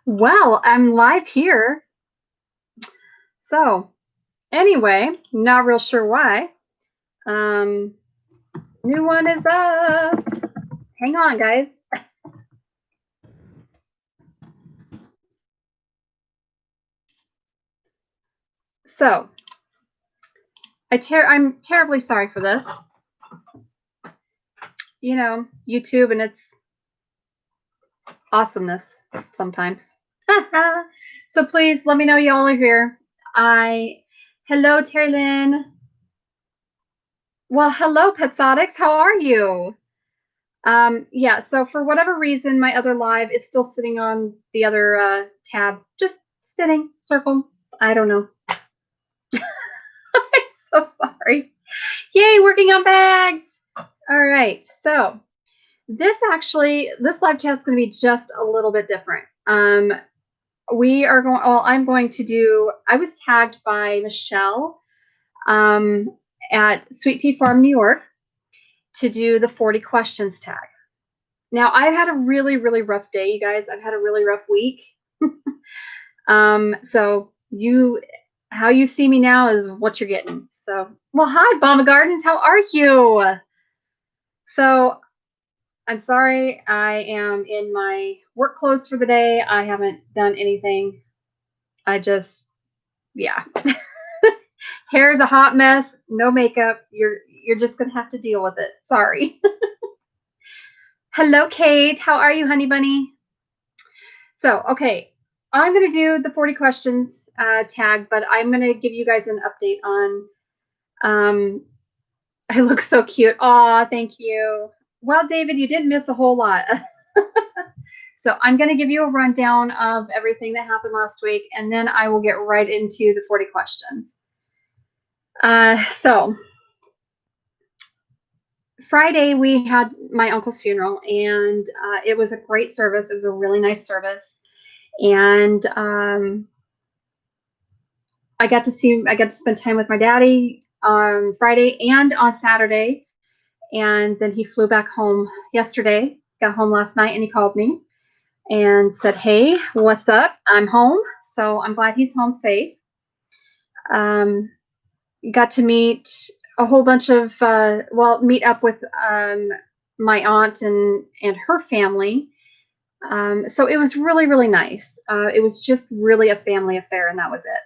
Well, I'm live here. So, anyway, not real sure why. Um, New one is up. Hang on, guys. So, I'm terribly sorry for this. You know, YouTube and its awesomeness sometimes. So please let me know y'all are here. Hello, Terry Lynn. Well, hello, Petsotics. How are you? Yeah, so for whatever reason, my other live is still sitting on the other tab, just spinning, circle. I don't know. I'm so sorry. Yay, working on bags. All right, so this live chat's going to be just a little bit different. We are going, well, I'm going to do, I was tagged by Michelle at Sweet Pea Farm, New York, to do the 40 questions tag. Now, I've had a really, really rough day, you guys. I've had a really rough week. So how you see me now is what you're getting. So, well, hi, Bomba Gardens. How are you? So, I'm sorry. I am in my work clothes for the day. I haven't done anything. Yeah. Hair is a hot mess. No makeup. You're just gonna have to deal with it. Sorry. Hello, Kate. How are you, honey bunny? So, okay, I'm going to do the 40 questions tag, but I'm going to give you guys an update on, I look so cute. Aw, thank you. Well, David, you didn't miss a whole lot. So I'm going to give you a rundown of everything that happened last week, and then I will get right into the 40 questions. So Friday, we had my uncle's funeral, and it was a great service. It was a really nice service. And I got to spend time with my daddy on Friday and on Saturday. And then he flew back home yesterday, got home last night, and he called me and said, "Hey, what's up? I'm home." So I'm glad he's home safe. Got to meet a whole bunch of, meet up with my aunt and her family. So it was really, really nice. It was just really a family affair, and that was it.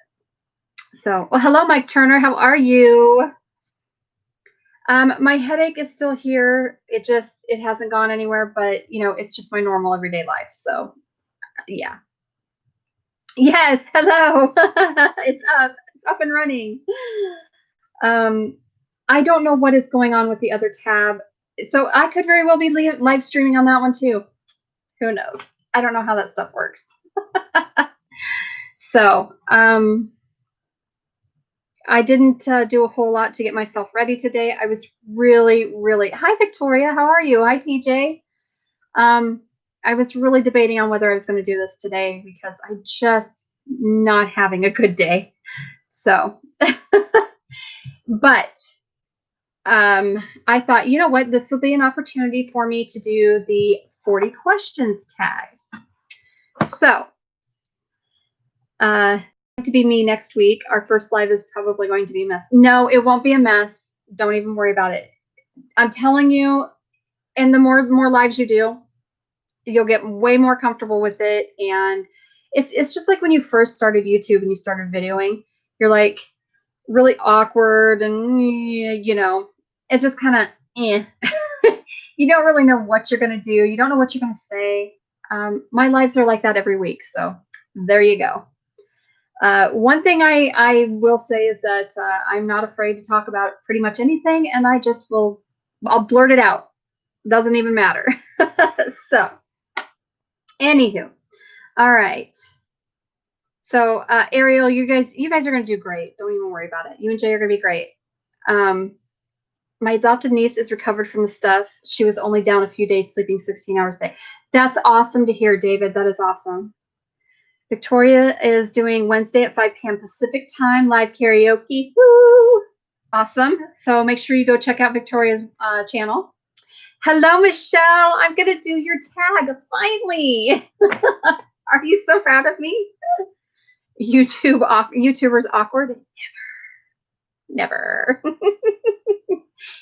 So, well, hello, Mike Turner. How are you? My headache is still here. It hasn't gone anywhere, but it's just my normal everyday life. So, yeah. Yes. Hello. It's up. It's up and running. I don't know what is going on with the other tab. So I could very well be live streaming on that one too. Who knows? I don't know how that stuff works. So, I didn't do a whole lot to get myself ready today. I was really, really, hi, Victoria. How are you? Hi, TJ. I was really debating on whether I was going to do this today because I'm just not having a good day. So, but I thought, you know what? This will be an opportunity for me to do the 40 questions tag. So, to be me next week. Our first live is probably going to be a mess. No, it won't be a mess. Don't even worry about it. I'm telling you, and the more lives you do, you'll get way more comfortable with it. And it's just like when you first started YouTube and you started videoing, you're like really awkward and it just kind of you don't really know what you're going to do. You don't know what you're going to say. My lives are like that every week. So there you go. One thing I will say is that I'm not afraid to talk about pretty much anything, and I'll blurt it out. Doesn't even matter. So, anywho, all right. So, Ariel, you guys are going to do great. Don't even worry about it. You and Jay are going to be great. My adopted niece is recovered from the stuff. She was only down a few days, sleeping 16 hours a day. That's awesome to hear, David. That is awesome. Victoria is doing Wednesday at 5 p.m. Pacific time, live karaoke. Woo! Awesome. So make sure you go check out Victoria's channel. Hello, Michelle. I'm going to do your tag finally. Are you so proud of me? YouTubers awkward? Never.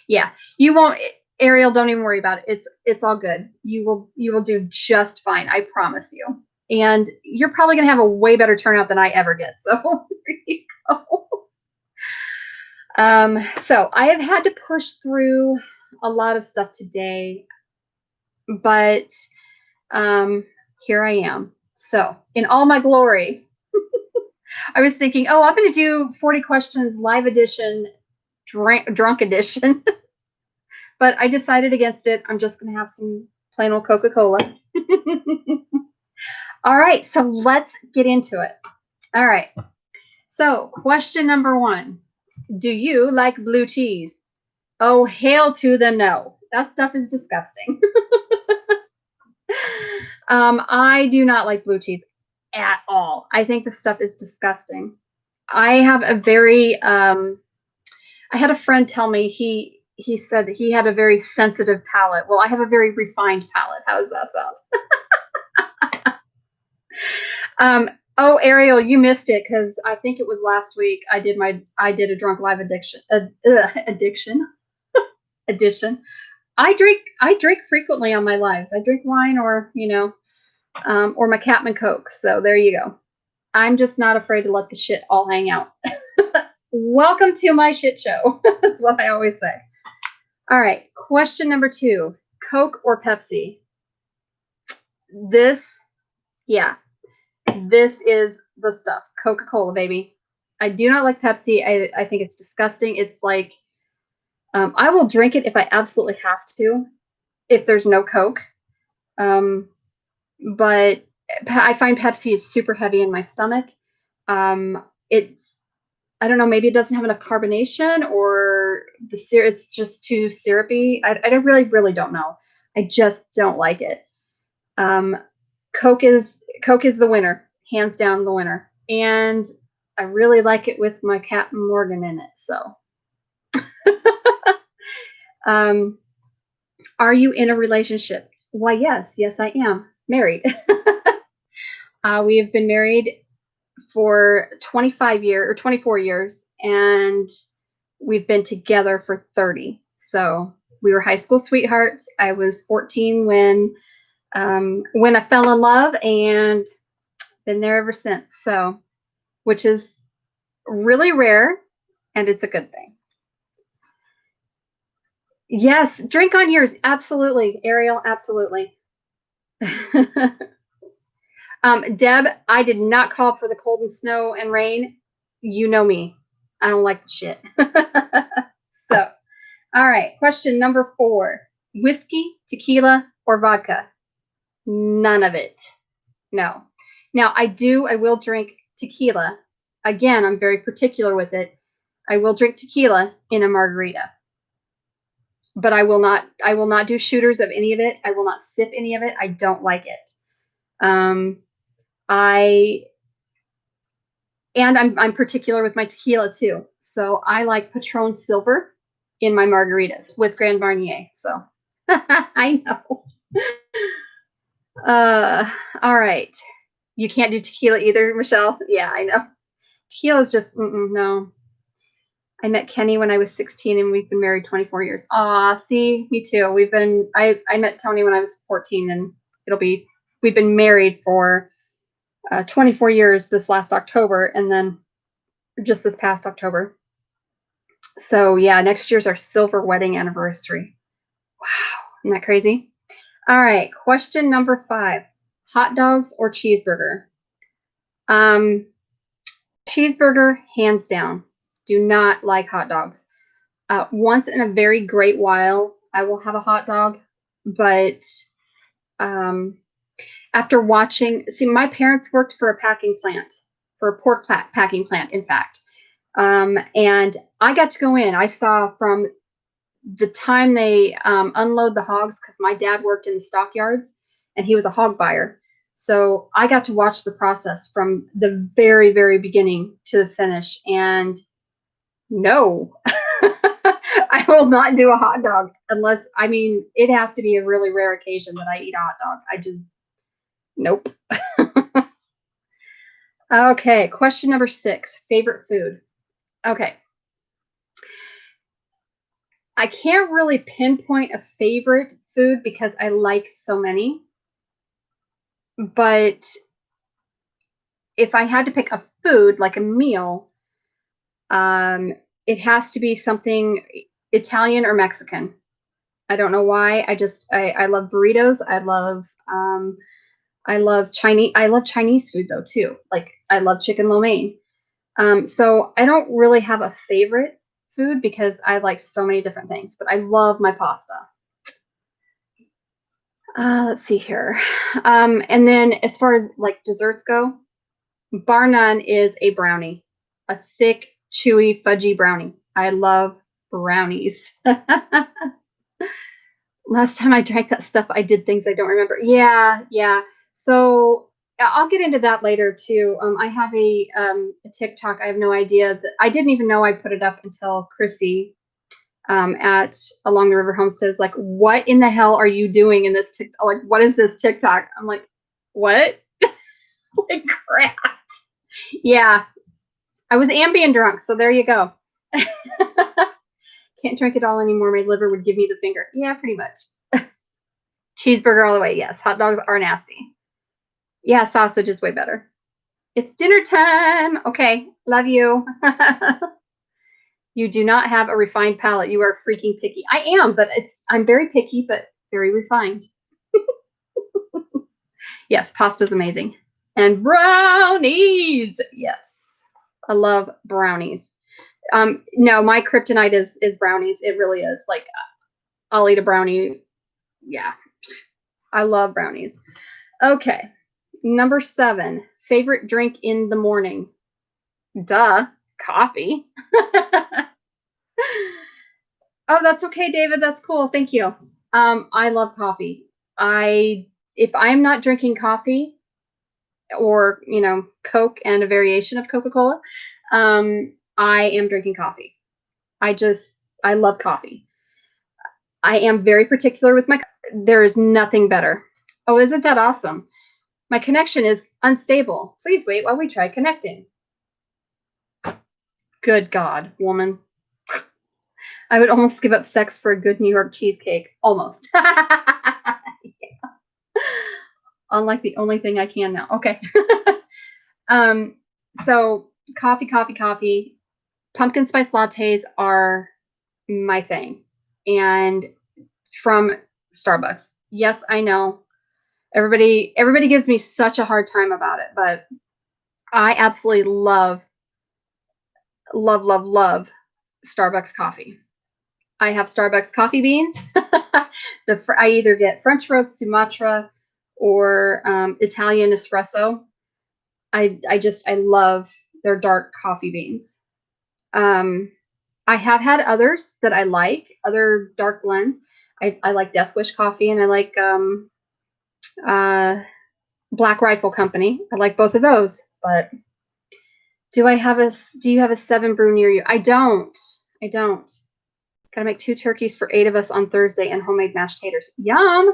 Yeah, you won't. Ariel, don't even worry about it. It's all good. You will do just fine. I promise you. And you're probably gonna have a way better turnout than I ever get. So there you go. So I have had to push through a lot of stuff today, but here I am. So in all my glory, I was thinking, oh, I'm going to do 40 questions live edition, drunk edition, but I decided against it. I'm just going to have some plain old Coca-Cola. All right, so let's get into it. All right. So question number 1. Do you like blue cheese? Oh, hail to the no. That stuff is disgusting. I do not like blue cheese at all. I think the stuff is disgusting. I have a very I had a friend tell me he said that he had a very sensitive palate. Well, I have a very refined palate. How does that sound? Oh, Ariel, you missed it because I think it was last week. I did a drunk live addiction. I drink frequently on my lives. I drink wine or or my Catman Coke. So there you go. I'm just not afraid to let the shit all hang out. Welcome to my shit show. That's what I always say. All right. Question number 2. Coke or Pepsi? This is the stuff. Coca-Cola, baby. I do not like Pepsi. I think it's disgusting. It's like, I will drink it if I absolutely have to, if there's no Coke. But I find Pepsi is super heavy in my stomach. I don't know, maybe it doesn't have enough carbonation or it's just too syrupy. I really don't know. I just don't like it. Coke is the winner, hands down the winner. And I really like it with my Captain Morgan in it. So, are you in a relationship? Why, yes, I am married. We have been married for 25 years or 24 years, and we've been together for 30. So we were high school sweethearts. I was 14 when I fell in love, and been there ever since. So, which is really rare, and it's a good thing. Yes, drink on yours. Absolutely, Ariel. Absolutely. Deb, I did not call for the cold and snow and rain. You know me. I don't like the shit. So, all right. Question number 4. Whiskey, tequila, or vodka? None of it. No. Now, I will drink tequila. Again, I'm very particular with it. I will drink tequila in a margarita. But I will not do shooters of any of it. I will not sip any of it. I don't like it. I'm particular with my tequila too. So I like Patron Silver in my margaritas with Grand Marnier. So I know. All right. You can't do tequila either, Michelle. Yeah, I know. Tequila is just no. I met Kenny when I was 16 and we've been married 24 years. Aw, see, me too. I met Tony when I was 14 and we've been married for 24 years this last October, and then just this past October. So yeah, next year's our silver wedding anniversary. Wow, isn't that crazy? All right, question number 5. Hot dogs or cheeseburger? Cheeseburger, hands down. Do not like hot dogs. Once in a very great while, I will have a hot dog, but after my parents worked for a packing plant, for a pork packing plant, in fact. And I got to go in. I saw from the time they unload the hogs, because my dad worked in the stockyards and he was a hog buyer. So I got to watch the process from the very, very beginning to the finish. And no, I will not do a hot dog unless, it has to be a really rare occasion that I eat a hot dog. Nope. Okay, question number 6, favorite food. Okay. I can't really pinpoint a favorite food because I like so many. But if I had to pick a food, like a meal, it has to be something Italian or Mexican. I don't know why. I love burritos. I love Chinese. I love Chinese food though too. Like I love chicken lo mein. So I don't really have a favorite food because I like so many different things. But I love my pasta. Let's see here. And then as far as like desserts go, bar none is a brownie, a thick, chewy, fudgy brownie. I love brownies. Last time I drank that stuff, I did things I don't remember. Yeah, yeah. So I'll get into that later too. I have a TikTok. I have no idea that I didn't even know I put it up until Chrissy at Along the River Homestead is like, what in the hell are you doing in this TikTok? Like, what is this TikTok? I'm like, what? Like crap. Yeah, I was Ambien drunk, so there you go. Can't drink it all anymore. My liver would give me the finger. Yeah, pretty much. Cheeseburger all the way. Yes, hot dogs are nasty. Yeah, sausage is way better. It's dinner time. Okay, love you. You do not have a refined palate. You are freaking picky. I am, but I'm very picky, but very refined. Yes, pasta's amazing. And brownies. Yes. I love brownies. No, my kryptonite is brownies. It really is. Like I'll eat a brownie. Yeah. I love brownies. Okay. Number 7, favorite drink in the morning. Duh, coffee. Oh, that's okay, David. That's cool. Thank you. I love coffee. If I'm not drinking coffee or, Coke and a variation of Coca-Cola, I am drinking coffee. I love coffee. I am very particular with there is nothing better. Oh, isn't that awesome? My connection is unstable. Please wait while we try connecting. Good God, woman. I would almost give up sex for a good New York cheesecake. Almost. Yeah. Unlike the only thing I can now. Okay. So coffee, coffee, coffee. Pumpkin spice lattes are my thing. And from Starbucks. Yes, I know. Everybody gives me such a hard time about it, but I absolutely love, love, love, love Starbucks coffee. I have Starbucks coffee beans. I either get French roast Sumatra or Italian espresso. I love their dark coffee beans. I have had others that I like, other dark blends. I like Death Wish coffee and I like Black Rifle Company. I like both of those, but do you have a 7 brew near you? I don't. Gotta make 2 turkeys for 8 of us on Thursday and homemade mashed taters. Yum.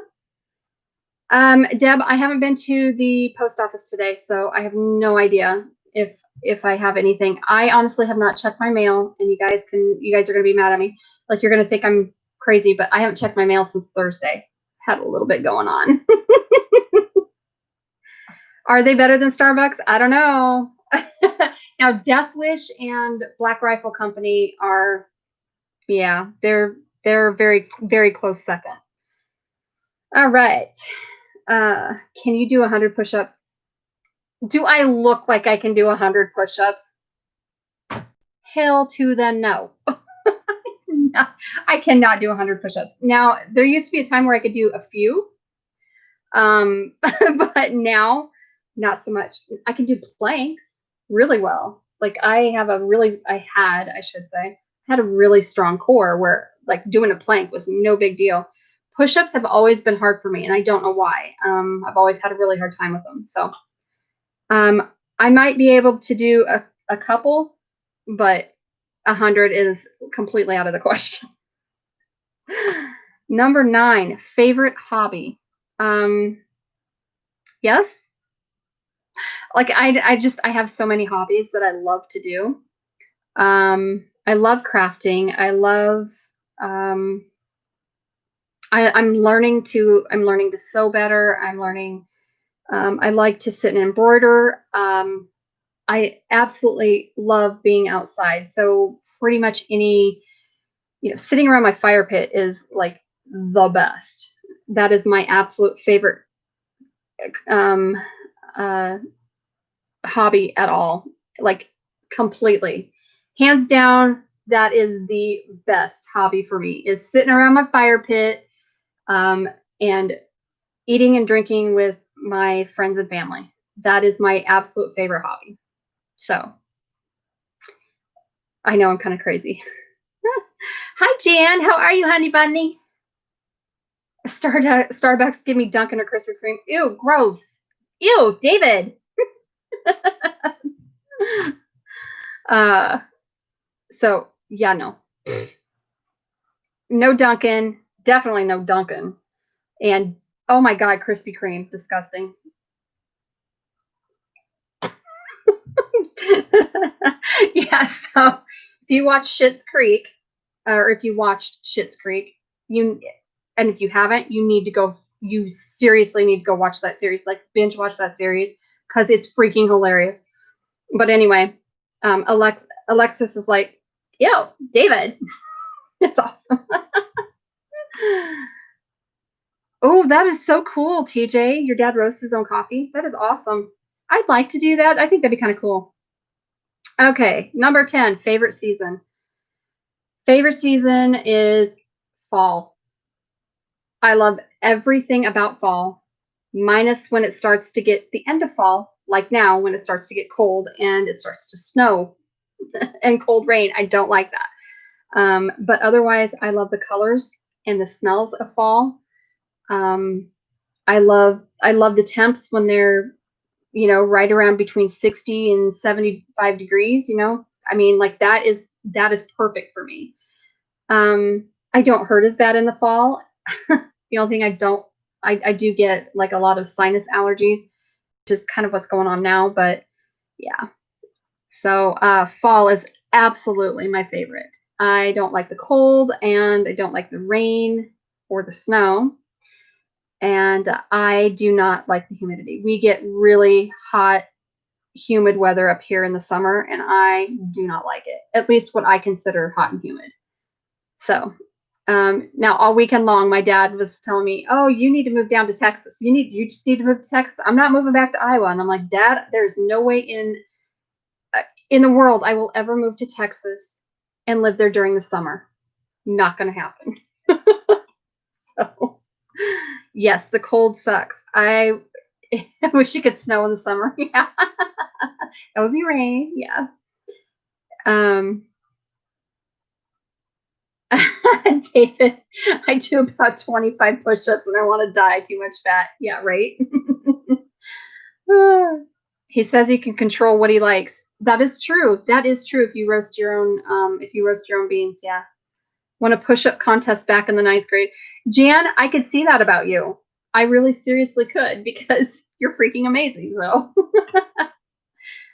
Deb, I haven't been to the post office today, so I have no idea if I have anything. I honestly have not checked my mail, and you guys are gonna be mad at me. Like you're gonna think I'm crazy, but I haven't checked my mail since Thursday. Had a little bit going on. Are they better than Starbucks? I don't know. Now, Death Wish and Black Rifle Company are, yeah, they're very, very close second. All right. Can you do 100 push-ups? Do I look like I can do 100 push-ups? Hell to the no. No, I cannot do 100 push-ups. Now, there used to be a time where I could do a few, but now, not so much. I can do planks really well. Like I had a really strong core where like doing a plank was no big deal. Push-ups have always been hard for me, and I don't know why. I've always had a really hard time with them. So I might be able to do a couple, but 100 is completely out of the question. Number 9, favorite hobby. Yes. like I have so many hobbies that I love to do. I love crafting. I love um I'm learning to sew better. I'm learning I like to sit and embroider. I absolutely love being outside. So pretty much any, sitting around my fire pit is like the best. That is my absolute favorite um uh hobby at all. Like completely. Hands down, that is the best hobby for me is sitting around my fire pit um and eating and drinking with my friends and family. That is my absolute favorite hobby. So, I know I'm kind of crazy. Hi, Jan. How are you, honey bunny? Starbucks give me Dunkin' or Krispy Kreme. Ew, gross. Ew, David. uh, so yeah, no, no Dunkin'. Definitely no Dunkin'. And oh my God, Krispy Kreme, disgusting. Yeah. So if you watch Schitt's Creek, or if you watched Schitt's Creek, you and if you haven't, you need to go. You seriously need to go watch that series. Like binge watch that series because it's freaking hilarious. But anyway, Alexis is like, "Yo, David, it's awesome." Oh, that is so cool, TJ. Your dad roasts his own coffee. That is awesome. I'd like to do that. I think that'd be kind of cool. Okay, number 10, favorite season. Favorite season is fall. I love everything about fall, minus when it starts to get the end of fall, like now when it starts to get cold and it starts to snow and cold rain. I don't like that. But otherwise, I love the colors and the smells of fall. Um, I love the temps when they're right around between 60 and 75 degrees. I mean, like that is perfect for me. I don't hurt as bad in the fall. The only thing I do get like a lot of sinus allergies, which is kind of what's going on now. But yeah, so fall is absolutely my favorite. I don't like the cold and I don't like the rain or the snow. And I do not like the humidity. We get really hot, humid weather up here in the summer, and I do not like it, at least what I consider hot and humid. So now all weekend long, my dad was telling me, "Oh, you need to move down to Texas. You just need to move to Texas. I'm not moving back to Iowa." And I'm like, "Dad, there's no way in the world I will ever move to Texas and live there during the summer. Not going to happen." So, yes, the cold sucks. I wish it could snow in the summer. Yeah, that would be rain. Yeah. Um, David, I do about 25 push-ups and I want to die. Too much fat. Yeah, right. He says he can control what he likes. That is true. That is true. If you roast your own beans, yeah. Won a push-up contest back in the ninth grade. Jan, I could see that about you. I really seriously could because you're freaking amazing. So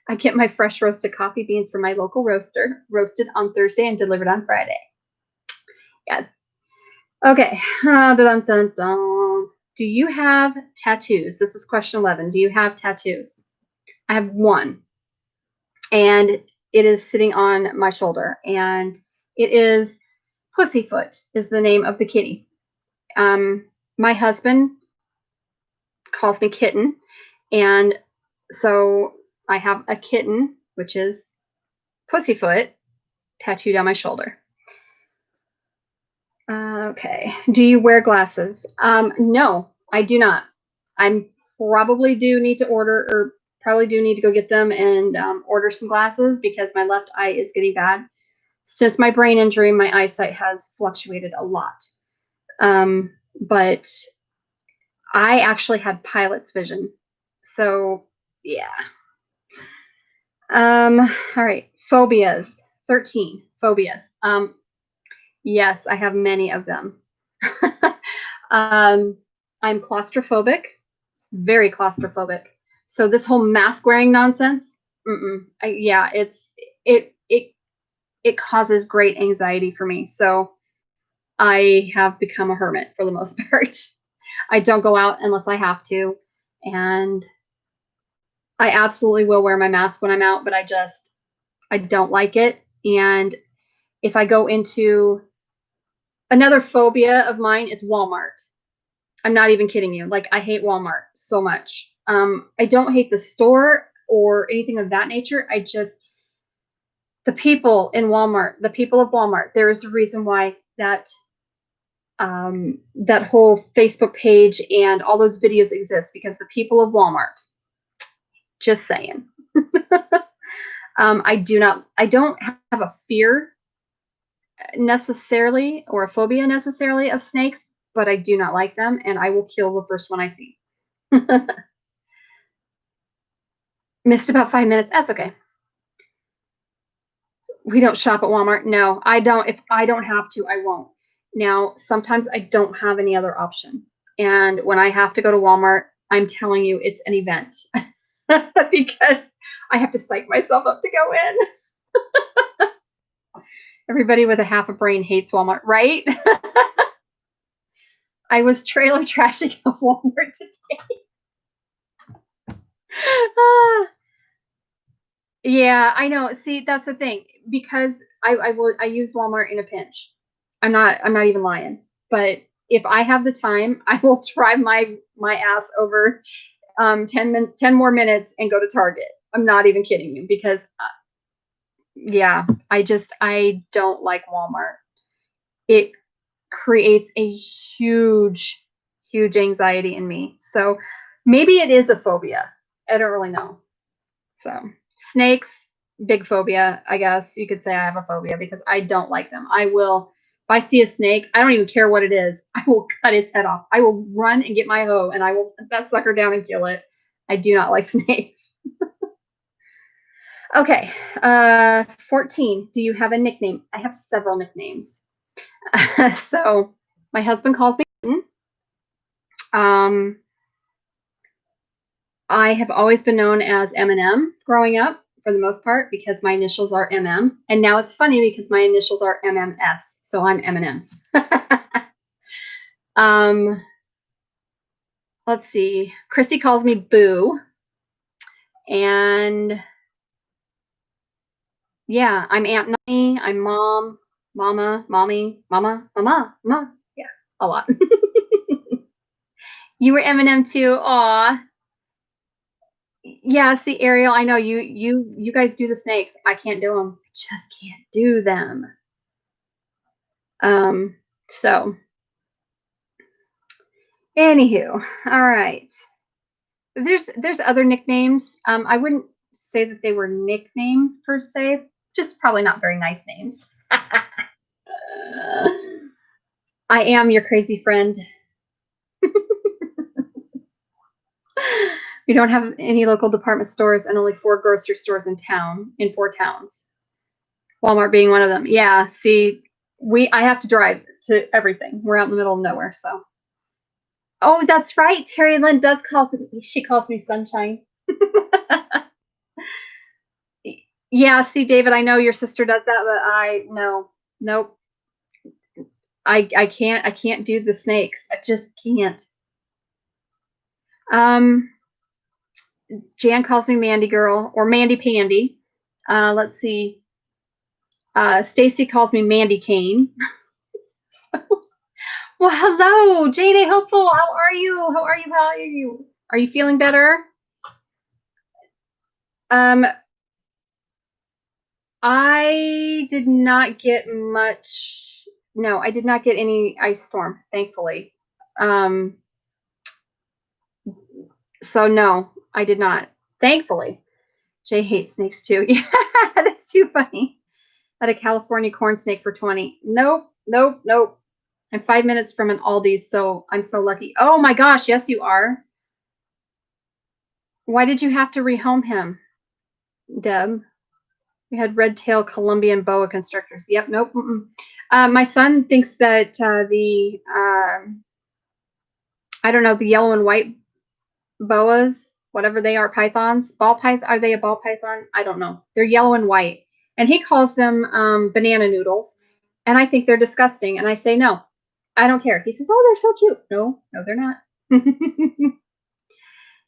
I get my fresh roasted coffee beans from my local roaster, roasted on Thursday and delivered on Friday. Yes. Okay. Dun, dun, dun. Do you have tattoos? This is question 11. Do you have tattoos? I have one, and it is sitting on my shoulder, and it is Pussyfoot is the name of the kitty. My husband calls me Kitten, and so I have a kitten, which is Pussyfoot, tattooed on my shoulder. Okay. Do you wear glasses? No, I do not. I'm probably do need to order or probably do need to go get them and order some glasses because my left eye is getting bad. Since my brain injury, my eyesight has fluctuated a lot. But I actually had pilot's vision. So yeah. All right. Phobias. 13. Phobias. Yes, I have many of them. I'm claustrophobic, very claustrophobic. So this whole mask wearing nonsense, yeah, it causes great anxiety for me. So I have become a hermit for the most part. I don't go out unless I have to, and I absolutely will wear my mask when I'm out, but I don't like it. And if I go into another phobia of mine is Walmart. I'm not even kidding you. Like I hate Walmart so much. I don't hate the store or anything of that nature. I just the people in Walmart, the people of Walmart. There is a reason why that whole Facebook page and all those videos exist because the people of Walmart. Just saying. I don't have a fear necessarily or a phobia necessarily of snakes, but I do not like them and I will kill the first one I see. Missed about 5 minutes. That's okay. We don't shop at Walmart. No, I don't. If I don't have to, I won't. Now, sometimes I don't have any other option. And when I have to go to Walmart, I'm telling you, it's an event because I have to psych myself up to go in. Everybody with a half a brain hates Walmart, right? I was trailer trashing a Walmart today. Yeah, I know. See, that's the thing because I use Walmart in a pinch. I'm not even lying. But if I have the time, I will drive my ass over 10 more minutes and go to Target. I'm not even kidding you because yeah, I don't like Walmart. It creates a huge anxiety in me. So maybe it is a phobia. I don't really know. So snakes, big phobia, I guess you could say I have a phobia because I don't like them. If I see a snake, I don't even care what it is. I will cut its head off. I will run and get my hoe and I will put that sucker down and kill it. I do not like snakes. Okay. 14. Do you have a nickname? I have several nicknames. So my husband calls me. Um, I have always been known as Eminem growing up for the most part because my initials are MM. And now it's funny because my initials are MMS. So I'm M&M's. Let's see. Chrissy calls me Boo. And yeah, I'm Aunt Nani. I'm Mom, Mama, Mommy, Mama, Mama, Mama. Yeah, a lot. You were Eminem too. Aw. Yeah, see, Ariel, I know you guys do the snakes. I can't do them. I just can't do them. So anywho, all right. There's other nicknames. I wouldn't say that they were nicknames per se, just probably not very nice names. I am your crazy friend. We don't have any local department stores and only 4 grocery stores in 4 towns. Walmart being one of them. Yeah, see, I have to drive to everything. We're out in the middle of nowhere, so. Oh, that's right. Terry Lynn she calls me Sunshine. Yeah, see, David, I know your sister does that, but nope. I can't do the snakes. I just can't. Jan calls me Mandy Girl or Mandy Pandy. Let's see. Stacy calls me Mandy Kane. So, well, hello, Jade Hopeful. How are you? How are you? How are you? Are you feeling better? I did not get much. No, I did not get any ice storm, thankfully. So no, I did not. Thankfully. Jay hates snakes too. Yeah, that's too funny. Had a California corn snake for 20. Nope. I'm 5 minutes from an Aldi's, so I'm so lucky. Oh my gosh, yes, you are. Why did you have to rehome him, Deb? We had red tail Colombian boa constrictors. Yep, nope. My son thinks that I don't know, the yellow and white boas whatever they are, pythons, ball python. Are they a ball python? I don't know. They're yellow and white. And he calls them banana noodles. And I think they're disgusting. And I say, no, I don't care. He says, oh, they're so cute. No, they're not.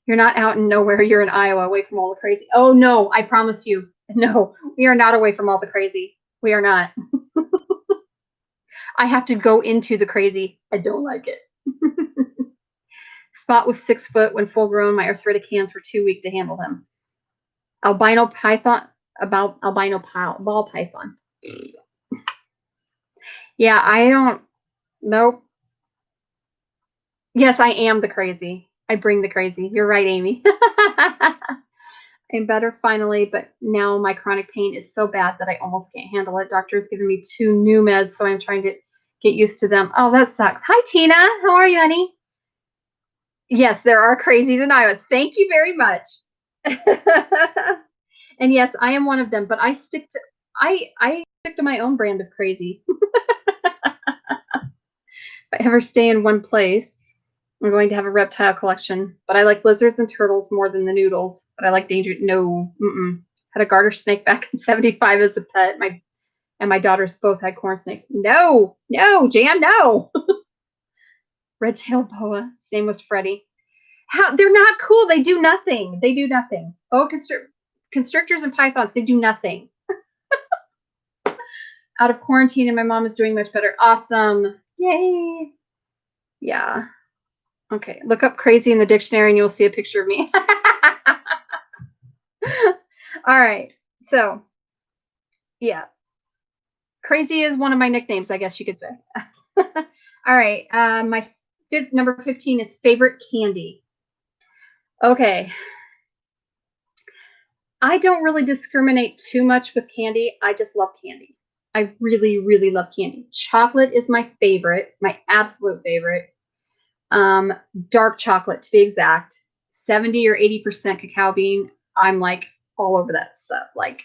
You're not out in nowhere. You're in Iowa, away from all the crazy. Oh, no, I promise you. No, we are not away from all the crazy. We are not. I have to go into the crazy. I don't like it. Spot was 6 foot. When full grown, my arthritic hands were too weak to handle him. Albino python, about albino ball python. Yeah, I don't. Nope. Yes, I am the crazy. I bring the crazy. You're right, Amy. I'm better finally, but now my chronic pain is so bad that I almost can't handle it. Doctor's given me 2 new meds, so I'm trying to get used to them. Oh, that sucks. Hi, Tina. How are you, honey? Yes, there are crazies in Iowa. Thank you very much. And yes, I am one of them, but I stick to my own brand of crazy. If I ever stay in one place, I'm going to have a reptile collection, but I like lizards and turtles more than the noodles, but I like danger. No, had a garter snake back in 75 as a pet. My daughters both had corn snakes. No, Jan, no. Red-tailed boa. His name was Freddie. How? They're not cool. They do nothing. Boa constrictors and pythons, they do nothing. Out of quarantine and my mom is doing much better. Awesome. Yay. Yeah. Okay. Look up crazy in the dictionary and you'll see a picture of me. All right. So, yeah. Crazy is one of my nicknames, I guess you could say. All right. My number 15 is favorite candy. Okay. I don't really discriminate too much with candy. I just love candy. I really, really love candy. Chocolate is my favorite, my absolute favorite. Dark chocolate to be exact. 70 or 80% cacao bean. I'm like all over that stuff. Like,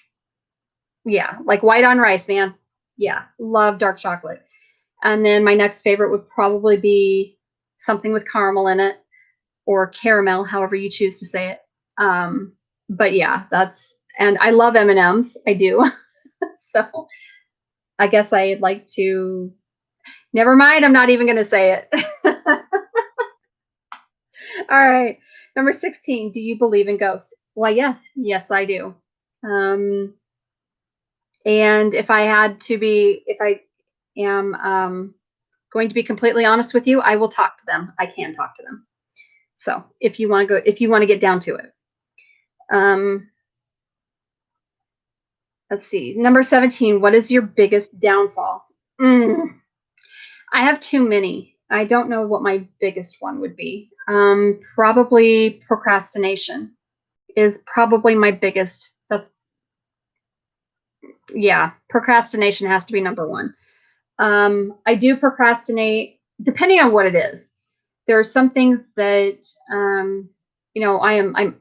yeah, like white on rice, man. Yeah, love dark chocolate. And then my next favorite would probably be something with caramel in it or caramel, however you choose to say it. But yeah, and I love M&Ms. I do. So I guess I'd like to, never mind. I'm not even going to say it. All right. Number 16. Do you believe in ghosts? Why, yes. Yes, I do. And if I am going to be completely honest with you, I will talk to them. I can talk to them. So if you want to get down to it. Let's see. Number 17. What is your biggest downfall? I have too many. I don't know what my biggest one would be. Probably procrastination is probably my biggest. Procrastination has to be number one. I do procrastinate depending on what it is. There are some things that, I'm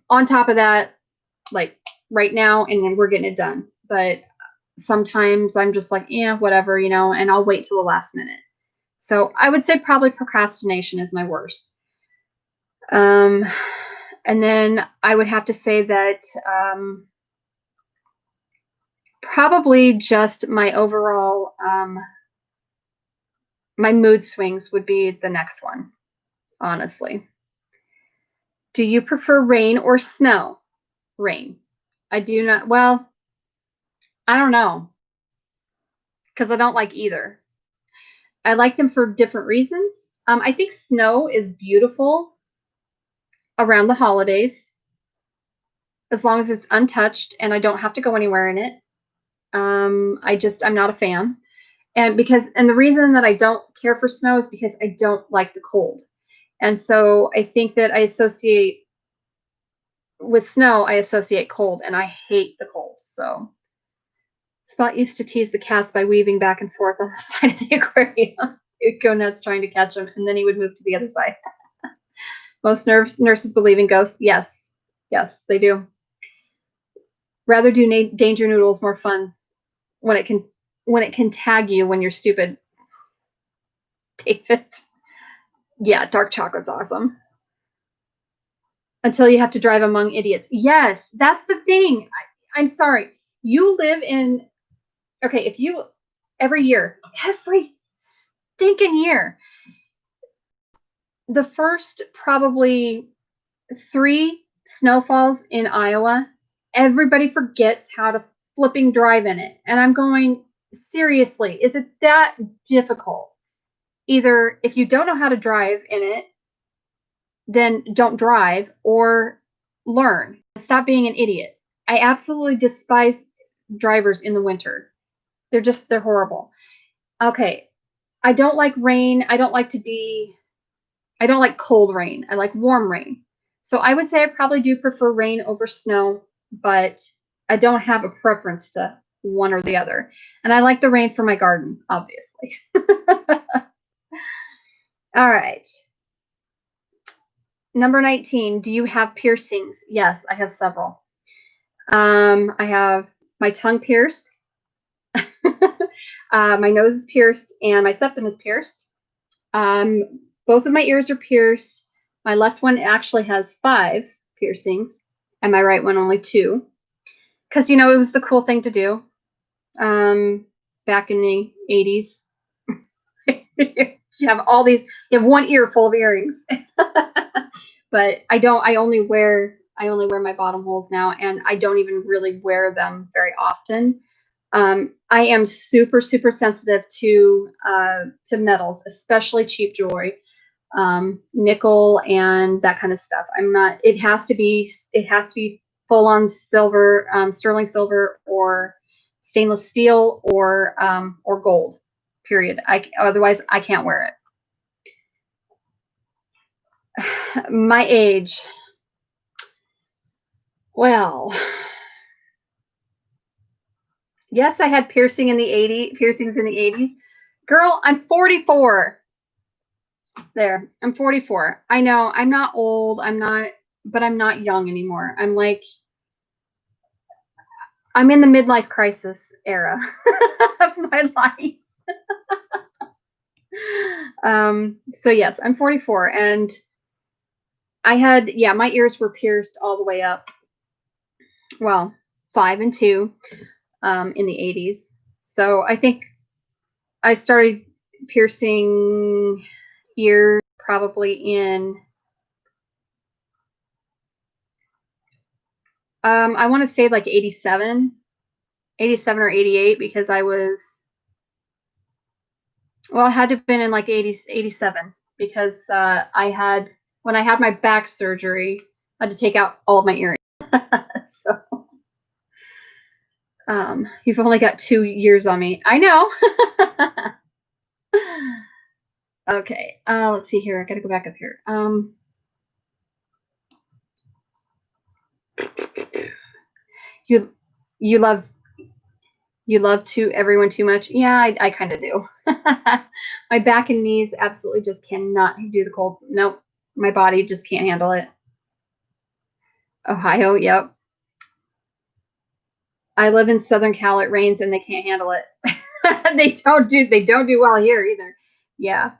on top of that, like right now, and then we're getting it done. But sometimes I'm just like, yeah, whatever, and I'll wait till the last minute. So I would say probably procrastination is my worst. And then I would have to say that probably just my overall, my mood swings would be the next one, honestly. Do you prefer rain or snow? Rain. I do not. Well, I don't know, because I don't like either. I like them for different reasons. I think snow is beautiful around the holidays, as long as it's untouched and I don't have to go anywhere in it. I'm not a fan. And the reason that I don't care for snow is because I don't like the cold. And so I think that with snow, I associate cold, and I hate the cold. So Spot used to tease the cats by weaving back and forth on the side of the aquarium. He'd go nuts trying to catch them, and then he would move to the other side. Most nurses believe in ghosts. Yes, they do. Rather do danger noodles, more fun when it can tag you when you're stupid. David. Yeah, dark chocolate's awesome. until you have to drive among idiots. Yes, that's the thing. I'm sorry. You live in, okay, if you, every stinking year, the first probably 3 snowfalls in Iowa, everybody forgets how to flipping drive in it. And I'm going, seriously, is it that difficult? Either if you don't know how to drive in it, then don't drive or learn. Stop being an idiot. I absolutely despise drivers in the winter. They're horrible. Okay. I don't like rain. I don't like cold rain. I like warm rain. So I would say I probably do prefer rain over snow, but I don't have a preference to one or the other. And I like the rain for my garden, obviously. All right. Number 19, do you have piercings? Yes, I have several. I have my tongue pierced. My nose is pierced and my septum is pierced. Both of my ears are pierced. My left one actually has 5 piercings and my right one only 2. Because, it was the cool thing to do back in the 80s. You have one ear full of earrings. But I only wear my bottom holes now, and I don't even really wear them very often. I am super, super sensitive to metals, especially cheap jewelry, nickel and that kind of stuff. It has to be full on silver, sterling silver, or stainless steel, or gold. Period. Otherwise I can't wear it. My age. Well, yes, I had piercings in the 80s. Girl, I'm 44. There, I'm 44. I know, I'm not old, but I'm not young anymore. I'm in the midlife crisis era of my life. So yes, I'm 44, and my ears were pierced all the way up. Well, 5 and 2 in the 80s. So I think I started piercing ears probably in I want to say like 87 or 88, because it had to have been in like 87, because when I had my back surgery, I had to take out all of my earrings. So you've only got 2 years on me. I know. Okay. Let's see here. I gotta go back up here. You love everyone too much. Yeah, I kind of do. My back and knees absolutely just cannot do the cold. Nope. My body just can't handle it. Ohio, yep. I live in Southern Cal. It rains and they can't handle it. They don't do well here either. Yeah.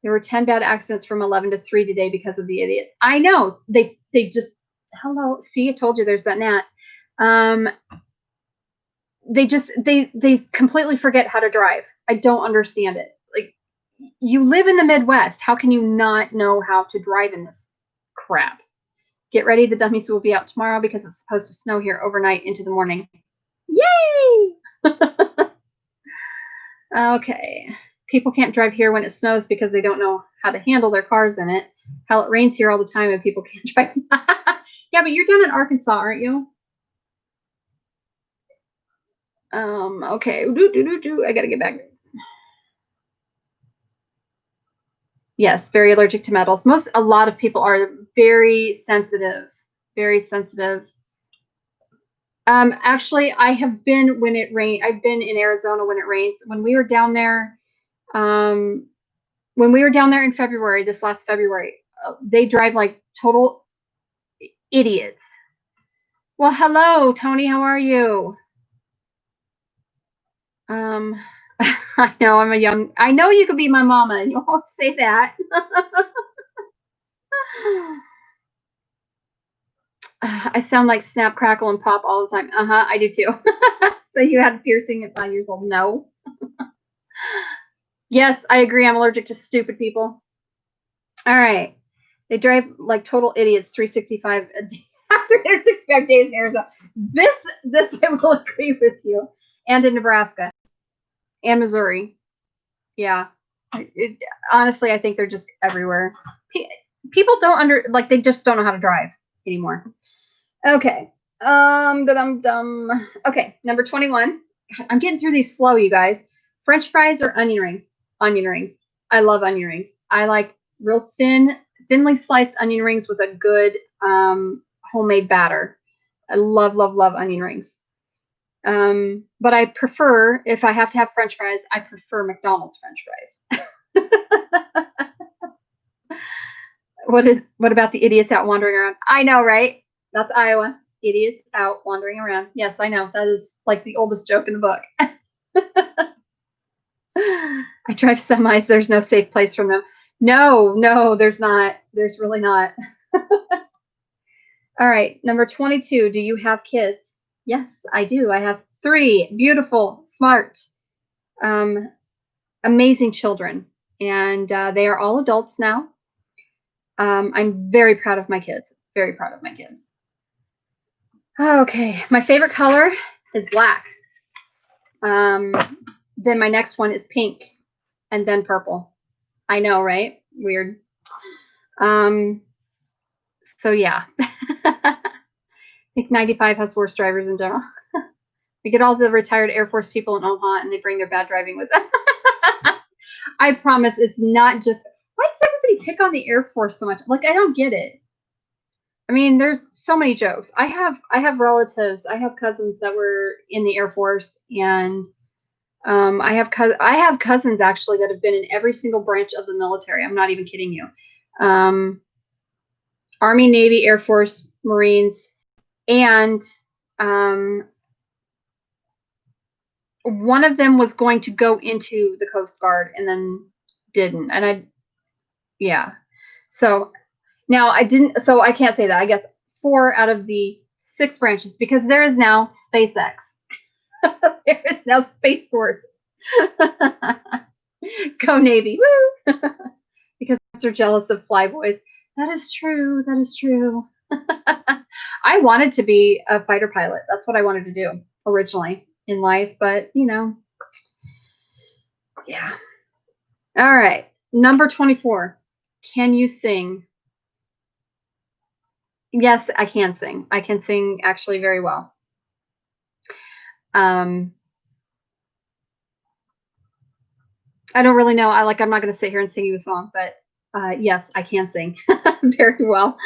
There were 10 bad accidents from 11 to 3 today because of the idiots. I know. They just, hello. See, I told you there's that gnat. They completely forget how to drive. I don't understand it. Like, you live in the Midwest. How can you not know how to drive in this crap? Get ready. The dummies will be out tomorrow because it's supposed to snow here overnight into the morning. Yay! Okay. People can't drive here when it snows because they don't know how to handle their cars in it. Hell, it rains here all the time and people can't drive. Yeah, but you're down in Arkansas, aren't you? Okay. I gotta get back. Yes, very allergic to metals. A lot of people are very sensitive. Very sensitive. Actually, I have been when it rains. I've been in Arizona when it rains. When we were down there in February, this last February, they drive like total idiots. Well, hello, Tony. How are you? I know I know you could be my mama. You won't say that. I sound like snap, crackle, and pop all the time. I do too. So you had piercing at 5 years old? No. Yes, I agree. I'm allergic to stupid people. All right. They drive like total idiots 365 a day. 365 days in Arizona. This I will agree with you. And in Nebraska and Missouri. Yeah. Honestly, I think they're just everywhere. People don't they just don't know how to drive anymore. Okay. Okay, number 21. I'm getting through these slow, you guys. French fries or onion rings? Onion rings. I love onion rings. I like real thinly sliced onion rings with a good homemade batter. I love, love, love onion rings. But I prefer, if I have to have French fries, I prefer McDonald's French fries. What about the idiots out wandering around? I know, right? That's Iowa. Idiots out wandering around. Yes, I know. That is like the oldest joke in the book. I drive semis. There's no safe place from them. No, there's not. There's really not. All right, number 22. Do you have kids? Yes, I do. I have 3 beautiful, smart, amazing children, and they are all adults now. I'm very proud of my kids. Very proud of my kids. Okay, my favorite color is black. Then my next one is pink, and then purple. I know, right? Weird. So yeah. I think 95 has worse drivers in general. We get all the retired Air Force people in Omaha and they bring their bad driving with them. I promise it's not just, why does everybody pick on the Air Force so much? Like, I don't get it. I mean, there's so many jokes. I have relatives, I have cousins that were in the Air Force, and I have cousins actually that have been in every single branch of the military. I'm not even kidding you. Army, Navy, Air Force, Marines, and one of them was going to go into the Coast Guard and then didn't. And yeah. So now I didn't, so I can't say that. I guess 4 out of the 6 branches, because there is now SpaceX. There is now Space Force. Go Navy. Woo! Because they're jealous of flyboys. That is true. That is true. I wanted to be a fighter pilot. That's what I wanted to do originally in life, but yeah. All right. Number 24. Can you sing? Yes, I can sing. I can sing actually very well. I don't really know. I'm not going to sit here and sing you a song, but yes, I can sing very well.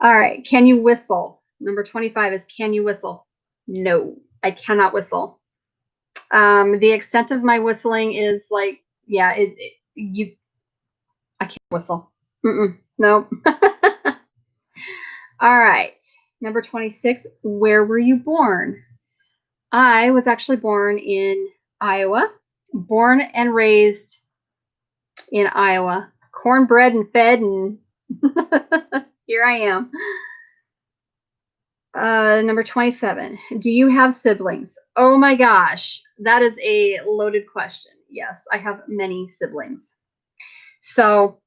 All right. Can you whistle? Number 25 is, can you whistle? No, I cannot whistle. The extent of my whistling is like, yeah, I can't whistle. No. All right. Number 26, where were you born? I was actually born in Iowa, born and raised in Iowa, cornbread and fed, and here I am. Number 27, do you have siblings? Oh my gosh, that is a loaded question. Yes, I have many siblings. So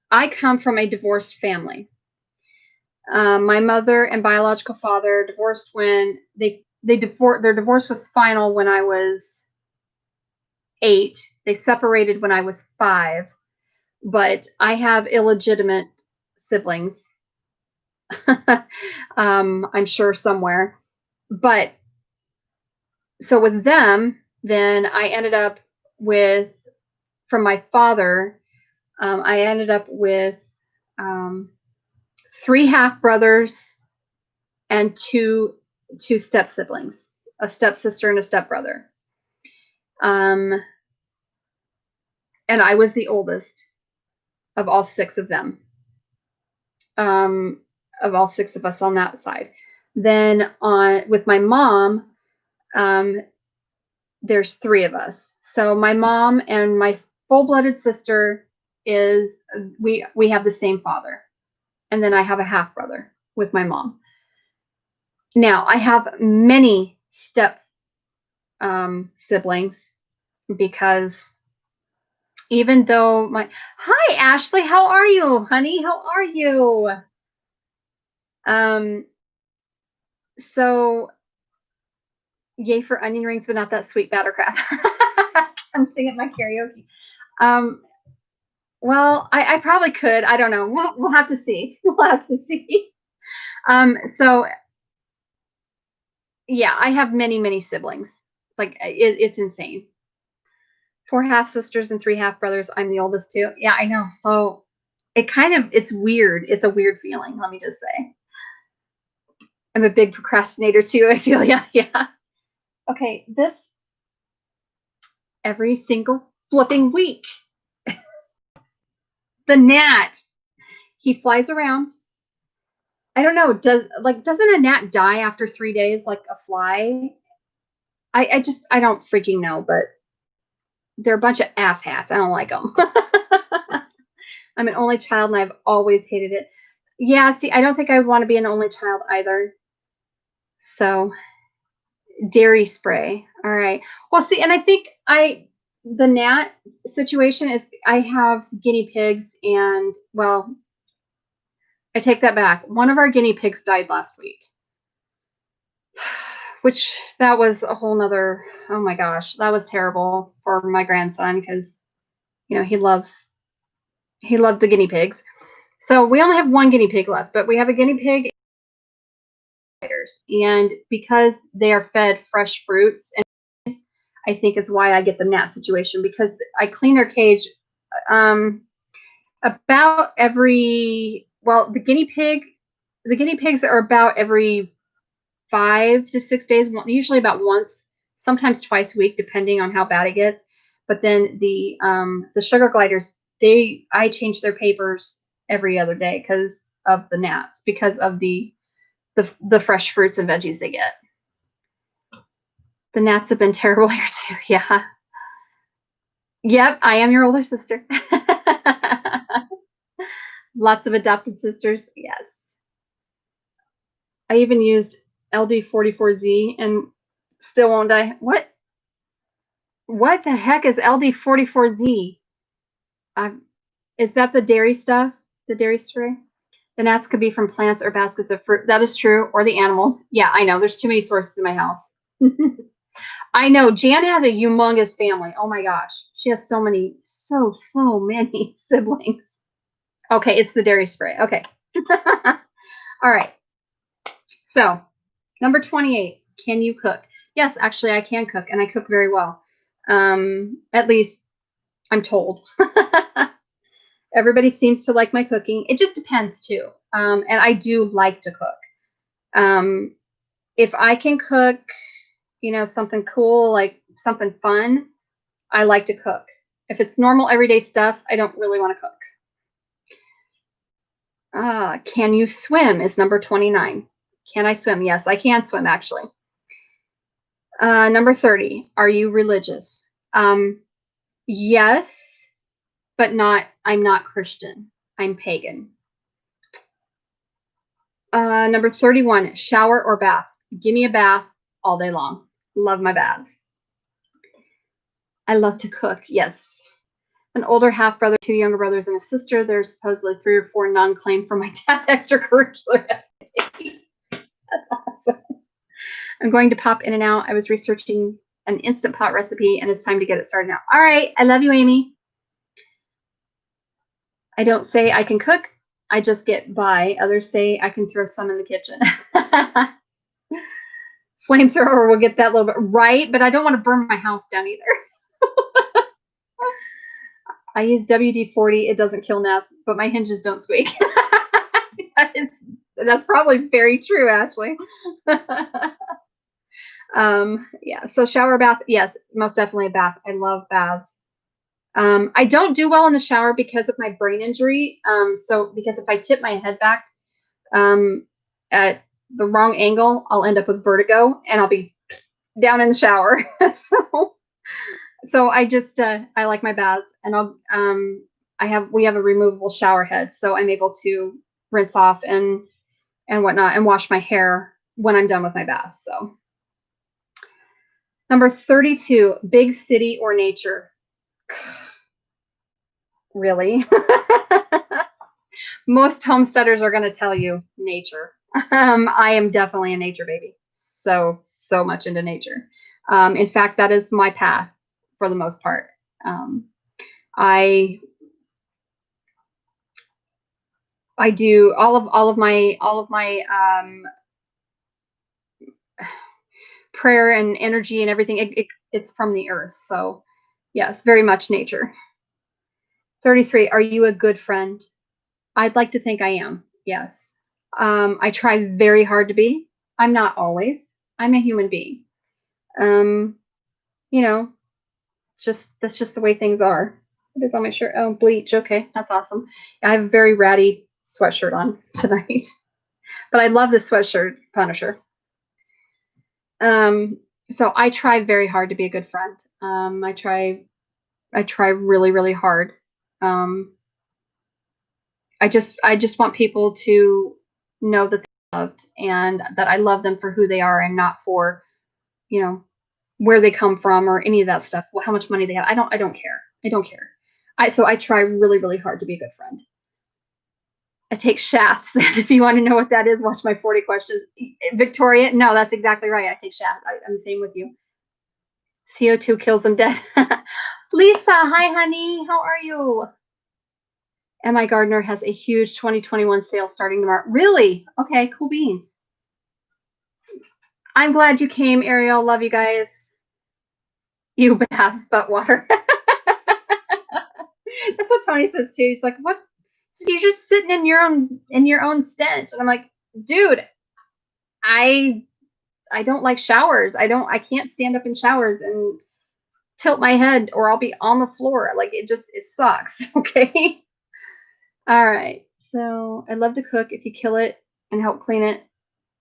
I come from a divorced family. My mother and biological father divorced when they divorced. Their divorce was final when I was 8. They separated when I was 5. But I have illegitimate siblings. I'm sure somewhere. But so with them, then I ended up with, from my father, I ended up with 3 half brothers and two step siblings, a stepsister and a stepbrother. And I was the oldest of all 6 of them. Of all 6 of us on that side. Then with my mom, there's 3 of us. So my mom and my full-blooded sister we have the same father. And then I have a half brother. with my mom. Now, I have many step siblings because even though hi Ashley, how are you, honey? How are you? So yay for onion rings, but not that sweet batter crap. I'm singing my karaoke. Well, I probably could. I don't know. We'll have to see. We'll have to see. So yeah, I have many siblings. Like it's insane. 4 half sisters and 3 half brothers. I'm the oldest too. Yeah, I know. So it's weird. It's a weird feeling. Let me just say. I'm a big procrastinator too. I feel yeah. Okay, this every single flipping week. The gnat. He flies around. I don't know. Doesn't a gnat die after 3 days like a fly? I don't freaking know, but they're a bunch of asshats. I don't like them. I'm an only child and I've always hated it. Yeah, see, I don't think I would want to be an only child either. So, dairy spray. All right. Well, see, and I think the gnat situation is I have guinea pigs and, well, I take that back. One of our guinea pigs died last week, which that was a whole nother, oh my gosh, that was terrible for my grandson because, he loved the guinea pigs. So we only have one guinea pig left, but we have a guinea pig and because they are fed fresh fruits, and I think is why I get the gnat situation because I clean their cage about every, well, the guinea pigs are about every 5 to 6 days, usually about once, sometimes twice a week, depending on how bad it gets. But then the sugar gliders, I change their papers every other day because of the gnats, because of the fresh fruits and veggies they get. The gnats have been terrible here too. Yeah. Yep, I am your older sister. Lots of adopted sisters. Yes. I even used LD44Z and still won't die. What? What the heck is LD44Z? Is that the dairy stuff? The dairy spray? The gnats could be from plants or baskets of fruit. That is true. Or the animals. Yeah, I know. There's too many sources in my house. I know. Jan has a humongous family. Oh my gosh. She has so many siblings. Okay, it's the dairy spray. Okay. All right. So, number 28. Can you cook? Yes, actually, I can cook, and I cook very well. At least I'm told. Everybody seems to like my cooking. It just depends too. And I do like to cook. If I can cook, something cool, like something fun, I like to cook. If it's normal everyday stuff, I don't really want to cook. Can you swim is number 29. Can I swim? Yes, I can swim actually. Number 30. Are you religious? Yes, but I'm not Christian. I'm pagan. Number 31, shower or bath? Give me a bath all day long. Love my baths. I love to cook. Yes. An older half brother, 2 younger brothers, and a sister. There's supposedly 3 or 4 non-claimed from my dad's extracurricular activities. That's awesome. I'm going to pop in and out. I was researching an Instant Pot recipe, and it's time to get it started now. All right. I love you, Amy. I don't say I can cook. I just get by. Others say I can throw some in the kitchen. Flamethrower will get that little bit right, but I don't want to burn my house down either. I use WD-40. It doesn't kill gnats, but my hinges don't squeak. That's probably very true, Ashley. Yeah, so shower, bath, yes, most definitely a bath. I love baths. I don't do well in the shower because of my brain injury. Because if I tip my head back at the wrong angle, I'll end up with vertigo and I'll be down in the shower. So I just I like my baths, and we have a removable shower head, so I'm able to rinse off and and whatnot, and wash my hair when I'm done with my bath. So number 32, big city or nature. Really? Most homesteaders are going to tell you nature. I am definitely a nature baby. So much into nature. In fact, that is my path for the most part. I do all of my prayer and energy and everything. It's from the earth. So yes, very much nature. 33. Are you a good friend? I'd like to think I am. Yes. I try very hard to be. I'm not always. I'm a human being. You know, that's just the way things are. It is on my shirt. Oh, bleach. Okay, that's awesome. I have a very ratty sweatshirt on tonight, but I love this sweatshirt. It's Punisher. So I try very hard to be a good friend. I try really, really hard. I just want people to know that they're loved and that I love them for who they are and not for, you know, where they come from or any of that stuff. How much money they have. I don't care. I don't care. So I try really, really hard to be a good friend. I take shafts. If you want to know what that is, watch my 40 questions. Victoria, no, that's exactly right. I take shafts. I'm the same with you. CO2 kills them dead. Lisa, hi, honey. How are you? M.I. Gardner has a huge 2021 sale starting tomorrow. Really? Okay, cool beans. I'm glad you came, Ariel. Love you guys. You baths, but water. That's what Tony says too. He's like, "What? You're just sitting in your own stench." And I'm like, "Dude, I don't like showers. I can't stand up in showers and tilt my head, or I'll be on the floor. Like it sucks." Okay. All right. So I love to cook. If you kill it and help clean it,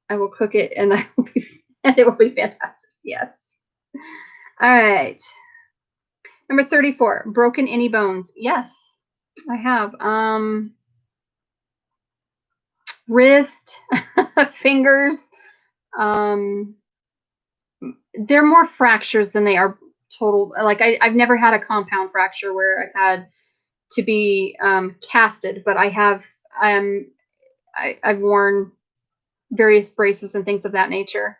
I will cook it, and and it will be fantastic. Yes. All right. Number 34. Broken any bones? Yes, I have. Wrist, fingers. They're more fractures than they are total. Like I've never had a compound fracture where I've had to be casted, but I have. I've worn various braces and things of that nature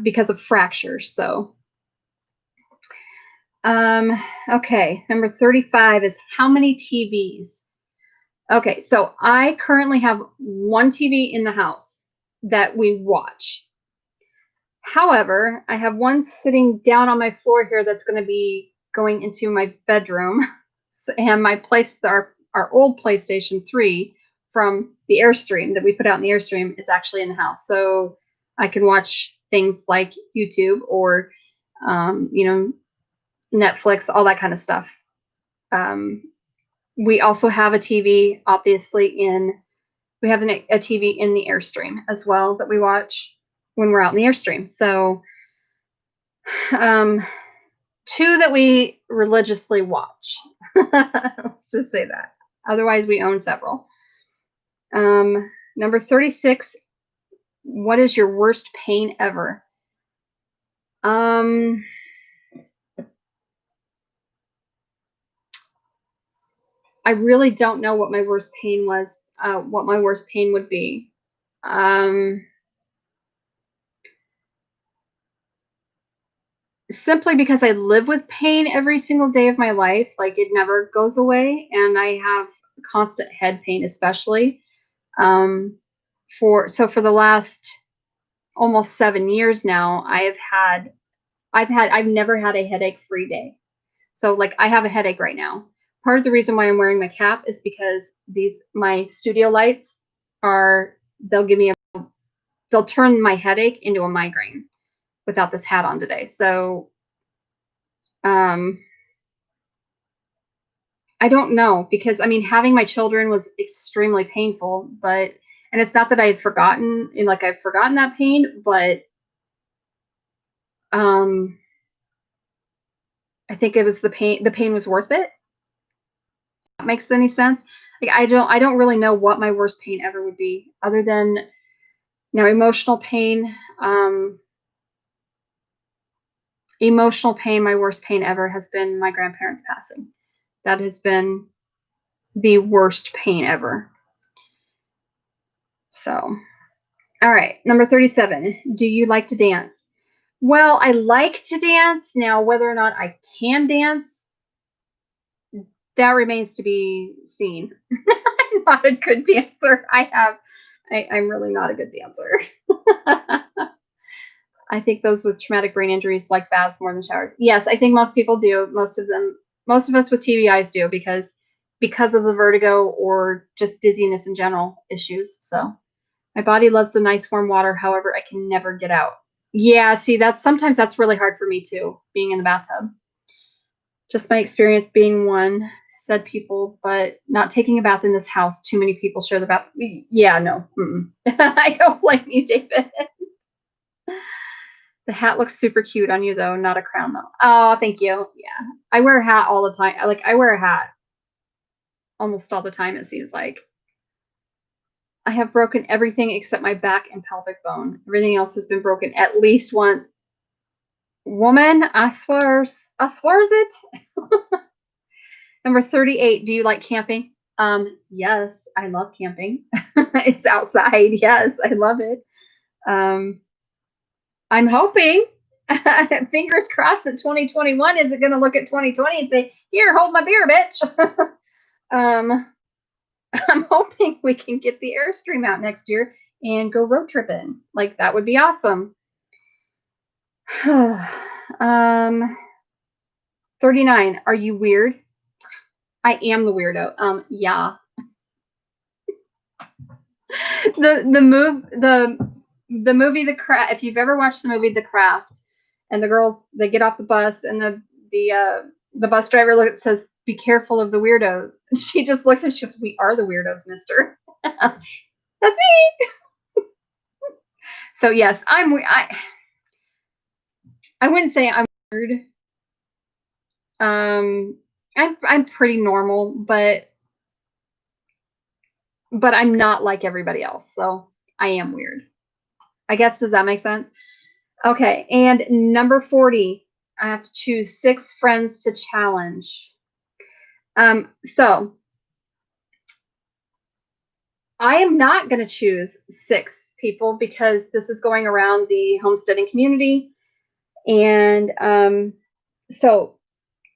because of fractures. So, okay. Number 35 is how many TVs? Okay, so I currently have one TV in the house that we watch. However, I have one sitting down on my floor here that's going to be going into my bedroom, and our old PlayStation 3 from the Airstream that we put out in the Airstream is actually in the house, so I can watch things like YouTube or, Netflix, all that kind of stuff. We also have a TV, obviously, we have a TV in the Airstream as well that we watch when we're out in the Airstream. So, two that we religiously watch. Let's just say that. Otherwise, we own several. Number 36. What is your worst pain ever? I really don't know what my worst pain was. What my worst pain would be. Simply because I live with pain every single day of my life. Like it never goes away, and I have constant head pain, especially for the last almost 7 years now. I've never had a headache free day. So like I have a headache right now. Part of the reason why I'm wearing my cap is because my studio lights they'll turn my headache into a migraine without this hat on today. So I don't know, because I mean, having my children was extremely painful, and it's not that I've forgotten that pain, but I think it was the pain was worth it. That makes any sense? Like I don't really know what my worst pain ever would be, other than Now, emotional pain. Emotional pain, my worst pain ever has been my grandparents passing. That has been the worst pain ever. So, all right, number 37. Do you like to dance? Well, I like to dance. Now, whether or not I can dance, that remains to be seen. I'm not a good dancer. I'm really not a good dancer. I think those with traumatic brain injuries like baths more than showers. Yes, I think most people do. Most of us with TBIs do because of the vertigo or just dizziness in general issues. So my body loves the nice warm water. However, I can never get out. Yeah, see, sometimes that's really hard for me too, being in the bathtub. Just my experience being one, said people, but not taking a bath in this house. Too many people share the bath. Yeah, no. I don't blame you, David. The hat looks super cute on you, though. Not a crown, though. Oh, thank you. Yeah, I wear a hat all the time. I wear a hat almost all the time. It seems like I have broken everything except my back and pelvic bone. Everything else has been broken at least once. Woman, I swears it. Number 38. Do you like camping? Yes, I love camping. It's outside. Yes, I love it. I'm hoping, fingers crossed, that 2021 isn't going to look at 2020 and say, "Here, hold my beer, bitch." I'm hoping we can get the Airstream out next year and go road tripping. Like, that would be awesome. 39. Are you weird? I am the weirdo. Yeah. The movie The Craft. If you've ever watched the movie The Craft, and the girls, they get off the bus, and the bus driver says, "Be careful of the weirdos." And she just looks and she goes, "We are the weirdos, mister." That's me. So yes, I wouldn't say I'm weird. I'm pretty normal, but I'm not like everybody else. So I am weird. I guess, does that make sense? Okay, and number 40, I have to choose 6 friends to challenge. So I am not going to choose 6 people because this is going around the homesteading community. And so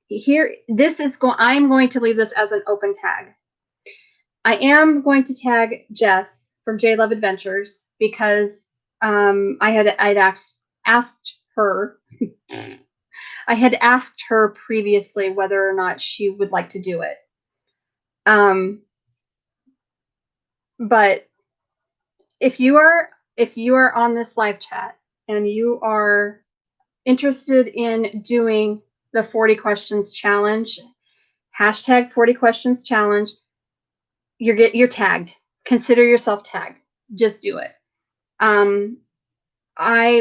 here, I'm going to leave this as an open tag. I am going to tag Jess from J Love Adventures because I'd asked her. I had asked her previously whether or not she would like to do it. But if you are on this live chat and you are interested in doing the 40 questions challenge, hashtag 40 questions challenge, you're tagged. Consider yourself tagged. Just do it.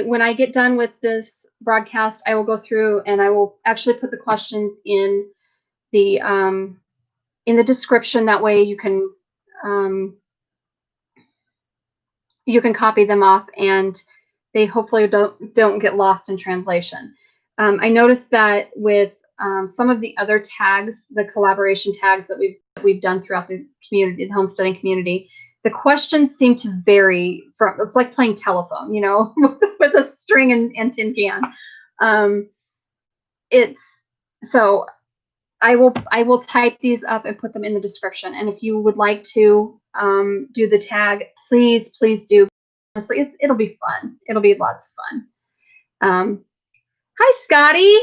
When I get done with this broadcast, I will go through and I will actually put the questions in the description. That way you can copy them off and they hopefully don't get lost in translation. I noticed that with some of the other tags, the collaboration tags that we've done throughout the community, the homesteading community, the questions seem to vary from, it's like playing telephone, with a string and tin can. So I will type these up and put them in the description. And if you would like to do the tag, please do. Honestly, it'll be fun. It'll be lots of fun. Hi, Scotty.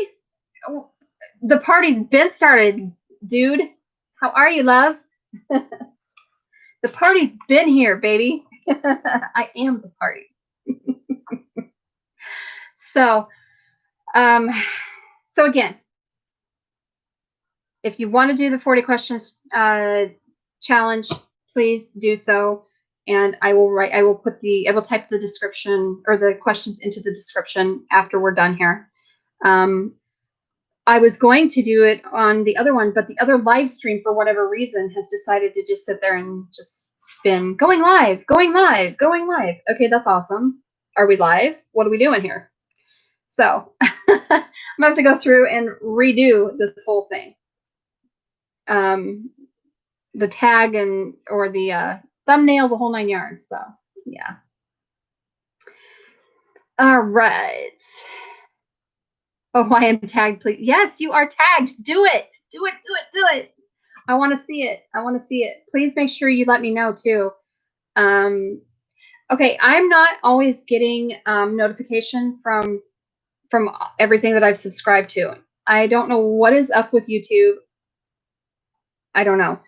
The party's been started, dude. How are you, love? The party's been here, baby. I am the party. So again, if you want to do the 40 questions challenge, please do so. And I will type the description or the questions into the description after we're done here. I was going to do it on the other one, but the other live stream, for whatever reason, has decided to just sit there and just spin. Going live, going live, going live. Okay, that's awesome. Are we live? What are we doing here? So I'm gonna have to go through and redo this whole thing. The tag or the thumbnail, the whole 9 yards. So yeah. All right. Hawaiian Tag, please. Yes, you are tagged. Do it. Do it. Do it. Do it. I want to see it. I want to see it. Please make sure you let me know too. Okay, I'm not always getting notification from everything that I've subscribed to. I don't know what is up with YouTube. I don't know.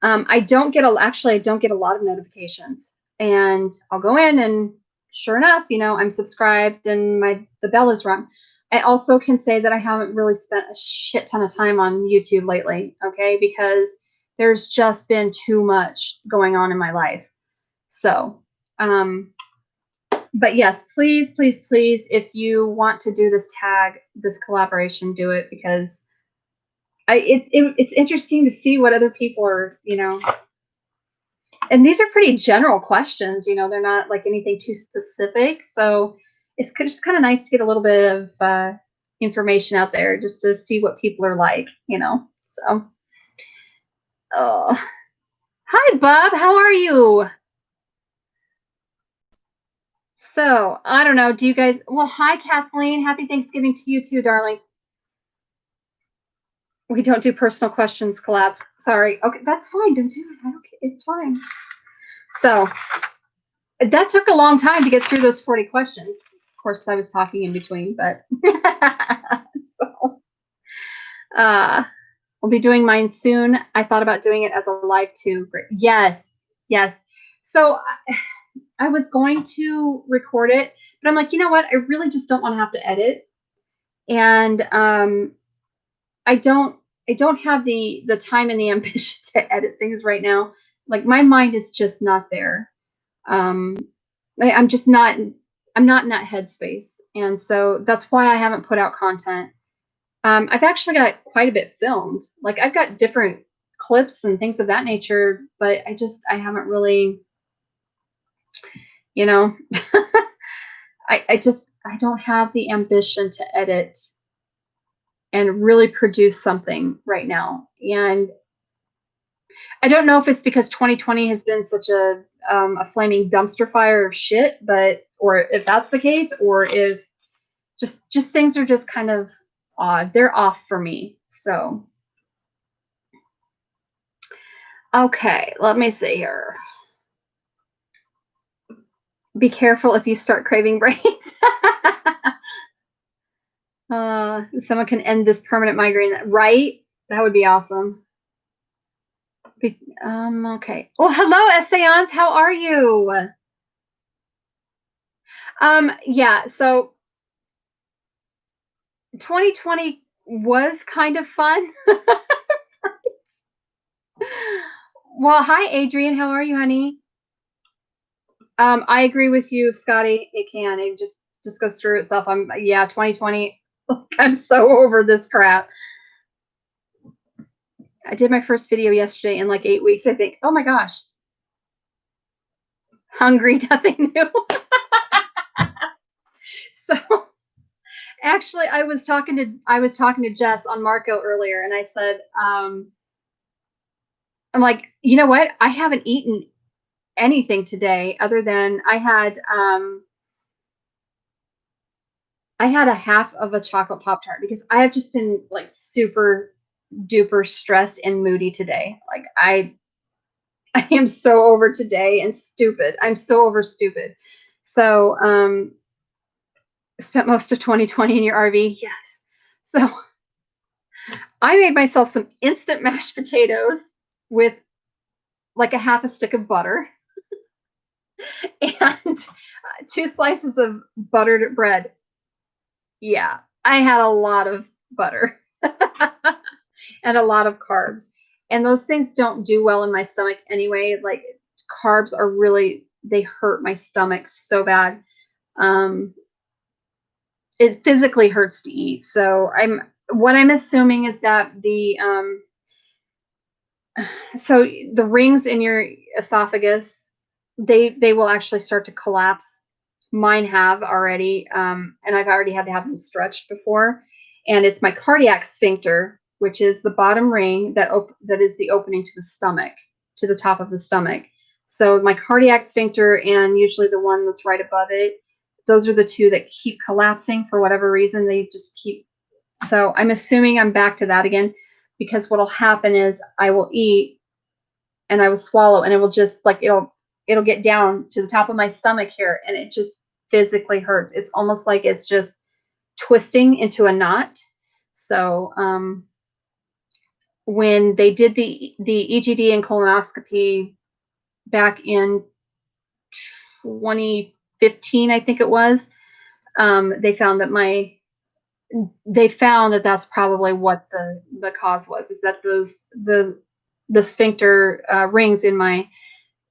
I don't get a lot of notifications, and I'll go in and sure enough, I'm subscribed and the bell is rung. I also can say that I haven't really spent a shit ton of time on YouTube lately, okay? Because there's just been too much going on in my life. So, but yes, please, please, please, if you want to do this tag, this collaboration, do it, because it's interesting to see what other people are, and these are pretty general questions, they're not like anything too specific. So it's just kind of nice to get a little bit of information out there just to see what people are like, So, oh, hi, Bob. How are you? So I don't know. Do you guys? Well, hi, Kathleen. Happy Thanksgiving to you too, darling. We don't do personal questions collabs. Sorry. Okay, that's fine. Don't do it. I don't care. It's fine. So that took a long time to get through those 40 questions. Of course, I was talking in between, but so we'll be doing mine soon. I thought about doing it as a live too. Yes, yes. So I was going to record it, but I'm like, you know what? I really just don't want to have to edit, and I don't have the time and the ambition to edit things right now. Like my mind is just not there. I'm just not. I'm not in that headspace, and so that's why I haven't put out content. I've actually got quite a bit filmed. Like I've got different clips and things of that nature, but I haven't really, I don't have the ambition to edit and really produce something right now. And I don't know if it's because 2020 has been such a flaming dumpster fire of shit, or if that's the case, or if just things are just kind of odd. They're off for me. So, okay, let me see here. Be careful if you start craving brains. Someone can end this permanent migraine, right? That would be awesome. Okay. Well, hello, Essayons. How are you? Yeah, so 2020 was kind of fun. Well, hi, Adrian. How are you, honey? I agree with you, Scotty. It just goes through itself. 2020. I'm so over this crap. I did my first video yesterday in like 8 weeks, I think. Oh my gosh. Hungry, nothing new. So actually I was talking to Jess on Marco earlier, and I said, I'm like, you know what? I haven't eaten anything today other than I had a half of a chocolate Pop-Tart because I have just been like super duper stressed and moody today. Like I am so over today and stupid. I'm so over stupid. So spent most of 2020 in your RV. Yes. So I made myself some instant mashed potatoes with like a half a stick of butter and 2 slices of buttered bread. Yeah, I had a lot of butter and a lot of carbs. And those things don't do well in my stomach anyway. Like carbs are they hurt my stomach so bad. It physically hurts to eat. So what I'm assuming is that so the rings in your esophagus, they will actually start to collapse. Mine have already, and I've already had to have them stretched before. And it's my cardiac sphincter, which is the bottom ring that is the opening to the stomach, to the top of the stomach. So my cardiac sphincter and usually the one that's right above it, those are the two that keep collapsing for whatever reason. They just keep. So I'm assuming I'm back to that again, because what'll happen is I will eat and I will swallow and it will just like it'll get down to the top of my stomach here and it just physically hurts. It's almost like it's just twisting into a knot. So when they did the EGD and colonoscopy back in 2015, I think it was, they found that that's probably what the cause was, is that the sphincter rings in my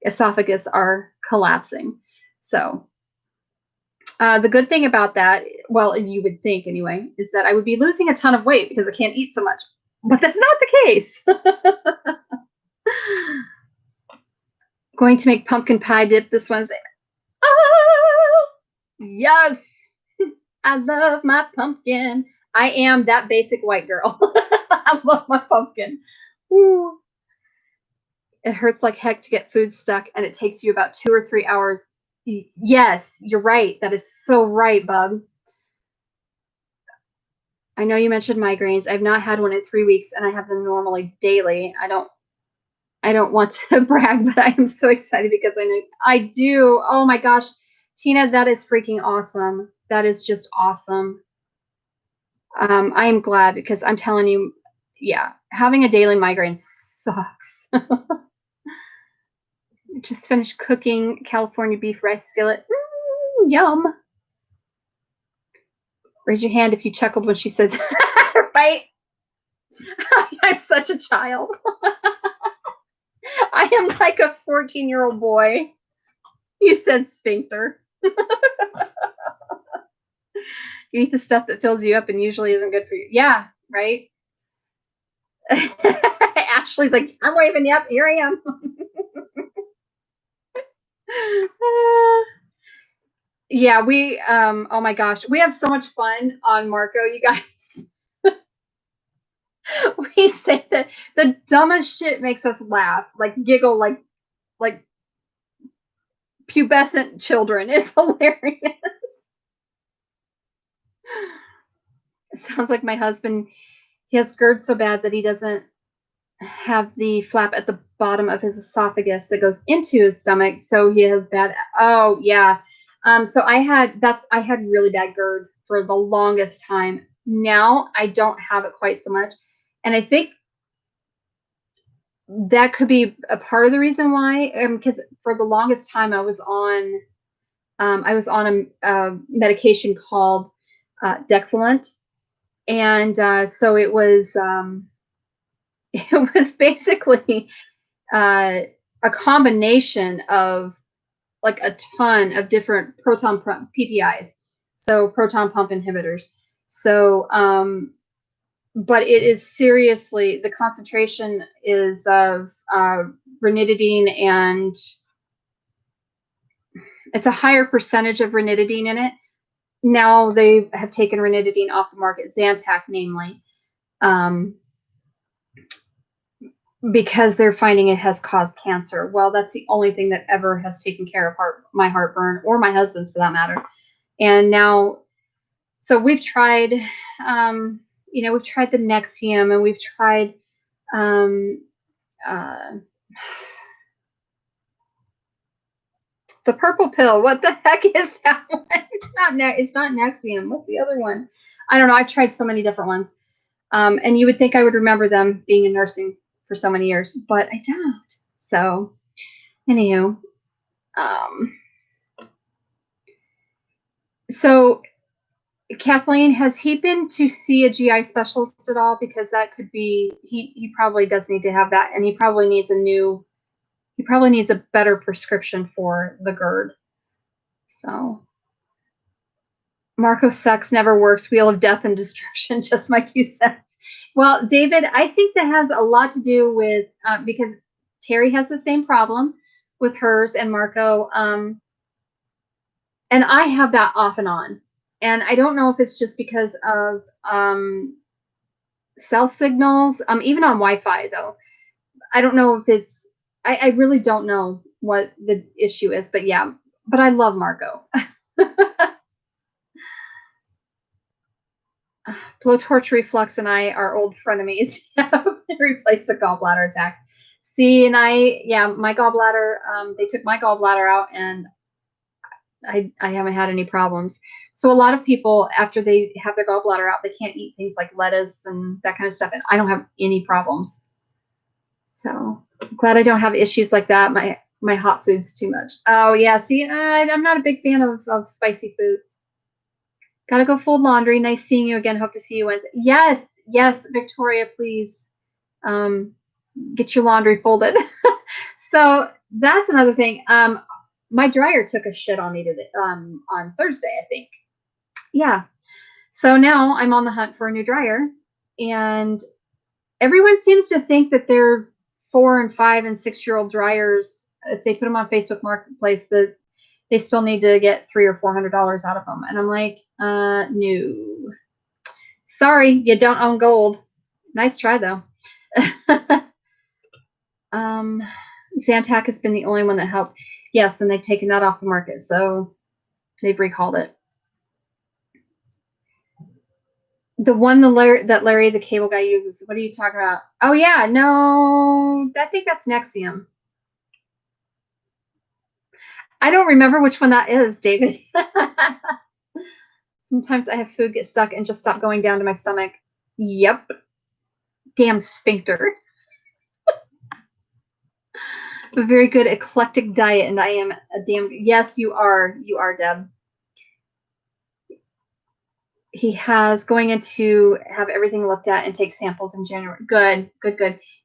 esophagus are collapsing. So the good thing about that, well, you would think anyway, is that I would be losing a ton of weight because I can't eat so much. But that's not the case. Going to make pumpkin pie dip this Wednesday. Oh, yes. I love my pumpkin. I am that basic white girl. I love my pumpkin. Woo. It hurts like heck to get food stuck, and it takes you about 2 or 3 hours. Yes, you're right. That is so right, bub. I know you mentioned migraines. I've not had one in 3 weeks, and I have them normally daily. I don't want to brag, but I am so excited because I know I do. Oh my gosh, Tina, that is freaking awesome. That is just awesome. I am glad because I'm telling you, yeah, having a daily migraine sucks. Just finished cooking California beef rice skillet. Yum. Raise your hand if you chuckled when she said, right? I'm such a child. I am like a 14-year-old boy. You said sphincter. You eat the stuff that fills you up and usually isn't good for you. Yeah, right? Ashley's like, I'm waving. Yep, here I am. Yeah, oh my gosh, we have so much fun on Marco, you guys. We say that the dumbest shit makes us laugh, like giggle, like pubescent children. It's hilarious. It sounds like my husband. He has GERD so bad that he doesn't have the flap at the bottom of his esophagus that goes into his stomach. So he has bad. Oh yeah. So I had really bad GERD for the longest time. Now I don't have it quite so much, and I think that could be a part of the reason why. Because for the longest time I was on a medication called Dexilent, and so it was it was basically a combination of like a ton of different proton pump PPIs, so proton pump inhibitors. So, but it is seriously, the concentration is of ranitidine, and it's a higher percentage of ranitidine in it. Now they have taken ranitidine off the market, Zantac namely, because they're finding it has caused cancer. Well, that's the only thing that ever has taken care of my heartburn, or my husband's for that matter. And now, so we've tried, we've tried the Nexium, and we've tried the purple pill. What the heck is that one? It's not Nexium. What's the other one? I don't know. I've tried so many different ones. And you would think I would remember them being in nursing for so many years, but I don't. So, anywho, so Kathleen, has he been to see a GI specialist at all? Because that could be, he probably does need to have that, and he probably needs a better prescription for the GERD. So, Marco sucks, never works, wheel of death and destruction, just my 2 cents. Well, David, I think that has a lot to do with, because Terry has the same problem with hers and Marco. And I have that off and on. And I don't know if it's just because of cell signals, even on Wi-Fi though. I don't know if it's, I really don't know what the issue is, but yeah, but I love Marco. Blowtorch reflux and I are old frenemies. Replace the gallbladder attack. See, and my gallbladder, they took my gallbladder out and I haven't had any problems. So a lot of people, after they have their gallbladder out, they can't eat things like lettuce and that kind of stuff. And I don't have any problems. So I'm glad I don't have issues like that. My hot food's too much. Oh yeah, see, I'm not a big fan of spicy foods. Gotta go fold laundry. Nice seeing you again. Hope to see you Wednesday. Yes, Victoria, please get your laundry folded. So that's another thing. My dryer took a shit on me today, on Thursday, I think. Yeah. So now I'm on the hunt for a new dryer, and everyone seems to think that their 4 and 5 and 6-year-old dryers, if they put them on Facebook Marketplace, that they still need to get $300 or $400 out of them. And I'm like, no. Sorry, you don't own gold. Nice try though. Zantac has been the only one that helped. Yes, and they've taken that off the market, so they've recalled it. The one that Larry the cable guy uses. What are you talking about? Oh yeah, no, I think that's Nexium. I don't remember which one that is, David. Sometimes I have food get stuck and just stop going down to my stomach. Yep. Damn sphincter. A very good eclectic diet, and I am a damn. Yes, you are. You are, Deb. He has going into have everything looked at and take samples in January. Good.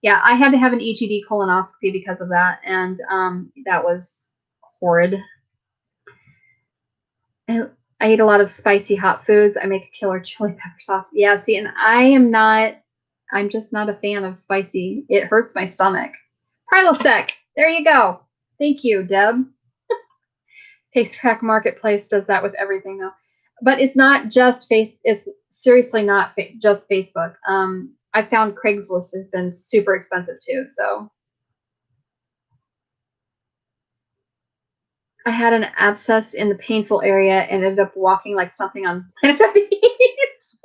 Yeah, I had to have an EGD colonoscopy because of that, and that was horrid. I eat a lot of spicy hot foods. I make a killer chili pepper sauce. Yeah, see, and I'm just not a fan of spicy. It hurts my stomach. Prilosec. There you go. Thank you, Deb. Taste Crack Marketplace does that with everything though. But it's not just it's seriously not just Facebook. I found Craigslist has been super expensive too. So I had an abscess in the painful area and ended up walking like something on Planet of the Apes.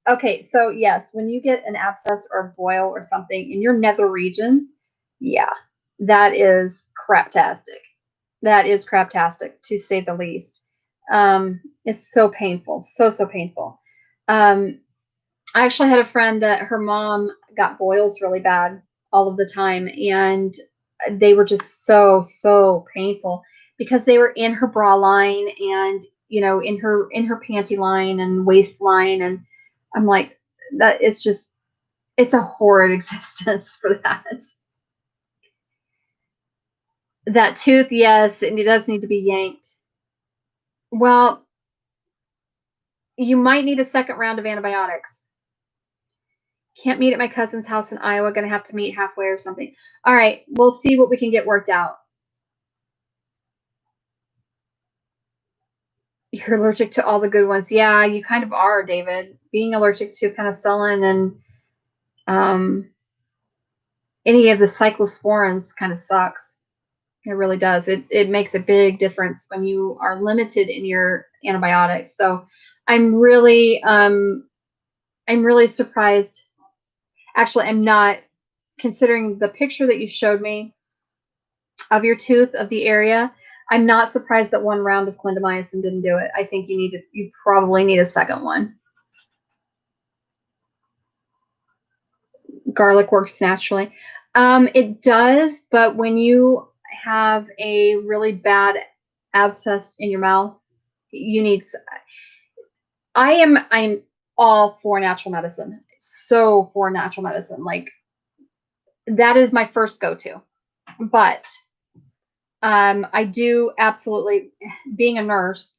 Okay, so yes, when you get an abscess or a boil or something in your nether regions, yeah, that is craptastic. That is craptastic, to say the least. It's so painful, so painful. I actually had a friend that her mom got boils really bad all of the time, and they were just so painful because they were in her bra line and in her panty line and waistline, and I'm like, that it's a horrid existence for that. That tooth, yes, and it does need to be yanked. Well, you might need a second round of antibiotics. Can't meet at my cousin's house in Iowa. Gonna have to meet halfway or something. All right, we'll see what we can get worked out. You're allergic to all the good ones. Yeah, you kind of are, David. Being allergic to penicillin and any of the cyclosporins kind of sucks. It really does. It makes a big difference when you are limited in your antibiotics. So I'm really surprised. Actually, I'm not, considering the picture that you showed me of your tooth, of the area. I'm not surprised that one round of clindamycin didn't do it. I think you probably need a second one. Garlic works naturally. It does, but when you have a really bad abscess in your mouth, you need. I'm all for natural medicine. So for natural medicine, like that is my first go-to. But I do absolutely, being a nurse,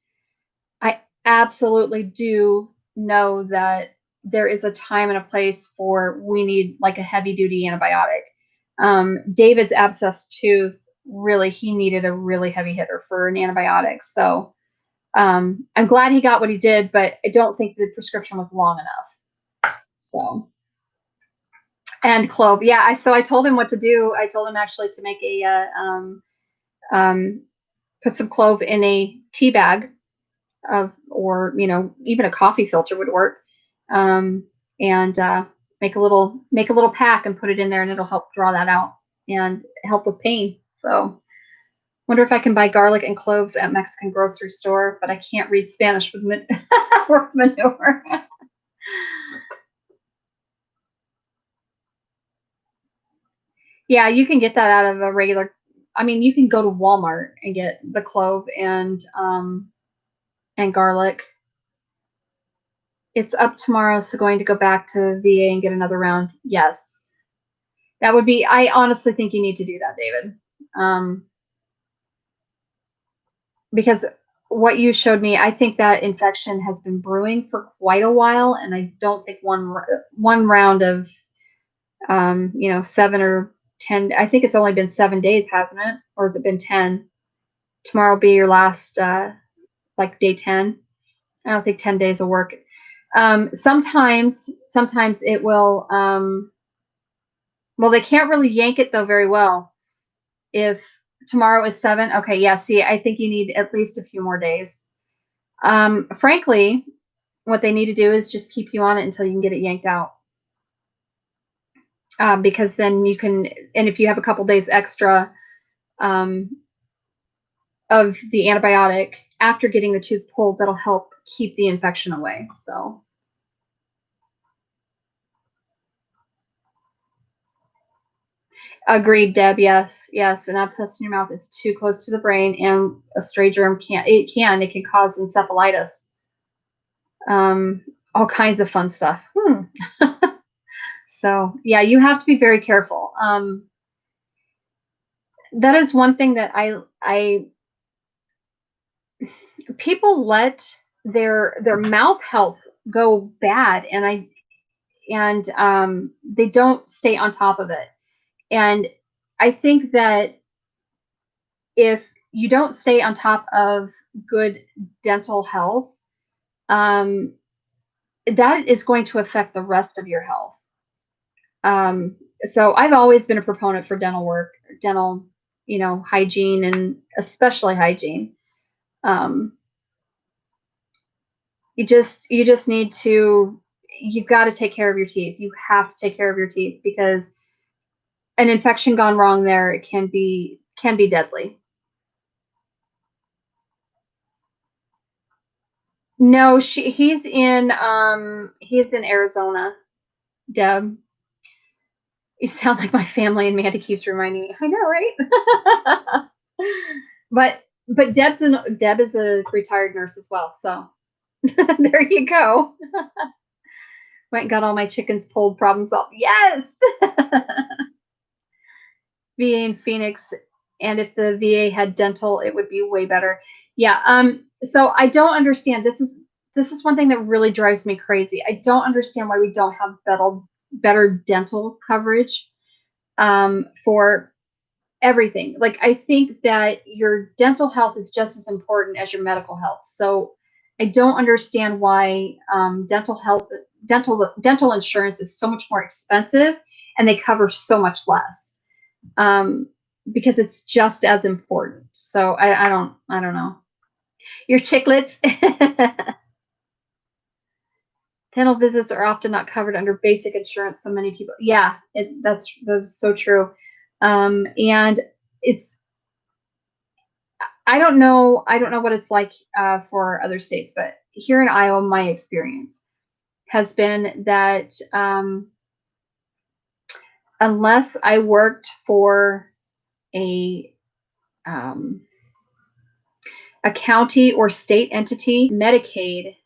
I absolutely do know that there is a time and a place for we need like a heavy duty antibiotic. David's abscess tooth, really, he needed a really heavy hitter for an antibiotic. So I'm glad he got what he did, but I don't think the prescription was long enough. So, and clove, yeah. So I told him what to do. I told him actually to make a um, put some clove in a tea bag of, or even a coffee filter would work, um, and make a little pack and put it in there, and it'll help draw that out and help with pain. So wonder if I can buy garlic and cloves at Mexican grocery store, but I can't read Spanish with with manure. Yeah, you can get that out of a regular. I mean, you can go to Walmart and get the clove and garlic. It's up tomorrow, so going to go back to VA and get another round. Yes, that would be. I honestly think you need to do that, David, because what you showed me, I think that infection has been brewing for quite a while, and I don't think one round of 7 or 10. I think it's only been 7 days, hasn't it? Or has it been 10? Tomorrow will be your last, like day 10. I don't think 10 days will work. Sometimes it will. Well, they can't really yank it though very well. If tomorrow is 7, okay, yeah. See, I think you need at least a few more days. Frankly, what they need to do is just keep you on it until you can get it yanked out. Because then you can, and if you have a couple days extra, um, of the antibiotic after getting the tooth pulled, that'll help keep the infection away. So, agreed, Deb. Yes, yes. An abscess in your mouth is too close to the brain, and a stray germ it can cause encephalitis. Um, all kinds of fun stuff. So, yeah, you have to be very careful. That is one thing that I people let their mouth health go bad, and they don't stay on top of it. And I think that if you don't stay on top of good dental health, um, that is going to affect the rest of your health. So I've always been a proponent for dental work, dental, hygiene, and especially hygiene. Um, you just need to, you've got to take care of your teeth. You have to take care of your teeth, because an infection gone wrong there, it can be deadly. No, he's in Arizona, Deb. You sound like my family, and Mandy keeps reminding me. I know, right? but Deb is a retired nurse as well, so there you go. Went and got all my chickens pulled, problem solved. Yes. VA in Phoenix, and if the VA had dental, it would be way better. Yeah. So I don't understand. This is one thing that really drives me crazy. I don't understand why we don't have better dental coverage, for everything. Like, I think that your dental health is just as important as your medical health. So I don't understand why, dental insurance is so much more expensive, and they cover so much less, um, because it's just as important. So I don't know. Your chiclets. Dental visits are often not covered under basic insurance. So many people, yeah, that's so true. And it's, I don't know what it's like, for other states, but here in Iowa, my experience has been that, unless I worked for a um, a county or state entity, Medicaid,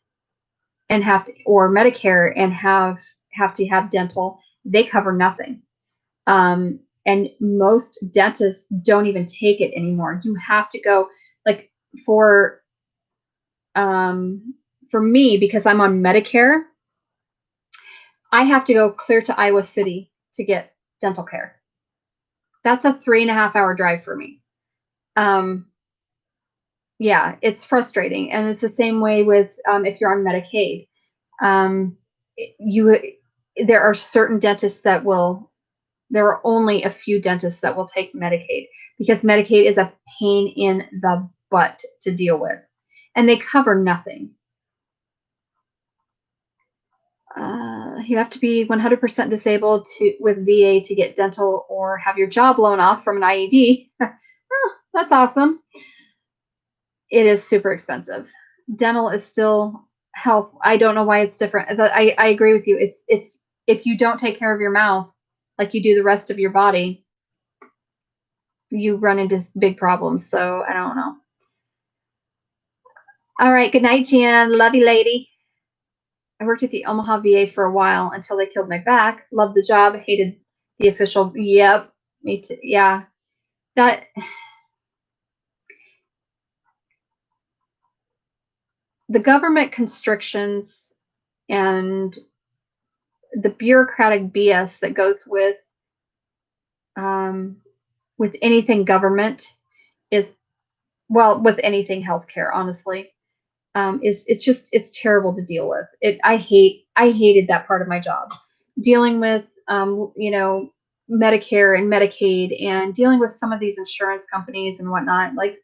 and or Medicare, and have to have dental, they cover nothing. And most dentists don't even take it anymore. You have to go, like, for me, because I'm on Medicare, I have to go clear to Iowa City to get dental care. That's a 3.5-hour drive for me. Yeah, it's frustrating. And it's the same way with if you're on Medicaid. There are certain dentists that will, there are only a few dentists that will take Medicaid, because Medicaid is a pain in the butt to deal with, and they cover nothing. You have to be 100% disabled with VA to get dental or have your jaw blown off from an IED. Oh, that's awesome. It is super expensive. Dental is still health. I don't know why it's different. I agree with you. It's if you don't take care of your mouth like you do the rest of your body, you run into big problems. So I don't know. All right. Good night, Jan. Love you, lady. I worked at the Omaha VA for a while until they killed my back. Loved the job. Hated the official. Yep. Me too. Yeah. That. The government constrictions and the bureaucratic BS that goes with anything government is, well, with anything healthcare, honestly, it's terrible to deal with. I hated that part of my job, dealing with Medicare and Medicaid, and dealing with some of these insurance companies and whatnot. Like,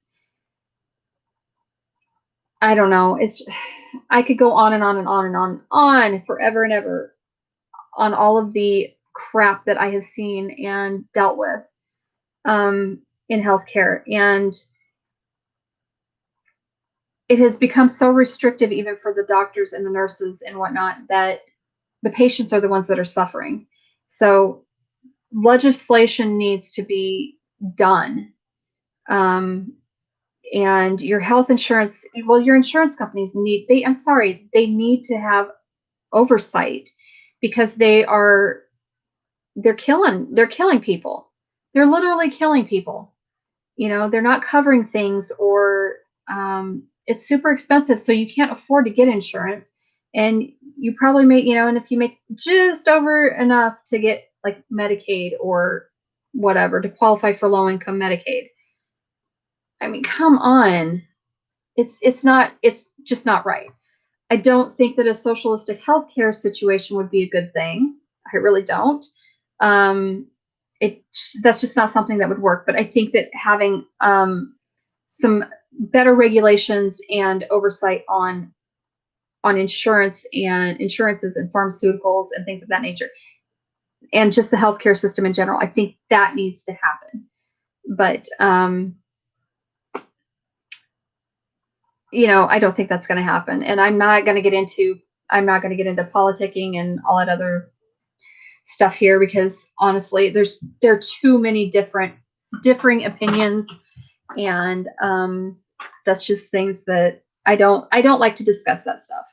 I don't know. I could go on and on and on and on forever and ever on all of the crap that I have seen and dealt with in healthcare. And it has become so restrictive, even for the doctors and the nurses and whatnot, that the patients are the ones that are suffering. So legislation needs to be done. And your health insurance, well, your insurance companies they need to have oversight, because they're killing people. They're literally killing people. They're not covering things, or it's super expensive, so you can't afford to get insurance. And you probably make, and if you make just over enough to get like Medicaid or whatever to qualify for low income Medicaid. I mean, come on. It's just not right. I don't think that a socialistic healthcare situation would be a good thing. I really don't. That's just not something that would work. But I think that having some better regulations and oversight on insurances and pharmaceuticals and things of that nature, and just the healthcare system in general, I think that needs to happen. But I don't think that's going to happen. And I'm not going to get into politicking and all that other stuff here, because honestly, there are too many differing opinions, and that's just things that I don't like to discuss that stuff.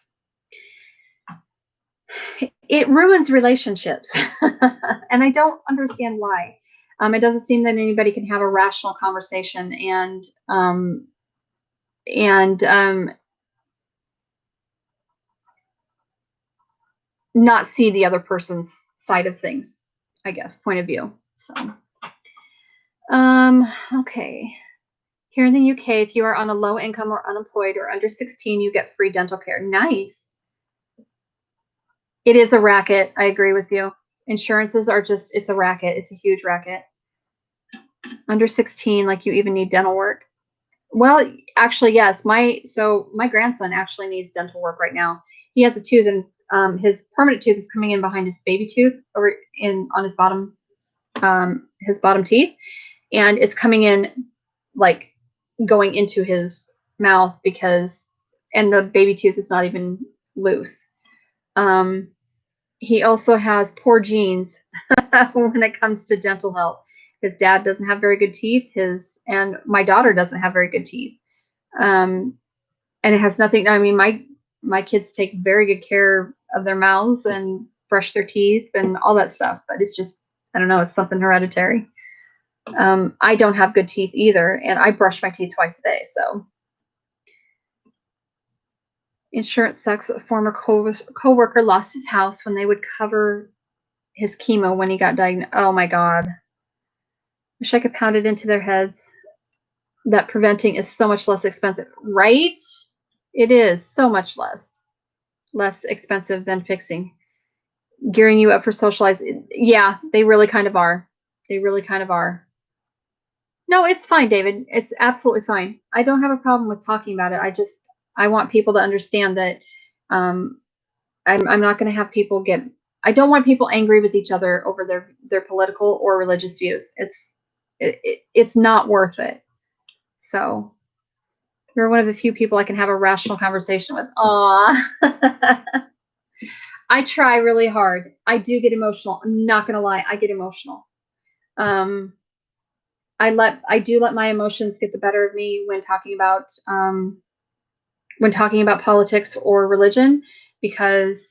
It ruins relationships, and I don't understand why. It doesn't seem that anybody can have a rational conversation and not see the other person's side of things, I guess, point of view. So, okay. Here in the UK, if you are on a low income or unemployed or under 16, you get free dental care. Nice. It is a racket. I agree with you. Insurances are it's a racket. It's a huge racket. Under 16, like, you even need dental work. Well, actually, yes. My grandson actually needs dental work right now. He has a tooth, and his permanent tooth is coming in behind his baby tooth, or on his bottom teeth, and it's coming in, like, going into his mouth, and the baby tooth is not even loose. He also has poor genes when it comes to dental health. His dad doesn't have very good teeth. And my daughter doesn't have very good teeth. And it has nothing. I mean, my kids take very good care of their mouths and brush their teeth and all that stuff. But it's just, I don't know, it's something hereditary. I don't have good teeth either, and I brush my teeth twice a day. So insurance sucks. A former co-worker lost his house when they would cover his chemo when he got diagnosed. Oh my God. Wish I could pound it into their heads that preventing is so much less expensive, right? It is so much less expensive than fixing. Gearing you up for socializing. Yeah, they really kind of are. They really kind of are. No, it's fine, David. It's absolutely fine. I don't have a problem with talking about it. I want people to understand that um, I'm not going to have people get. I don't want people angry with each other over their political or religious views. It's not worth it. So you're one of the few people I can have a rational conversation with. Aw. I try really hard. I do get emotional. I'm not gonna lie, I get emotional. Um, I do let my emotions get the better of me when talking about politics or religion, because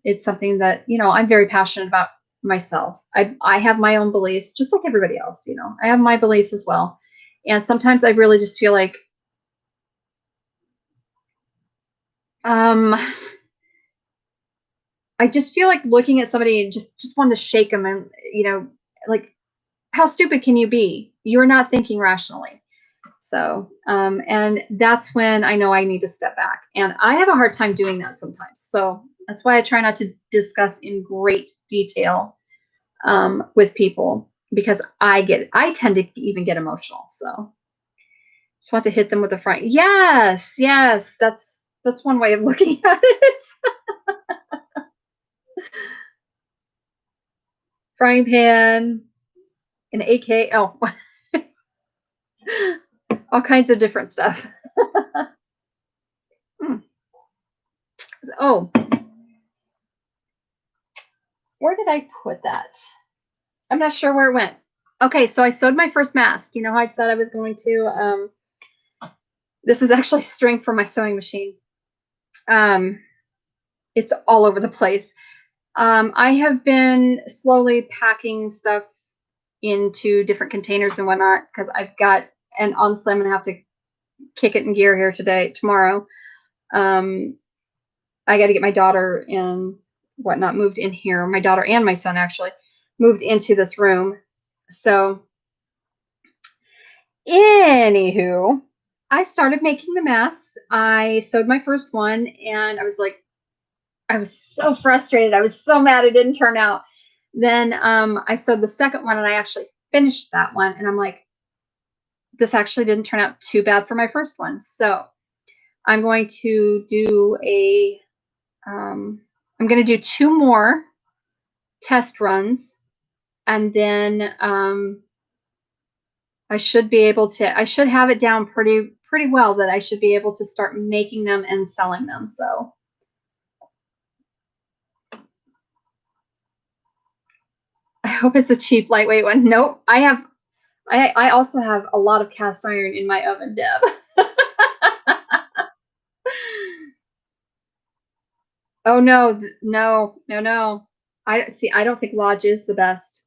it's something that I'm very passionate about myself. I have my own beliefs, just like everybody else. I have my beliefs as well, and sometimes I really just feel like um, I just feel like looking at somebody and just want to shake them, and like, how stupid can you be? You're not thinking rationally. So, and that's when I know I need to step back. And I have a hard time doing that sometimes. So that's why I try not to discuss in great detail with people, because I tend to even get emotional. So just want to hit them with a front. Yes, yes, that's one way of looking at it. Frying pan, an AK. Oh, all kinds of different stuff. Hmm. Oh, where did I put that? I'm not sure where it went. Okay, so I sewed my first mask. You know how I said I was going to? This is actually string from my sewing machine. Um, it's all over the place. I have been slowly packing stuff into different containers and whatnot, because I've got, and honestly, I'm going to have to kick it in gear here tomorrow. I got to get my daughter and whatnot moved in here. My daughter and my son actually moved into this room. So, anywho, I started making the masks. I sewed my first one, and I was so frustrated. I was so mad it didn't turn out. Then I sewed the second one, and I actually finished that one. And I'm like, this actually didn't turn out too bad for my first one. So I'm going to do I'm going to do two more test runs, and then I should have it down pretty well, that I should be able to start making them and selling them. So I hope it's a cheap, lightweight one. Nope. I also have a lot of cast iron in my oven, Deb. Oh no, no. I don't think Lodge is the best.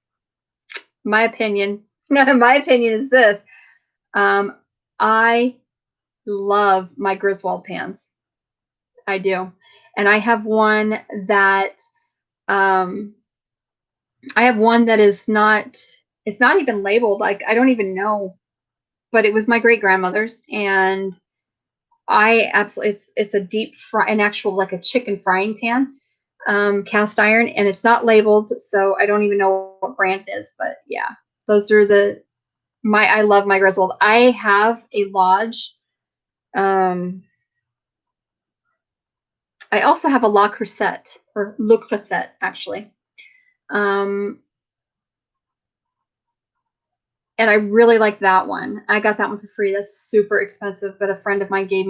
My opinion. My opinion is this. I love my Griswold pans. I do. And that um I have one that is not, it's not even labeled. Like, I don't even know, but it was my great grandmother's, and I absolutely, it's a deep fry, an actual, like a chicken frying pan, cast iron, and it's not labeled, so I don't even know what brand it is. But yeah, those are I love my Griswold. I have a Lodge. I also have a La Crusette, or Le Creuset, actually. Um, and I really like that one. I got that one for free. That's super expensive, but a friend of mine gave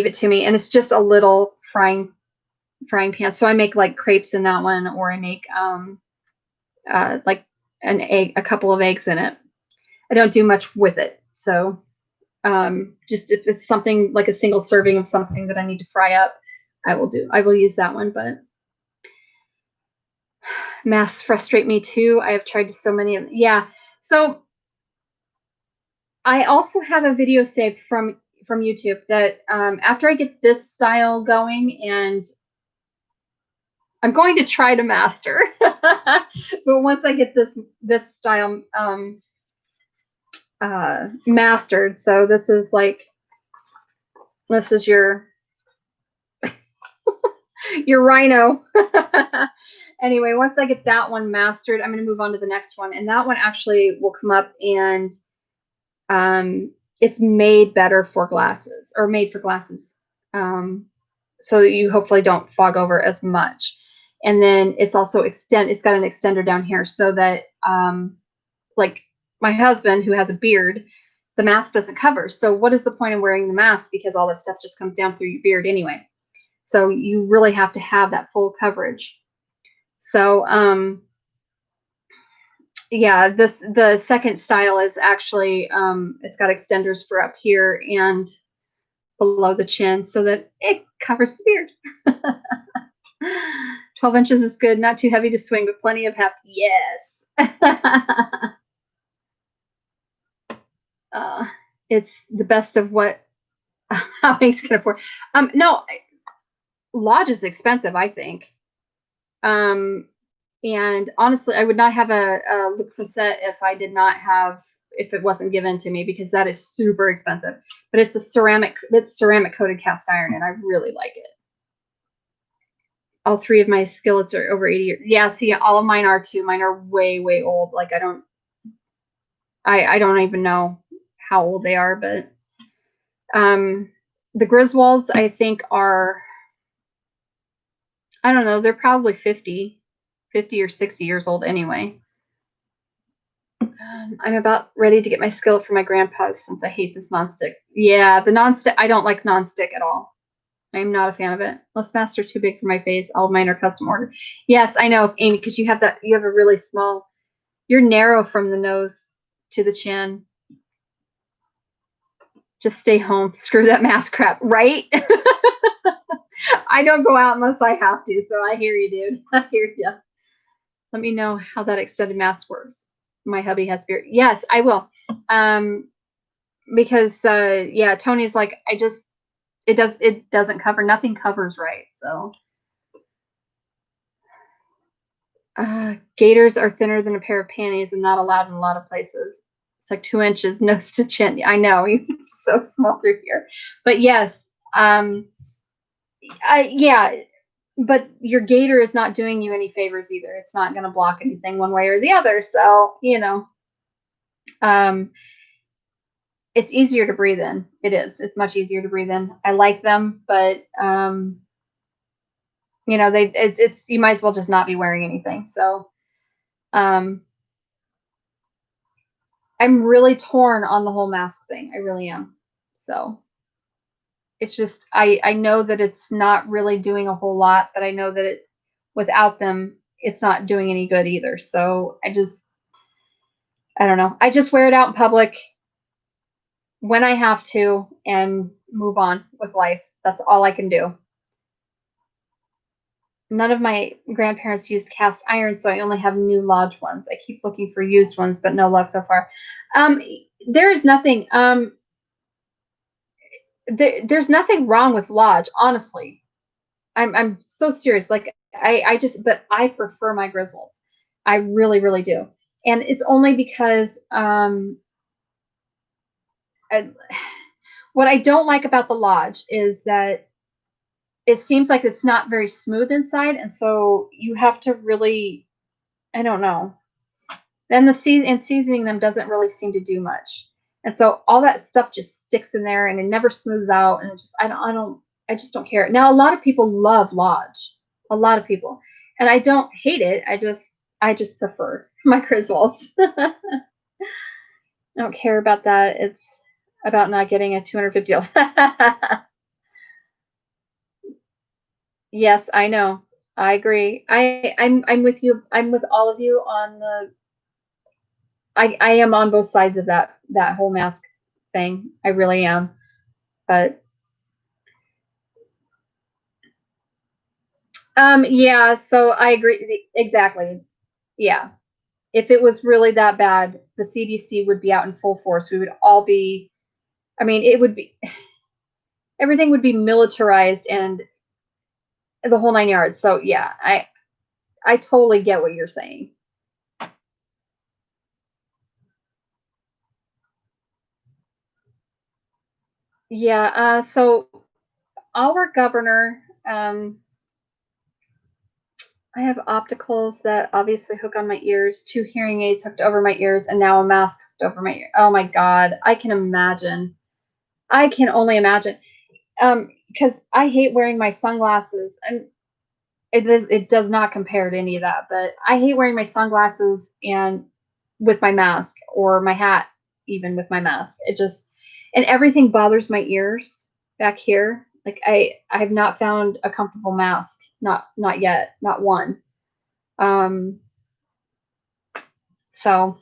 it to me, and it's just a little frying pan. So I make like crepes in that one, or I make like a couple of eggs in it. I don't do much with it. So just if it's something like a single serving of something that I need to fry up, I will use that one. But masks frustrate me too. I have tried so many of them. Yeah. So I also have a video saved from YouTube that after I get this style going, and I'm going to try to master, but once I get this style mastered, so this is your rhino. Anyway, once I get that one mastered, I'm going to move on to the next one, and that one actually will come up, and it's made better for glasses, or made for glasses, so that you hopefully don't fog over as much. And then it's also it's got an extender down here, so that like my husband, who has a beard, the mask doesn't cover. So what is the point of wearing the mask, because all this stuff just comes down through your beard anyway. So you really have to have that full coverage. So yeah, the second style is actually it's got extenders for up here and below the chin, so that it covers the beard. 12 inches is good, not too heavy to swing, but plenty of heft. Yes. It's the best of what Hawaiians can afford. No, Lodge is expensive, I think. And honestly, I would not have a Le Creuset if it wasn't given to me, because that is super expensive. But it's ceramic coated cast iron, and I really like it. All three of my skillets are over 80 years. Yeah, see, all of mine are too. Mine are way, way old. Like I don't even know how old they are, but the Griswolds, I think, are, I don't know, they're probably 50 or 60 years old anyway. I'm about ready to get my skillet for my grandpa's, since I hate this nonstick. Yeah, the nonstick, I don't like nonstick at all. I'm not a fan of it. Less master too big for my face. All of mine are custom ordered. Yes, I know, Amy, because you have a really small, you're narrow from the nose to the chin. Just stay home. Screw that mask crap, right? I don't go out unless I have to, so I hear you, dude. I hear you. Let me know how that extended mask works. My hubby has beard. Yes, I will. Because yeah, Tony's like, it doesn't cover, nothing covers right. So gaiters are thinner than a pair of panties and not allowed in a lot of places. It's like 2 inches nose to chin. I know, you're so small through here. But yes, yeah, but your gaiter is not doing you any favors either. It's not going to block anything one way or the other. So, it's easier to breathe in. It is. It's much easier to breathe in. I like them, but it's you might as well just not be wearing anything. So, I'm really torn on the whole mask thing. I really am. So, it's just I know that it's not really doing a whole lot, but I know that without them, it's not doing any good either. So I don't know. I just wear it out in public when I have to and move on with life. That's all I can do. None of my grandparents used cast iron, so I only have new Lodge ones. I keep looking for used ones, but no luck so far. There is nothing. There's nothing wrong with Lodge, honestly. I'm so serious. Like but I prefer my Griswolds. I really, really do. And it's only because what I don't like about the Lodge is that it seems like it's not very smooth inside, and so you have to really, I don't know. Then seasoning them doesn't really seem to do much, and so all that stuff just sticks in there, and it never smooths out, and it's just I just don't care. Now a lot of people love Lodge, a lot of people, and I don't hate it. I just prefer my Griswolds. I don't care about that. It's about not getting a $250. Yes, I know. I agree. I'm with you. I'm with all of you on the. I am on both sides of that whole mask thing. I really am. But yeah, so I agree exactly. Yeah. if it was really that bad, the CDC would be out in full force. We would all be, I mean, it would be, everything would be militarized and the whole 9 yards. So yeah, I totally get what you're saying. Yeah. So our governor, I have opticals that obviously hook on my ears, 2 hearing aids hooked over my ears, and now a mask hooked over my ear. Oh my God. I can imagine. I can only imagine. Because I hate wearing my sunglasses, and it does not compare to any of that, but I hate wearing my sunglasses and with my mask, or my hat even with my mask. It just, and everything bothers my ears back here. Like I have not found a comfortable mask. Not yet. Not one. Um so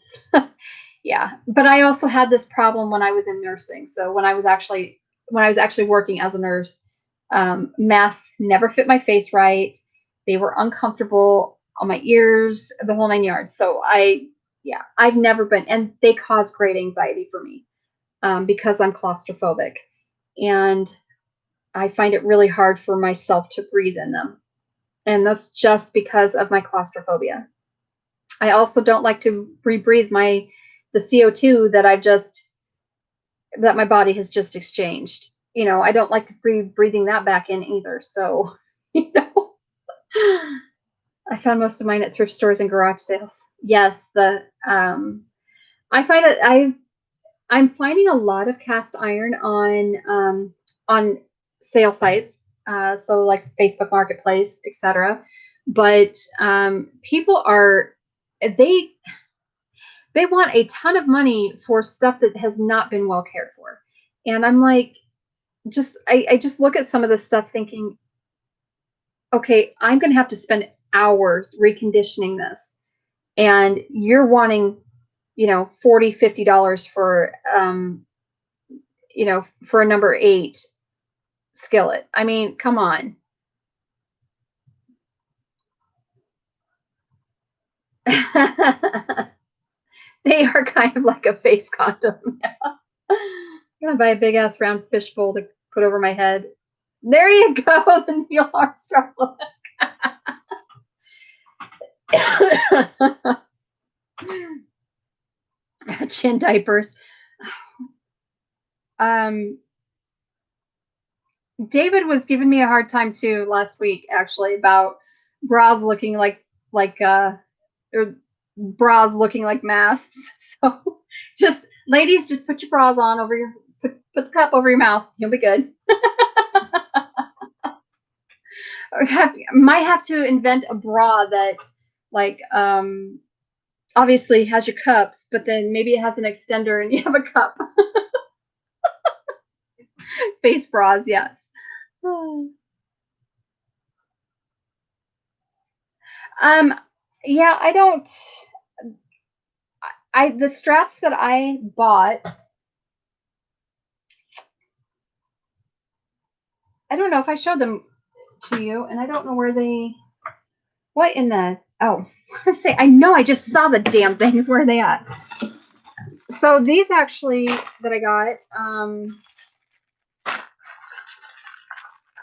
yeah, but I also had this problem when I was in nursing. So when I was actually working as a nurse, masks never fit my face right. They were uncomfortable on my ears, the whole 9 yards. So yeah, I've never been, and they cause great anxiety for me, because I'm claustrophobic, and I find it really hard for myself to breathe in them, and that's just because of my claustrophobia. I also don't like to rebreathe the CO2 that my body has just exchanged. I don't like to be breathing that back in either. So, you know, I found most of mine at thrift stores and garage sales. Yes, I find it I'm finding a lot of cast iron on sale sites, so like Facebook Marketplace, etc. But people are they they want a ton of money for stuff that has not been well cared for. And I'm like, I just look at some of this stuff thinking, okay, I'm going to have to spend hours reconditioning this. And you're wanting, $40, $50 for a number 8 skillet. I mean, come on. They are kind of like a face condom. I'm gonna buy a big ass round fishbowl to put over my head. There you go, the Neil Armstrong look. Chin diapers. Um, David was giving me a hard time too last week, actually, about bras looking or bras looking like masks. So, just ladies, just put your bras on over your put the cup over your mouth. You'll be good. Might have to invent a bra that like obviously has your cups, but then maybe it has an extender and you have a cup. Face bras, yes. Um, yeah, I don't. The straps that I bought, I don't know if I showed them to you, and I don't know where they. What in the? Oh, I say I know. I just saw the damn things. Where are they at? So these actually that I got,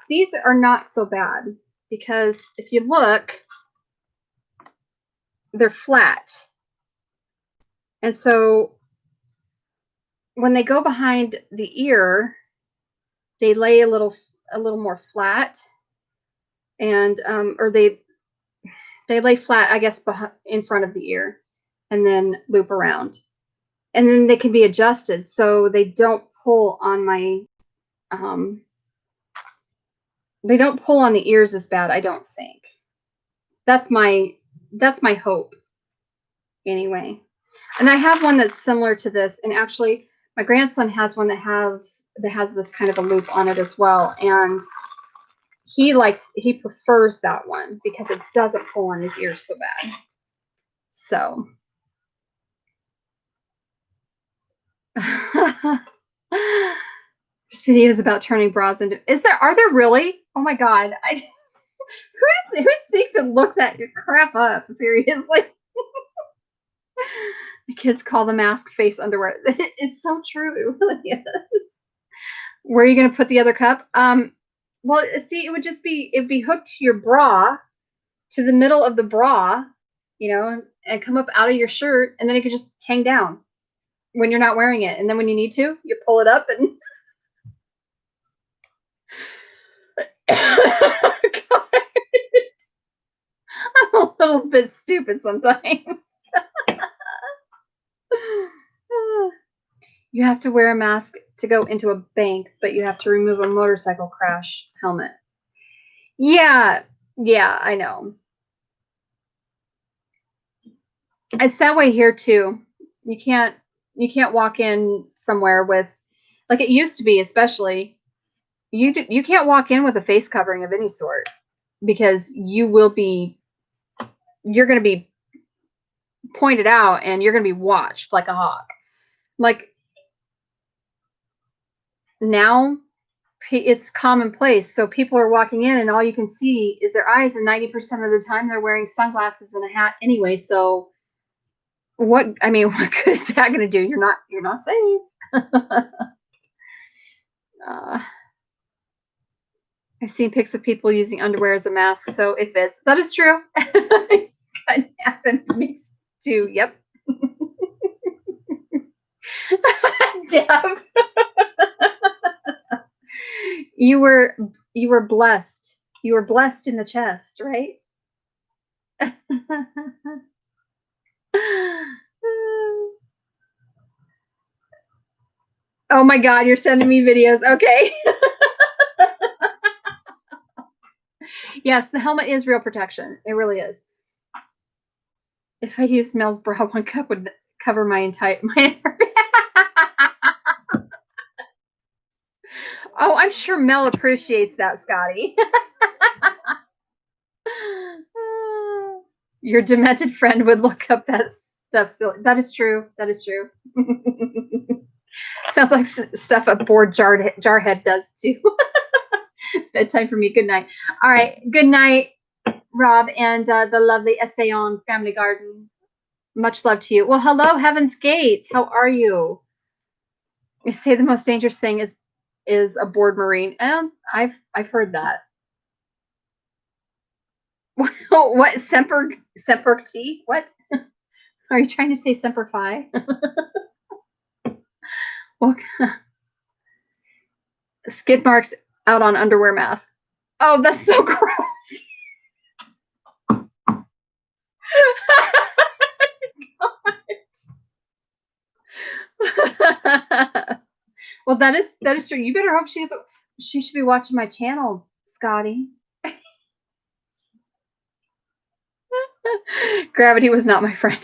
these are not so bad because if you look, they're flat, and so when they go behind the ear, they lay a little more flat, and or they lay flat, I guess, in front of the ear, and then loop around, and then they can be adjusted so they don't pull on my um, they don't pull on the ears as bad. I don't think that's my hope anyway. And I have one that's similar to this, and actually, my grandson has one that has this kind of a loop on it as well, and he prefers that one because it doesn't pull on his ears so bad. So there's videos about turning bras into are there really? Oh my god. Who thinks to look that crap up? Seriously. The kids call the mask face underwear. It's so true. It really is. Where are you going to put the other cup? Well, see, it'd be hooked to your bra, to the middle of the bra, and come up out of your shirt, and then it could just hang down when you're not wearing it. And then when you need to, you pull it up and I'm a little bit stupid sometimes. You have to wear a mask to go into a bank, but you have to remove a motorcycle crash helmet. Yeah, I know. It's that way here too. You can't walk in somewhere with, like it used to be, especially you can't walk in with a face covering of any sort, because you're going to be pointed out and you're going to be watched like a hawk. Like now it's commonplace. So people are walking in and all you can see is their eyes, and 90% of the time they're wearing sunglasses and a hat anyway. So what good is that going to do? You're not safe. I've seen pics of people using underwear as a mask, so it fits. That is true. Can happen. Mixed too. Yep. Deb. You were blessed. You were blessed in the chest, right? Oh my God, you're sending me videos. Okay. Yes, the helmet is real protection. It really is. If I use Mel's bra, 1 cup would cover my entire. Oh, I'm sure Mel appreciates that, Scotty. Your demented friend would look up that stuff. So that is true. That is true. Sounds like stuff a bored jarhead does too. Bedtime for me. Good night. All right. Good night, Rob, and the lovely Essayon Family Garden. Much love to you. Well, hello, Heaven's Gates. How are you? They say the most dangerous thing is a bored Marine. And I've heard that. What semper T? What? Are you trying to say semper fi? Well, skid marks out on underwear mask. Oh, that's so gross. Well, that is true. You better hope she should be watching my channel, Scotty. Gravity was not my friend.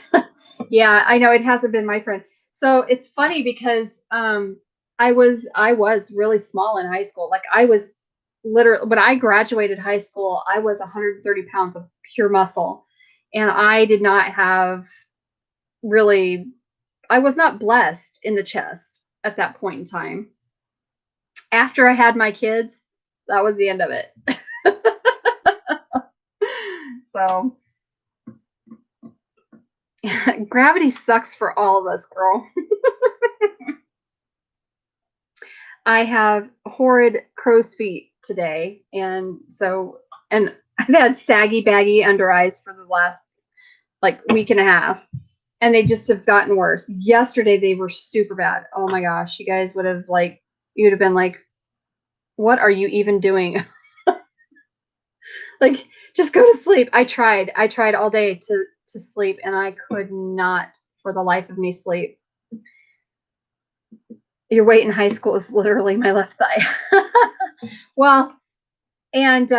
Yeah, I know, it hasn't been my friend. So it's funny because I was really small in high school. Like I was literally, when I graduated high school, I was 130 pounds of pure muscle, and I did not have really. I was not blessed in the chest at that point in time. After I had my kids, that was the end of it. So gravity sucks for all of us, girl. I have horrid crow's feet today, and I've had saggy, baggy under eyes for the last week and a half, and they just have gotten worse. Yesterday they were super bad. Oh my gosh, you guys would have you'd have been like, what are you even doing? Just go to sleep. I tried all day to sleep, and I could not for the life of me sleep. Your weight in high school is literally my left thigh. Well, and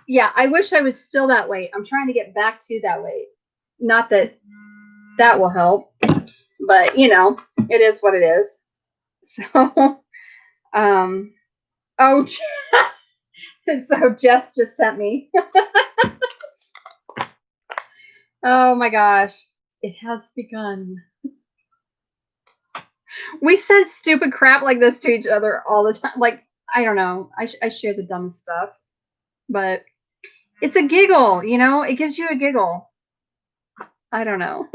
yeah, I wish I was still that weight. I'm trying to get back to that weight. Not that will help, but it is what it is. So, oh, so Jess just sent me. Oh my gosh, it has begun. We send stupid crap like this to each other all the time. I don't know. I share the dumbest stuff, but it's a giggle, it gives you a giggle. I don't know.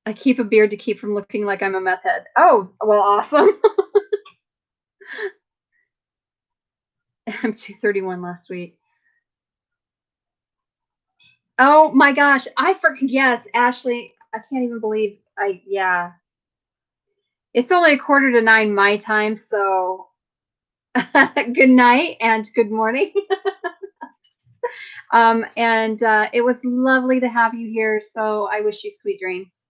I keep a beard to keep from looking like I'm a meth head. Oh, well, awesome. I'm 231 last week. Oh my gosh, I forget. Yes, Ashley, I can't even believe yeah. It's only 8:45 my time, so good night and good morning. And it was lovely to have you here, so I wish you sweet dreams.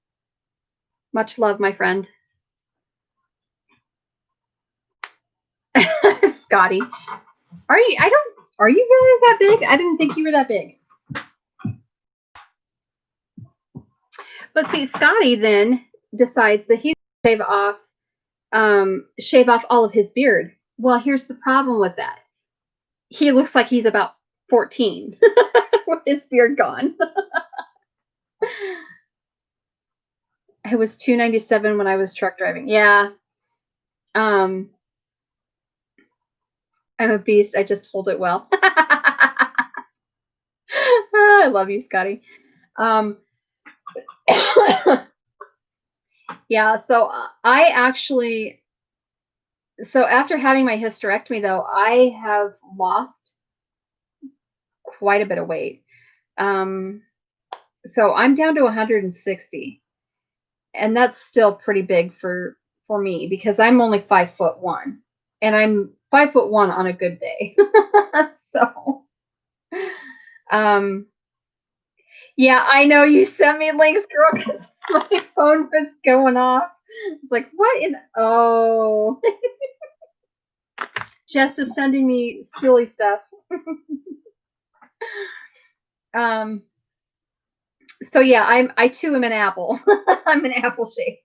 Much love, my friend. Scotty. Are you really that big? I didn't think you were that big. But see, Scotty then decides that he's gonna shave off all of his beard. Well, here's the problem with that. He looks like he's about 14 with his beard gone. It was $297 when I was truck driving. Yeah. I'm a beast. I just hold it well. I love you, Scotty. Yeah, so after having my hysterectomy, though, I have lost quite a bit of weight. So I'm down to 160, and that's still pretty big for me because I'm only 5'1", and I'm 5'1" on a good day. So, yeah, I know you sent me links, girl, because my phone was going off. It's like, what in? Oh, Jess is sending me silly stuff. So yeah, I too am an apple. I'm an apple shape.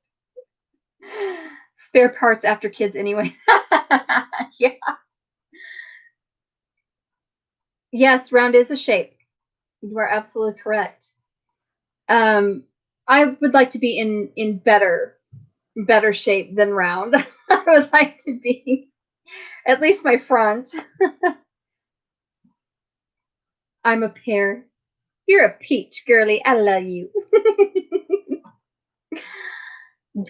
Spare parts after kids anyway. Yeah. Yes, round is a shape. You are absolutely correct. I would like to be in better shape than round. I would like to be at least my front. I'm a pear. You're a peach, girly. I love you.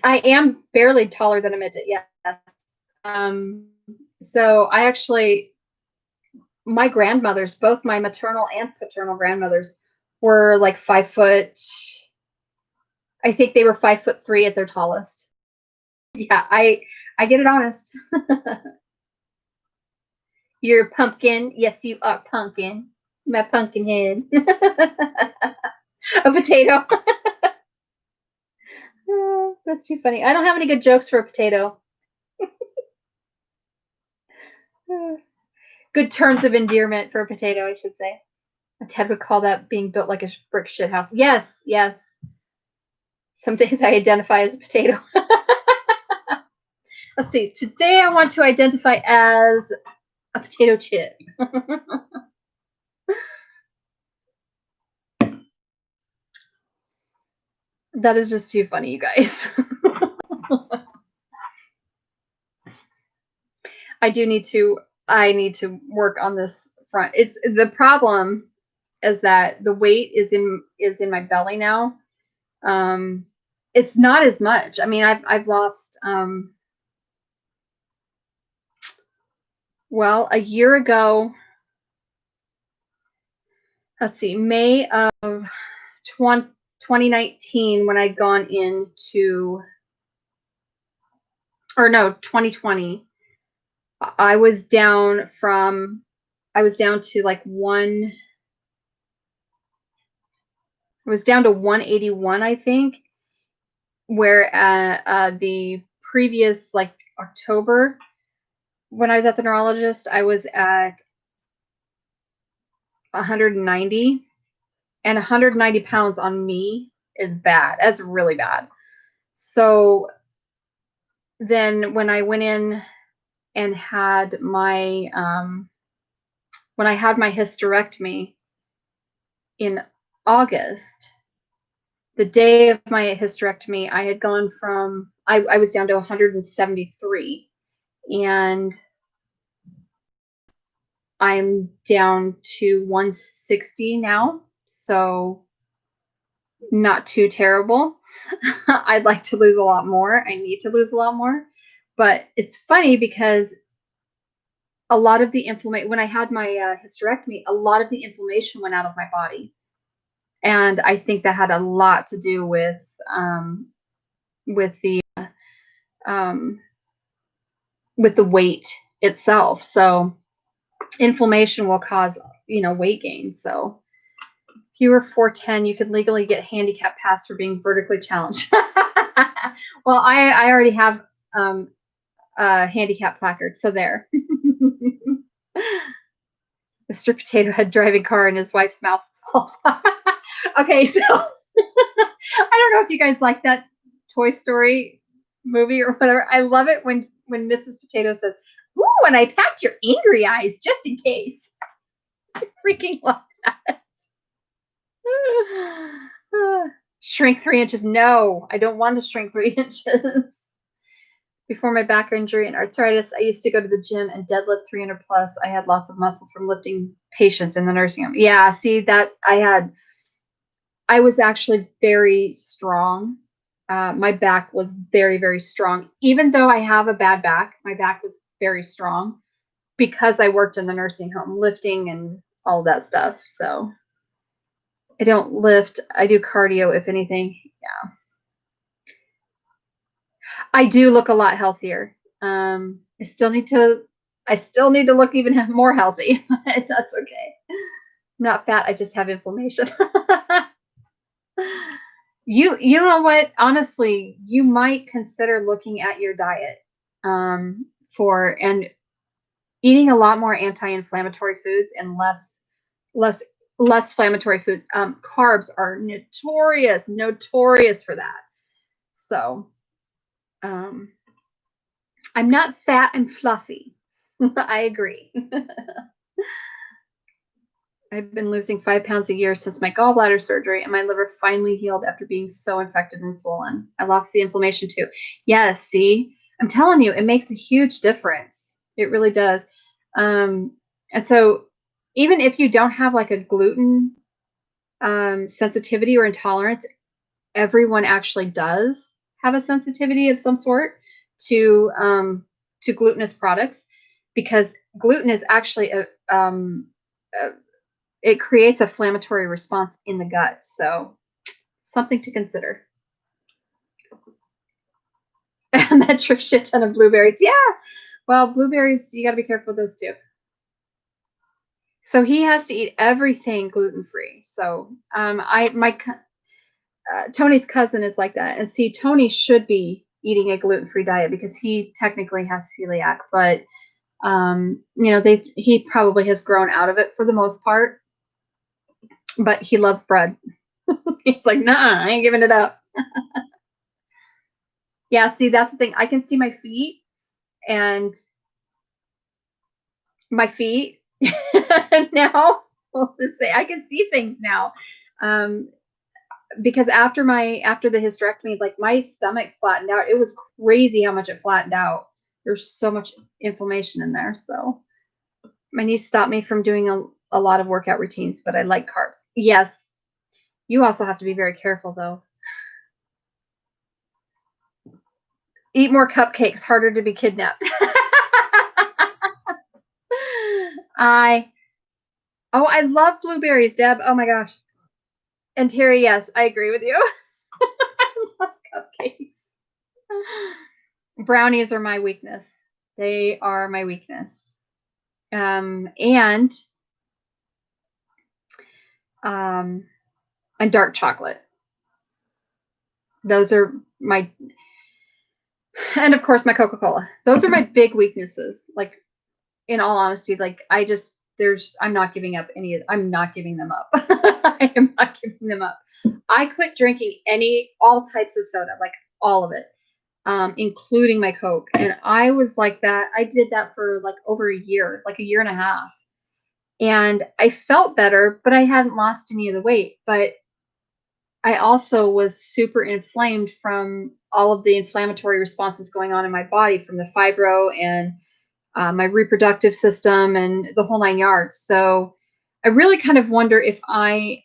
I am barely taller than a midget. Yes. So I actually, my grandmothers, both my maternal and paternal grandmothers, were like 5 foot. I think they were 5'3" at their tallest. Yeah, I get it honest. You're a pumpkin. Yes, you are pumpkin. My pumpkin head. A potato. Oh, that's too funny. I don't have any good jokes for a potato. Good terms of endearment for a potato, I should say. Ted would call that being built like a brick shit house. Yes, yes. Some days I identify as a potato. Let's see. Today I want to identify as a potato chip. That is just too funny, you guys. I need to work on this front. It's the problem is that the weight is in my belly now. It's not as much. I mean, I've lost well, a year ago, let's see, May of 2019 when I'd gone into, or no, 2020, I was down to like I was down to 181, I think, where the previous, like, October, when I was at the neurologist, I was at 190, and 190 pounds on me is bad. That's really bad. So then when I went in and had my when I had my hysterectomy in August, the day of my hysterectomy, I had gone from I was down to 173, and I'm down to 160 now, so not too terrible. I'd like to lose a lot more. I need to lose a lot more. But it's funny because a lot of the inflammation, when I had my hysterectomy, a lot of the inflammation went out of my body. And I think that had a lot to do with the um, with the weight itself. So inflammation will cause, weight gain. So if you were 4'10", you could legally get handicap pass for being vertically challenged. Well, I already have a handicap placard, so there. Mr. Potato Head driving car and his wife's mouth falls off. Okay, so I don't know if you guys like that Toy Story movie or whatever. I love it when Mrs. Potato says, "Ooh, and I packed your angry eyes just in case." I freaking love that. Shrink 3 inches. No, I don't want to shrink 3 inches. Before my back injury and arthritis, I used to go to the gym and deadlift 300 plus. I had lots of muscle from lifting patients in the nursing home. Yeah, see that I was actually very strong. My back was very, very strong. Even though I have a bad back, my back was very strong because I worked in the nursing home, lifting and all that stuff. So I don't lift. I do cardio, if anything. Yeah. I do look a lot healthier. I still need to look even more healthy. That's okay. I'm not fat. I just have inflammation. You know what? Honestly, you might consider looking at your diet and eating a lot more anti-inflammatory foods and less less inflammatory foods. Carbs are notorious for that. So, I'm not fat and fluffy. I agree. I've been losing 5 pounds a year since my gallbladder surgery, and my liver finally healed after being so infected and swollen. I lost the inflammation too. Yes, see, I'm telling you, it makes a huge difference. It really does. And so, even if you don't have like a gluten sensitivity or intolerance, everyone actually does have a sensitivity of some sort to glutinous products, because gluten is actually it creates a inflammatory response in the gut. So something to consider. Metric shit ton of blueberries. Yeah. Well, blueberries, you got to be careful with those too. So he has to eat everything gluten free. So Tony's cousin is like that, and see, Tony should be eating a gluten free diet because he technically has celiac, but he probably has grown out of it for the most part. But he loves bread. He's like, nah, I ain't giving it up. Yeah, see, that's the thing. I can see my feet and my feet now. We'll just say I can see things now. Because after the hysterectomy, like my stomach flattened out. It was crazy how much it flattened out. There's so much inflammation in there. So my niece stopped me from doing a lot of workout routines, but I like carbs. Yes. You also have to be very careful though. Eat more cupcakes, harder to be kidnapped. I love blueberries, Deb. Oh my gosh. And Terry, yes, I agree with you. I love cupcakes. Brownies are my weakness. They are my weakness. And dark chocolate. Those are my, and of course my Coca-Cola. Those are my big weaknesses. Like, in all honesty, like I'm not giving up I'm not giving them up. I am not giving them up. I quit drinking all types of soda, like all of it, including my Coke. And I was like that. I did that for like over a year, like a year and a half. And I felt better, but I hadn't lost any of the weight. But I also was super inflamed from all of the inflammatory responses going on in my body from the fibro and my reproductive system, and the whole 9 yards. So I really kind of wonder if I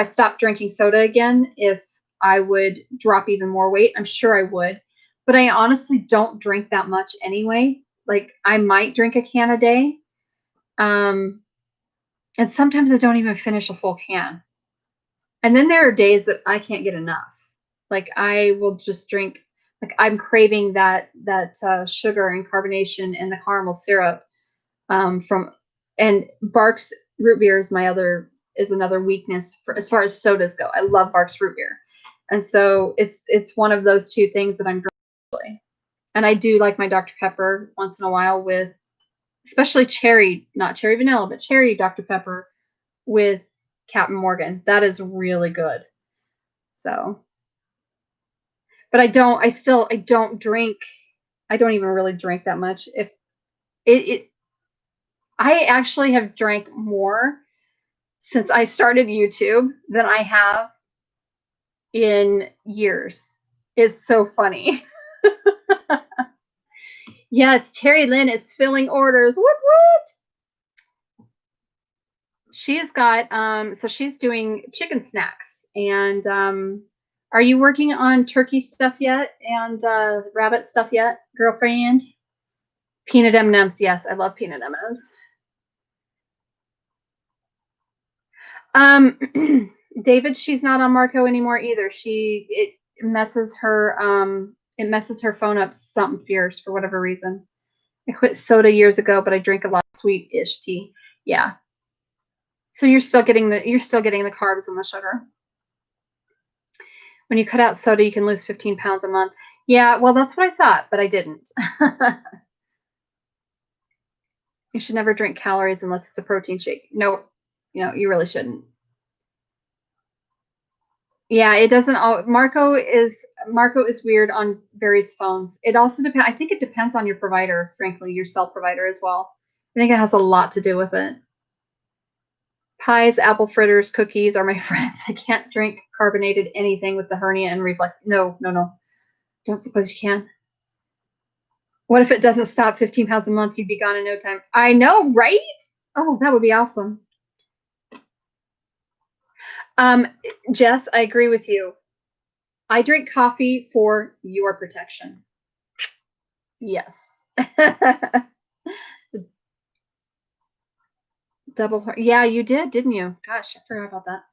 stopped drinking soda again, if I would drop even more weight. I'm sure I would, but I honestly don't drink that much anyway. Like I might drink a can a day. Um, and sometimes I don't even finish a full can. And then there are days that I can't get enough. Like I will just drink, like I'm craving that sugar and carbonation and the caramel syrup from, and Barks root beer is another weakness for as far as sodas go. I love Barks root beer, and so it's one of those two things that I'm drinking. And I do like my Dr. Pepper once in a while with, especially cherry, not cherry vanilla, but cherry Dr. Pepper with Captain Morgan. That is really good. So, but I don't drink. I don't even really drink that much. If it I actually have drank more since I started YouTube than I have in years. It's so funny. Yes, Terry Lynn is filling orders. What? She's got so she's doing chicken snacks. And are you working on turkey stuff yet and rabbit stuff yet, girlfriend? Peanut M&Ms. Yes, I love peanut M&Ms. David, she's not on Marco anymore either. It messes her phone up something fierce for whatever reason. I quit soda years ago, but I drink a lot of sweet-ish tea. Yeah. So you're still getting the carbs and the sugar. When you cut out soda, you can lose 15 pounds a month. Yeah, well, that's what I thought, but I didn't. You should never drink calories unless it's a protein shake. Nope. You really shouldn't. Yeah, it doesn't all Marco is weird on various phones. It also depends. I think it depends on your provider, frankly, your cell provider as well. I think it has a lot to do with it. Pies, apple fritters, cookies are my friends. I can't drink carbonated anything with the hernia and reflux. No. Don't suppose you can. What if it doesn't stop 15 pounds a month? You'd be gone in no time. I know, right? Oh, that would be awesome. Jess, I agree with you. I drink coffee for your protection. Yes. Double. Yeah, you did, didn't you? Gosh, I forgot about that.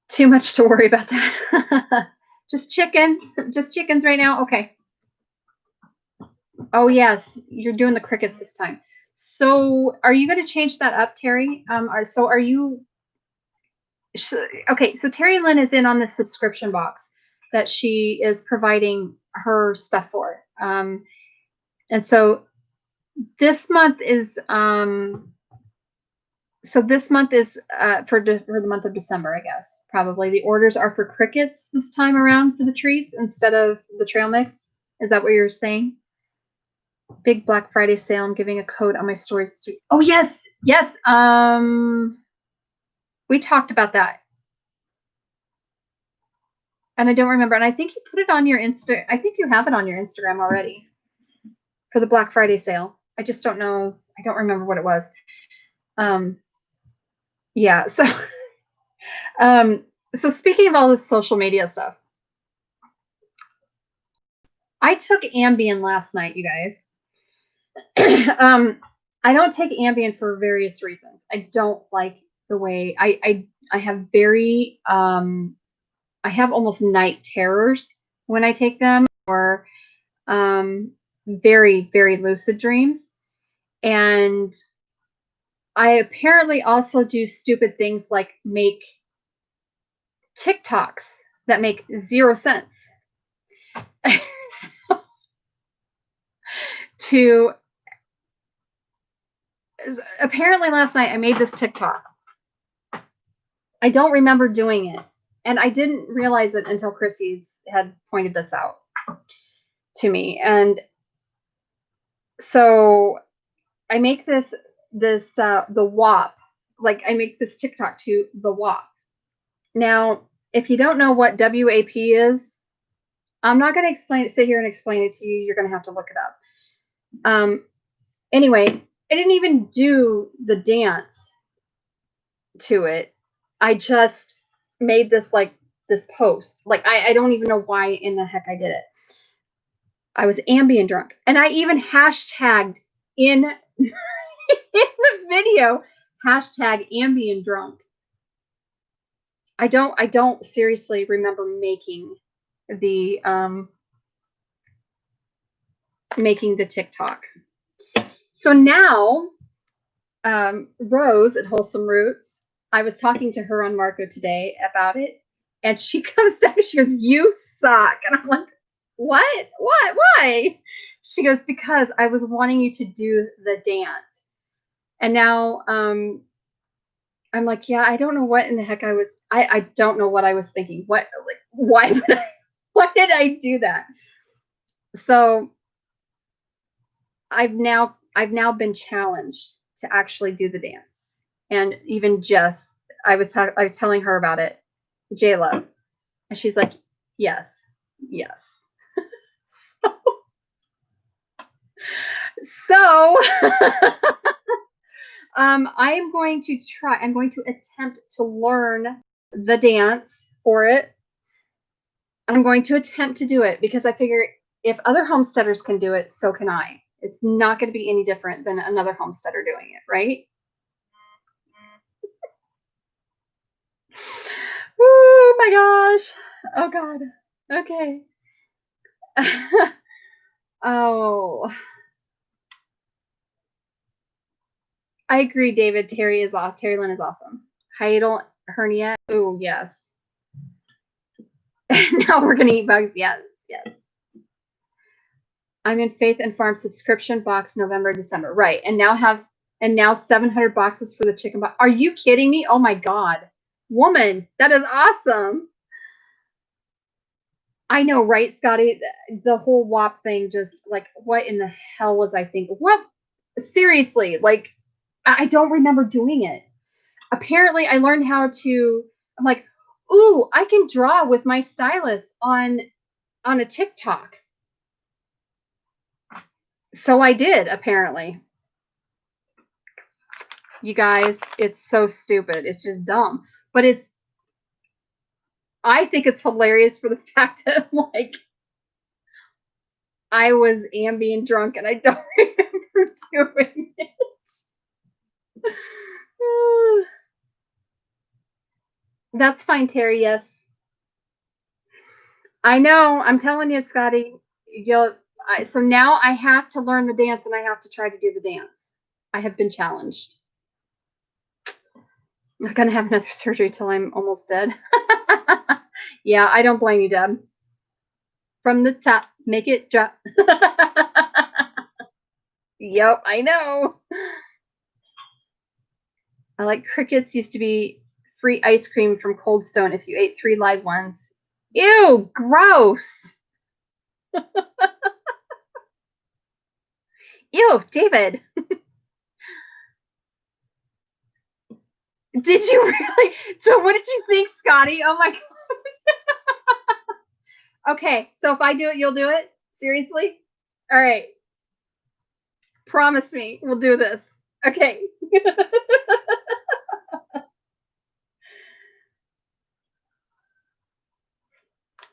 Too much to worry about that. Just chickens right now. Okay. Oh yes, you're doing the crickets this time. So, are you going to change that up, Terry? Are you? Okay, so Terry Lynn is in on the subscription box that she is providing her stuff for. And so this month is for the month of December, I guess. Probably the orders are for crickets this time around for the treats instead of the trail mix. Is that what you're saying? Big Black Friday sale. I'm giving a code on my stories this week. Oh yes. We talked about that. And I don't remember. And I think you put it on your I think you have it on your Instagram already for the Black Friday sale. I just don't know. I don't remember what it was. Yeah. So, so speaking of all this social media stuff, I took Ambien last night, you guys. I don't take Ambien for various reasons. I don't like the way I have I have almost night terrors when I take them, or very, very lucid dreams. And I apparently also do stupid things like make TikToks that make 0 sense. Apparently last night I made this TikTok. I don't remember doing it. And I didn't realize it until Chrissy had pointed this out to me. And so I make the WAP. Like I make this TikTok to the WAP. Now, if you don't know what WAP is, I'm not going to sit here and explain it to you. You're going to have to look it up. Anyway, I didn't even do the dance to it. I just made this like this post. Like I don't even know why in the heck I did it. I was ambient drunk, and I even hashtagged in in the video hashtag ambient drunk. I don't seriously remember making the TikTok. So now Rose at Wholesome Roots, I was talking to her on Marco today about it, and she comes back, she goes, "You suck." And I'm like, what? Why? She goes, "Because I was wanting you to do the dance." And now I'm like, yeah, I don't know what in the heck I don't know what I was thinking. What, like, why did I do that? So I've now been challenged to actually do the dance. And even Jess, I was telling her about it, Jayla, and she's like, yes. So I'm going to attempt to learn the dance for it. I'm going to attempt to do it because I figure if other homesteaders can do it, so can I. It's not going to be any different than another homesteader doing it, right? Oh my gosh. Oh God. Okay. Oh. I agree, David. Terry Lynn is awesome. Hiatal hernia. Oh, yes. Now we're gonna eat bugs. Yes. I'm in Faith and Farm subscription box November, December. Right. And now 700 boxes for the chicken box. Are you kidding me? Oh my God. Woman, that is awesome. I know, right, Scotty? The whole WAP thing, just like, what in the hell was I thinking? What? Seriously, like, I don't remember doing it. Apparently, I learned how to, I'm like, ooh, I can draw with my stylus on a TikTok. So I did, apparently. You guys, it's so stupid. It's just dumb. But I think it's hilarious for the fact that, like, I was ambient drunk and I don't remember doing it. That's fine, Terry. Yes. I know. I'm telling you, Scotty. So now I have to learn the dance and I have to try to do the dance. I have been challenged. I'm not going to have another surgery till I'm almost dead. Yeah, I don't blame you, Deb. From the top, make it drop. Yep, I know. I like crickets used to be free ice cream from Cold Stone if you ate 3 live ones. Ew, gross. Ew, David. Did you really? So what did you think, Scotty? Oh my God. Okay, so if I do it, you'll do it? Seriously? All right. Promise me we'll do this. Okay.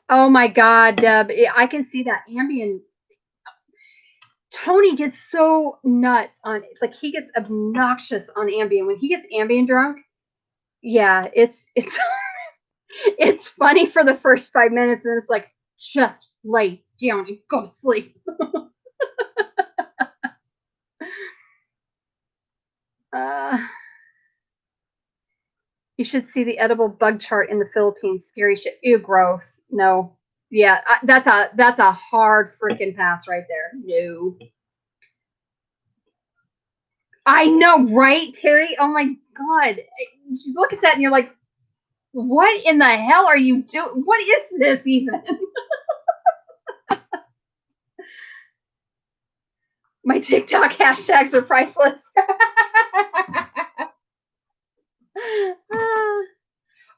Oh my God, Deb. I can see that ambient. Tony gets so nuts on, like, he gets obnoxious on ambient. When he gets ambient drunk, yeah, it's it's funny for the first 5 minutes, and it's like, just lay down and go to sleep. You should see the edible bug chart in the Philippines. Scary shit. Ew, gross. No. Yeah, that's a hard freaking pass right there. No. I know, right, Terry? Oh my God. You look at that and you're like, what in the hell are you doing? What is this even? My TikTok hashtags are priceless.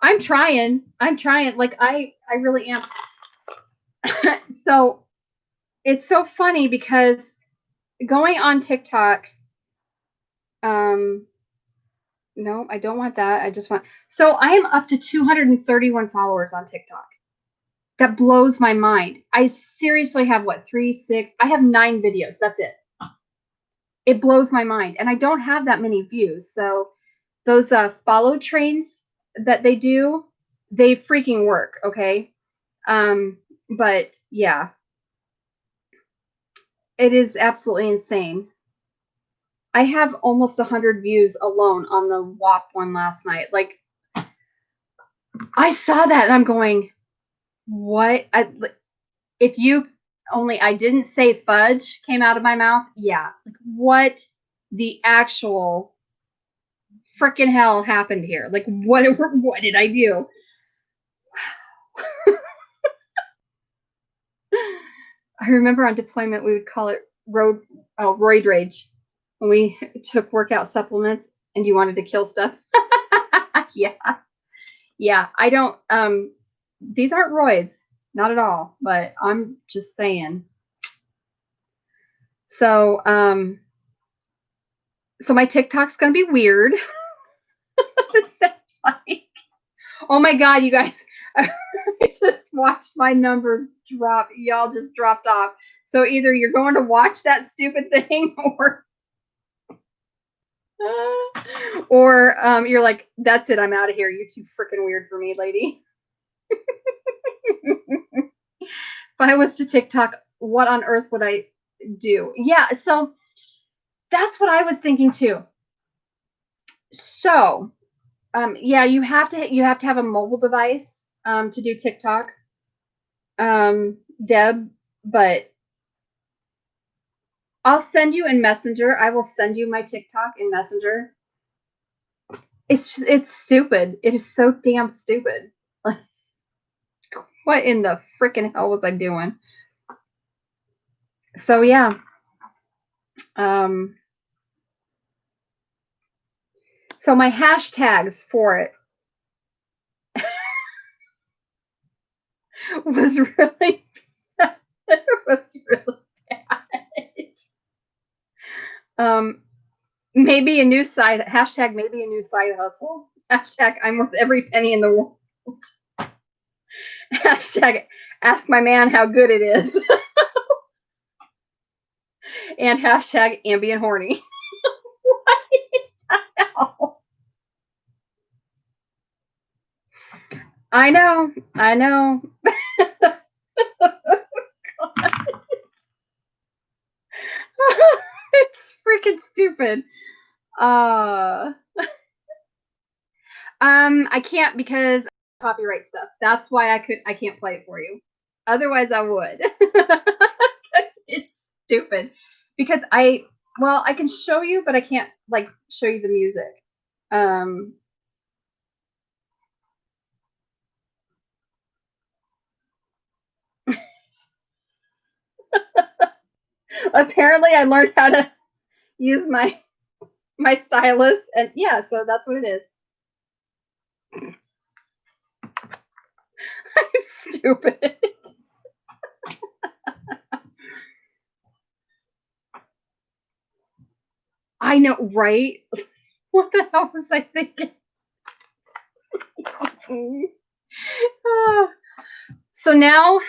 I'm trying. Like, I really am. So it's so funny because going on TikTok. No, I don't want that. I just want. So I am up to 231 followers on TikTok. That blows my mind. I seriously have what, 3, 6? I have 9 videos. That's it. It blows my mind, and I don't have that many views. So those follow trains that they do, they freaking work. Okay, but yeah, it is absolutely insane. I have almost 100 views alone on the WAP one last night. Like, I saw that and I'm going, what? If you only, I didn't say fudge came out of my mouth. Yeah. Like, what the actual freaking hell happened here? Like, what did I do? I remember on deployment, we would call it roid rage when we took workout supplements and you wanted to kill stuff. Yeah. Yeah. I don't, these aren't roids, not at all, but I'm just saying. So, so my TikTok's going to be weird. It sounds like, oh my God, you guys, I just watched my numbers drop. Y'all just dropped off. So either you're going to watch that stupid thing or you're like, that's it. I'm out of here. You're too freaking weird for me, lady. If I was to TikTok, what on earth would I do? Yeah. So that's what I was thinking too. So, yeah, you have to have a mobile device to do TikTok, Deb. But I'll send you in Messenger. I will send you my TikTok in Messenger. It's stupid. It is so damn stupid. Like, what in the freaking hell was I doing? So yeah. So my hashtags for it was really it was really bad. Maybe a new side hashtag, maybe a new side hustle. Hashtag I'm worth every penny in the world. Hashtag ask my man how good it is. And hashtag ambient horny. What the hell? I know. It's freaking stupid. I can't because copyright stuff. That's why I can't play it for you. Otherwise I would. It's stupid. Because I can show you, but I can't like show you the music. Apparently I learned how to use my stylus, and yeah, so that's what it is. I'm stupid. I know, right? What the hell was I thinking? So now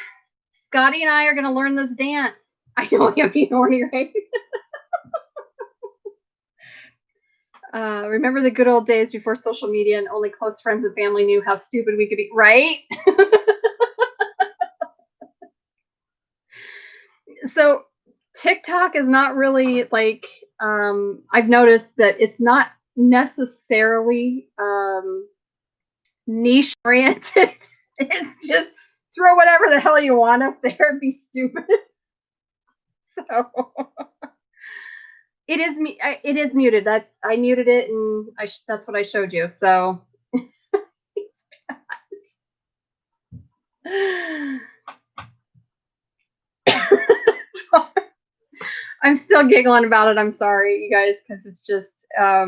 Scotty and I are going to learn this dance. I know I have you horny, right? Remember the good old days before social media and only close friends and family knew how stupid we could be, right? So TikTok is not really like, I've noticed that it's not necessarily niche oriented. It's just throw whatever the hell you want up there and be stupid. So it is me. It is muted. I muted it, and that's what I showed you. So it's bad. I'm still giggling about it. I'm sorry, you guys, because it's just I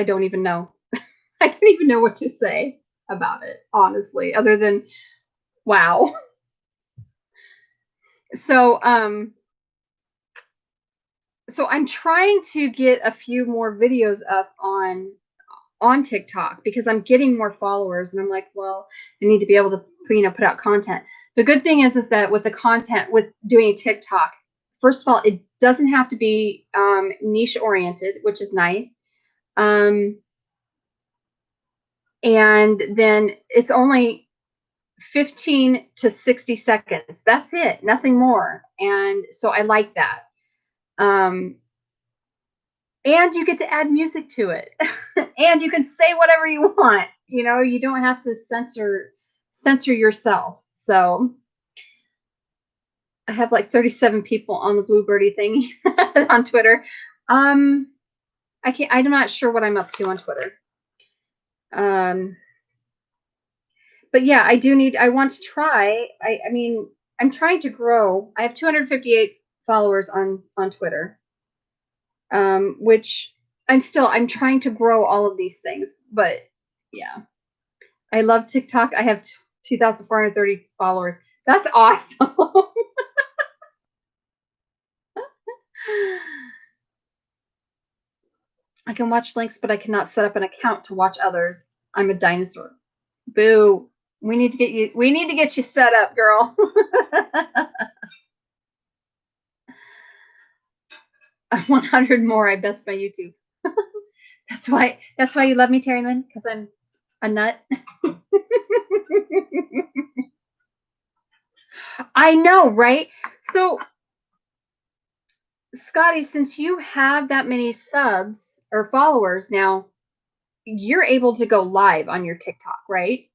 don't even know. I don't even know what to say about it, honestly, other than wow. So, so I'm trying to get a few more videos up on TikTok because I'm getting more followers and I'm like, well, I need to be able to, put out content. The good thing is that with the content, with doing TikTok, first of all, it doesn't have to be niche oriented, which is nice. And then it's only 15 to 60 seconds. That's it, nothing more. And so I like that. Um, and you get to add music to it. And you can say whatever you want. You don't have to censor yourself. So I have like 37 people on the Bluebirdie thing on Twitter. I'm not sure what I'm up to on Twitter. But yeah, I want to try. I mean, I'm trying to grow. I have 258 followers on Twitter. Which I'm trying to grow all of these things, but yeah. I love TikTok. I have 2,430 followers. That's awesome. I can watch links, but I cannot set up an account to watch others. I'm a dinosaur. Boo. We need to get you set up, girl. 100 more. I best my YouTube. That's why you love me, Terry Lynn, because I'm a nut. I know, right? So, Scotty, since you have that many subs or followers now, you're able to go live on your TikTok, right?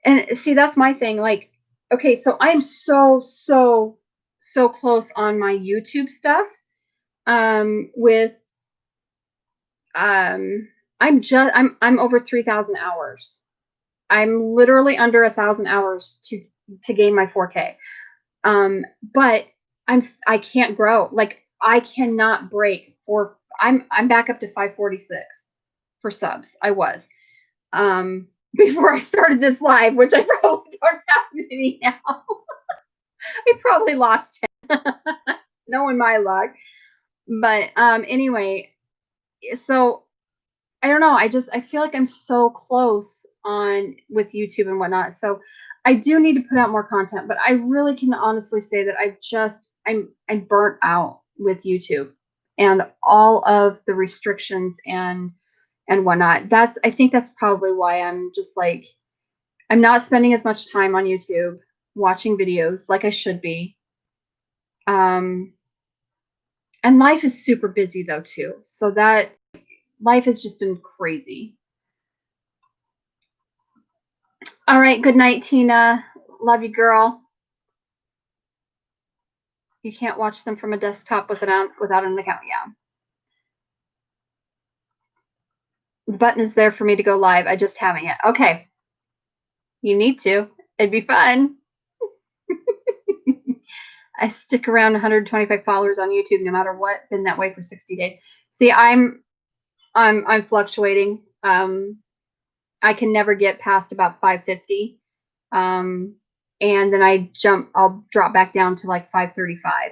And see, that's my thing. Like, okay, so I'm so close on my YouTube stuff. With I'm over 3,000 hours. I'm literally under 1,000 hours to gain my 4K. But I can't grow. Like I cannot break for I'm back up to 546 for subs. I was before I started this live, which I probably don't have many now. I probably lost 10. Knowing my luck. But anyway, so I don't know. I feel like I'm so close on with YouTube and whatnot. So I do need to put out more content, but I really can honestly say that I'm burnt out with YouTube and all of the restrictions and whatnot. I think that's probably why I'm just like I'm not spending as much time on YouTube watching videos like I should be. And life is super busy though too. So that life has just been crazy. All right. Good night, Tina. Love you, girl. You can't watch them from a desktop without an account. Yeah. The button is there for me to go live. I just haven't yet. Okay. You need to. It'd be fun. I stick around 125 followers on YouTube no matter what. Been that way for 60 days. See, I'm fluctuating. I can never get past about 550. And then I'll drop back down to like 535.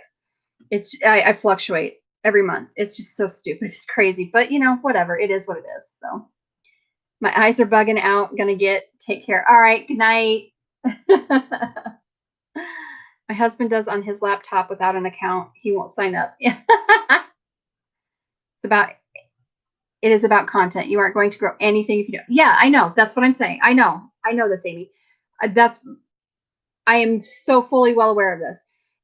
I fluctuate every month. It's just so stupid. It's crazy, but whatever. It is what it is. So my eyes are bugging out. Gonna take care. All right. Good night. My husband does on his laptop without an account. He won't sign up. Yeah. It is about content. You aren't going to grow anything if you don't. Yeah, I know. That's what I'm saying. I know this, Amy. I am so fully well aware of this.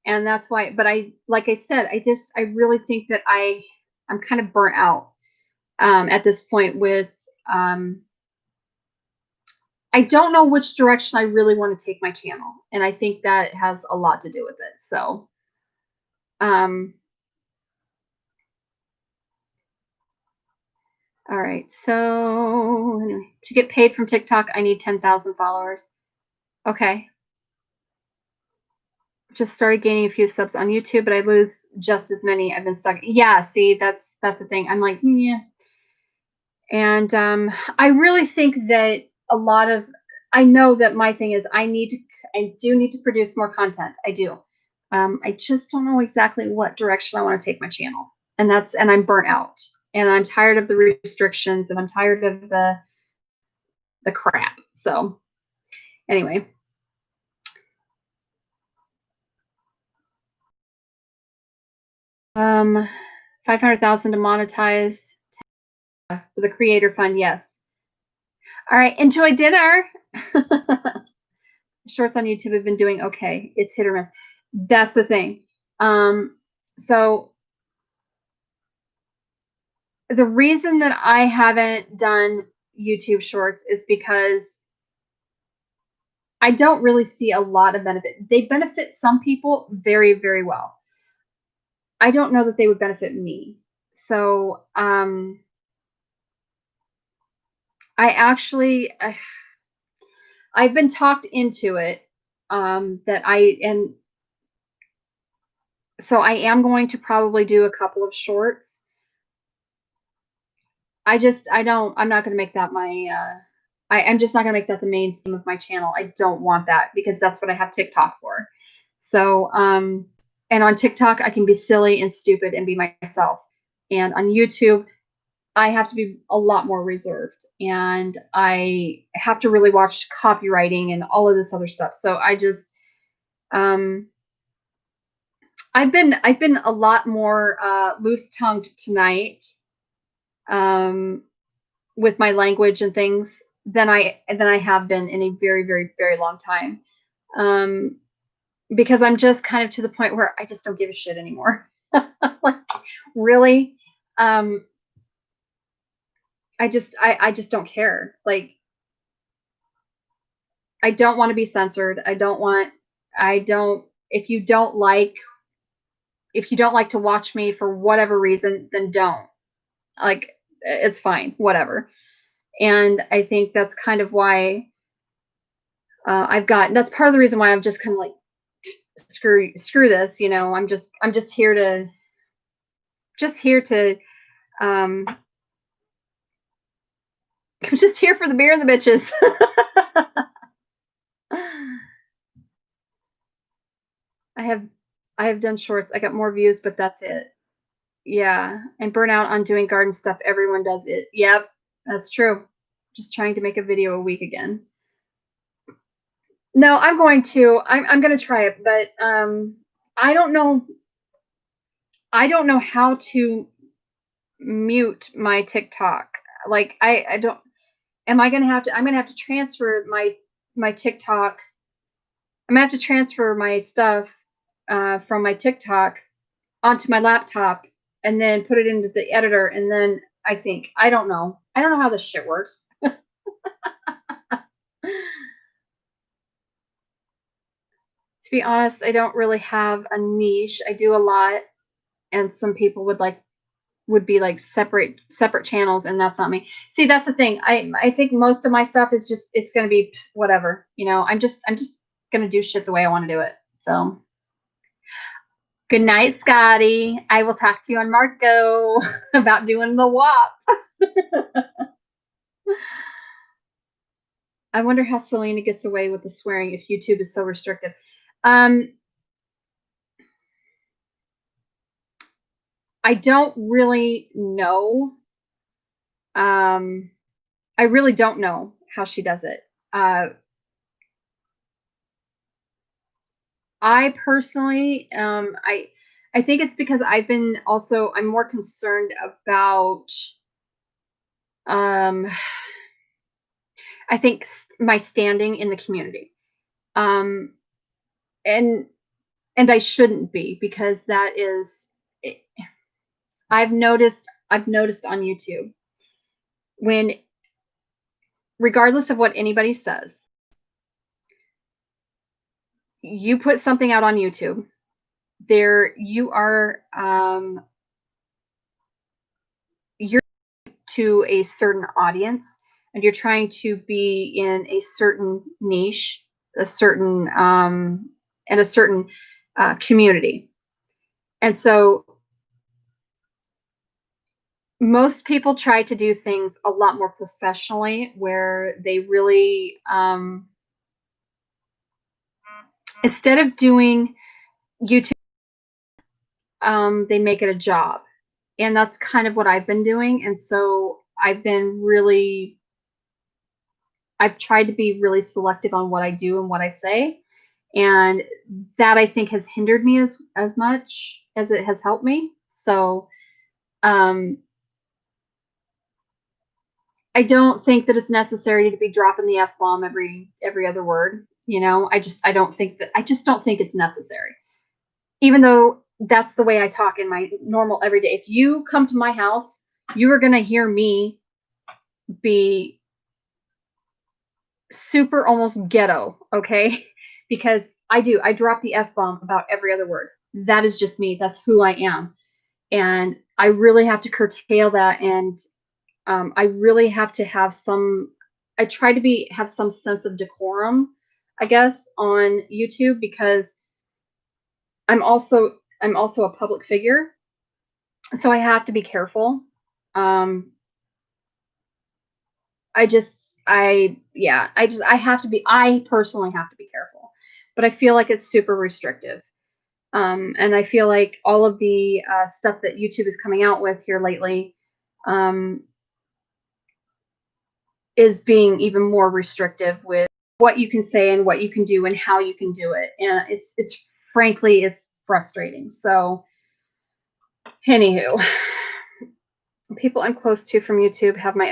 And that's why, but like I said, I really think that I'm kind of burnt out at this point with, I don't know which direction I really want to take my channel. And I think that has a lot to do with it. So, all right. So anyway, to get paid from TikTok, I need 10,000 followers. Okay. Just started gaining a few subs on YouTube, but I lose just as many. I've been stuck. Yeah. See, that's the thing. I'm like, yeah. And I really think that I know that my thing is I need I do need to produce more content. I do. I just don't know exactly what direction I want to take my channel. And I'm burnt out. And I'm tired of the restrictions and I'm tired of the crap. So anyway. 500,000 to monetize for the creator fund. Yes. All right. Enjoy dinner. Shorts on YouTube have been doing okay. It's hit or miss. That's the thing. So the reason that I haven't done YouTube shorts is because I don't really see a lot of benefit. They benefit some people very, very well. I don't know that they would benefit me. So I've been talked into it. So I am going to probably do a couple of shorts. I'm not going to make that I'm just not going to make that the main theme of my channel. I don't want that because that's what I have TikTok for. So, and on TikTok, I can be silly and stupid and be myself. And on YouTube, I have to be a lot more reserved and I have to really watch copywriting and all of this other stuff. So I've been a lot more loose-tongued tonight with my language and things than I have been in a very, very, very long time. Because I'm just kind of to the point where I just don't give a shit anymore. Like, really? I just don't care. Like, I don't want to be censored. If you don't like to watch me for whatever reason, then don't. Like, it's fine, whatever. And I think that's kind of why that's part of the reason why I'm just kind of like, screw this, I'm just here to I'm just here for the beer and the bitches. I have done shorts. I got more views, but that's it. Yeah, and burnout on doing garden stuff. Everyone does it. Yep, that's true. Just trying to make a video a week again. No, I'm going to. I'm going to try it, but I don't know. I don't know how to mute my TikTok. Like I don't. Am I going to have to? I'm going to have to transfer my TikTok. I'm going to have to transfer my stuff from my TikTok onto my laptop and then put it into the editor. And then I don't know how this shit works. To be honest, I don't really have a niche. I do a lot, and some people would be like separate channels, and that's not me. See, that's the thing. I think most of my stuff is just it's gonna be whatever. I'm just gonna do shit the way I want to do it. So good night, Scotty. I will talk to you on Marco about doing the WAP. I wonder how Selena gets away with the swearing if YouTube is so restrictive. I don't really know. I really don't know how she does it. I personally, I think it's because I'm more concerned about, I think my standing in the community. And I shouldn't be, because that is, I've noticed on YouTube, when, regardless of what anybody says, you put something out on YouTube, you are, you're to a certain audience, and you're trying to be in a certain niche, a certain, and a certain community. And so most people try to do things a lot more professionally, where they really, instead of doing YouTube, they make it a job. And that's kind of what I've been doing. And so I've tried to be really selective on what I do and what I say. And that I think has hindered me as much as it has helped me. So I don't think that it's necessary to be dropping the F-bomb every other word. You know, I don't think it's necessary. Even though that's the way I talk in my normal everyday. If you come to my house, you are gonna hear me be super almost ghetto, okay? Because I drop the F-bomb about every other word. That is just me. That's who I am. And I really have to curtail that. And I really have to have I try to have some sense of decorum, I guess, on YouTube, because I'm also a public figure. So I have to be careful. Um, I personally have to be careful, but I feel like it's super restrictive. And I feel like all of the stuff that YouTube is coming out with here lately um, is being even more restrictive with what you can say and what you can do and how you can do it. And it's frankly, it's frustrating. So, anywho, people I'm close to from YouTube have my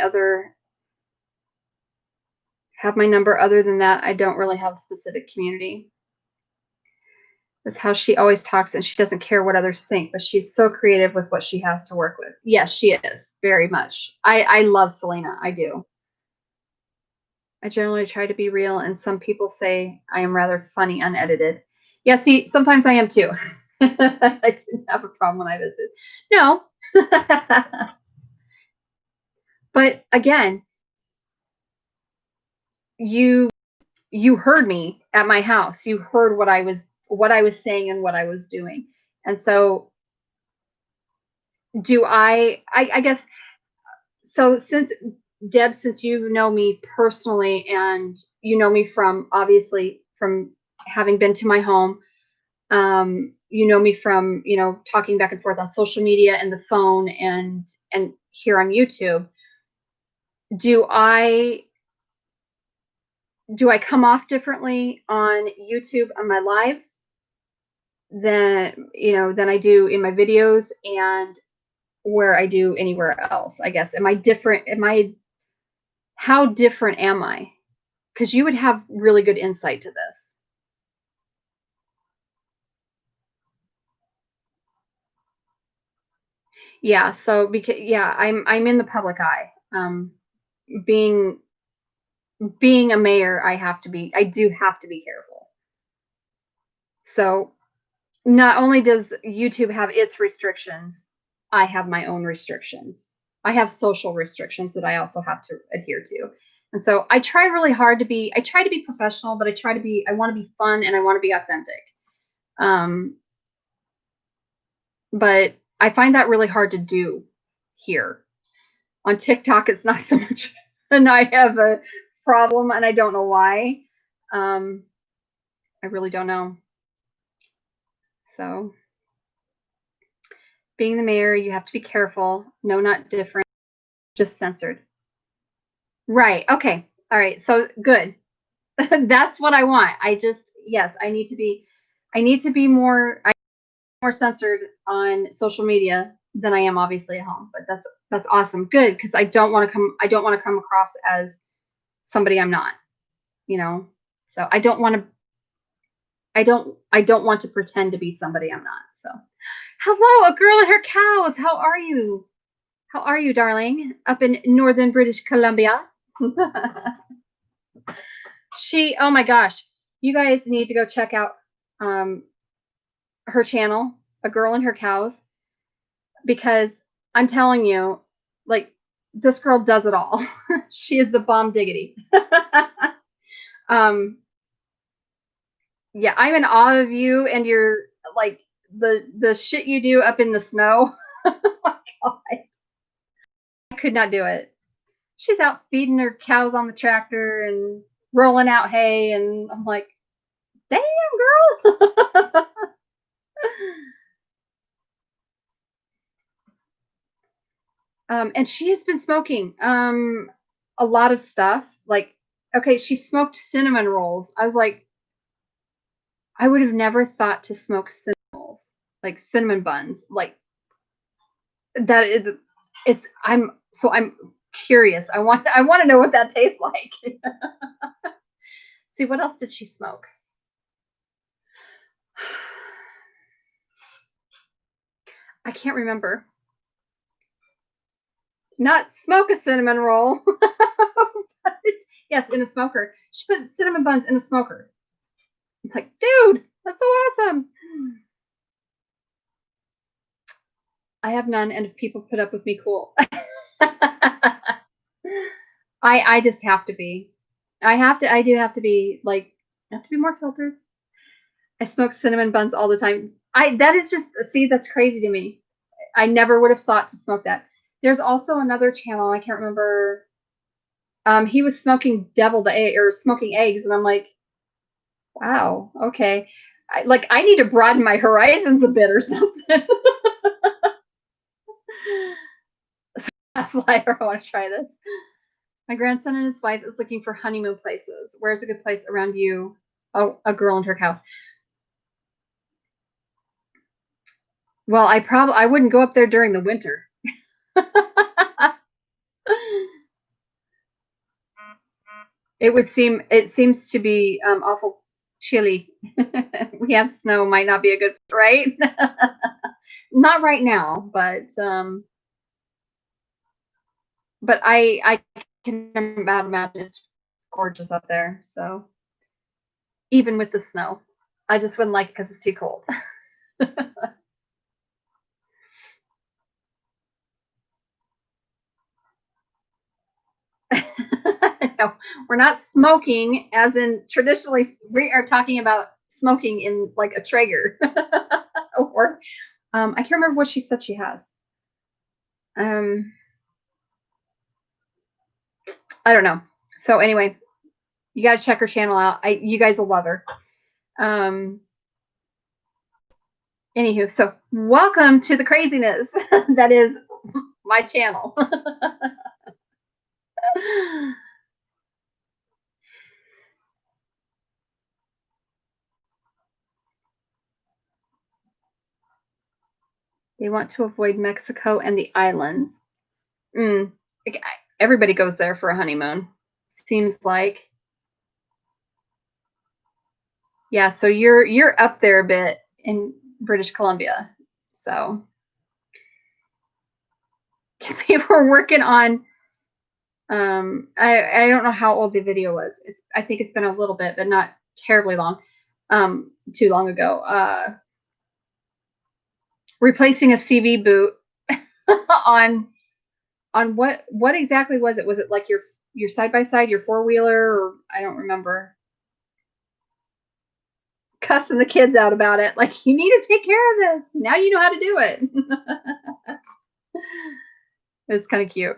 number. Other than that, I don't really have a specific community. That's how she always talks, and she doesn't care what others think, but she's so creative with what she has to work with. Yes, she is, very much. I love Selena. I do. I generally try to be real, and some people say I am rather funny unedited. Yeah, see, sometimes I am too. I didn't have a problem when I visited. No. But again, you heard me at my house. You heard what I was saying and what I was doing. And so I guess so. Since you know me personally, and you know me from obviously from having been to my home, you know me from talking back and forth on social media and the phone and here on YouTube. Do I come off differently on YouTube on my lives than I do in my videos and where I do anywhere else? I guess. Am I different? How different am I? Because you would have really good insight to this. Yeah. So because I'm in the public eye. Being a mayor, I do have to be careful. So not only does YouTube have its restrictions, I have my own restrictions. I have social restrictions that I also have to adhere to. And so I try really hard I try to be professional, but I want to be fun and I want to be authentic. Um, but I find that really hard to do here. On TikTok, it's not so much, and I have a problem, and I don't know why. Um, I really don't know. So, being the mayor, you have to be careful. No, not different, just censored. Right. Okay. All right. So good. That's what I want. Yes, I need to be more censored on social media than I am obviously at home. But that's awesome. Good, because I don't want to come across as somebody I'm not, you know. So I don't want to pretend to be somebody I'm not. So, hello, a girl and her cows. How are you? How are you, darling? Up in northern British Columbia. Oh my gosh, you guys need to go check out um, her channel, A Girl and Her Cows, because I'm telling you, like, this girl does it all. She is the bomb diggity. um, yeah, I'm in awe of you and your like the shit you do up in the snow. Oh my god, I could not do it. She's out feeding her cows on the tractor and rolling out hay, and I'm like, damn. And she has been smoking a lot of stuff. Like, okay, she smoked cinnamon rolls. I was like, I would have never thought to smoke cinnamon rolls, like cinnamon buns. Like that is, I'm curious. I want to know what that tastes like. See, what else did she smoke? I can't remember. Not smoke a cinnamon roll. Yes, in a smoker. She put cinnamon buns in a smoker. I'm like, dude, that's so awesome. I have none, and if people put up with me, cool. I just have to be. I do have to be like I have to be more filtered. I smoke cinnamon buns all the time. That is just see, that's crazy to me. I never would have thought to smoke that. There's also another channel, I can't remember. He was smoking deviled egg or smoking eggs, and I'm like, wow, okay. I need to broaden my horizons a bit or something. That's why I want to try this. My grandson and his wife is looking for honeymoon places. Where's a good place around you? Oh, a girl and her cows. Well, I wouldn't go up there during the winter. It seems to be awful chilly. We have snow, might not be a good right. Not right now, but I can imagine it's gorgeous up there. So even with the snow, I just wouldn't like it because it's too cold. No, we're not smoking as in traditionally we are talking about smoking in like a Traeger. Or I can't remember what she said she has. Um I don't know. So anyway, you got to check her channel out. You guys will love her. Um Anywho, so welcome to the craziness that is my channel. They want to avoid Mexico and the islands. Mm, everybody goes there for a honeymoon. Seems like. Yeah, so you're up there a bit in British Columbia. So they were working on I don't know how old the video was. I think it's been a little bit, but not terribly long. Too long ago. Replacing a CV boot on what exactly was it? Was it like your side by side, your four wheeler, or I don't remember. Cussing the kids out about it, like you need to take care of this. Now you know how to do it. It's kind of cute.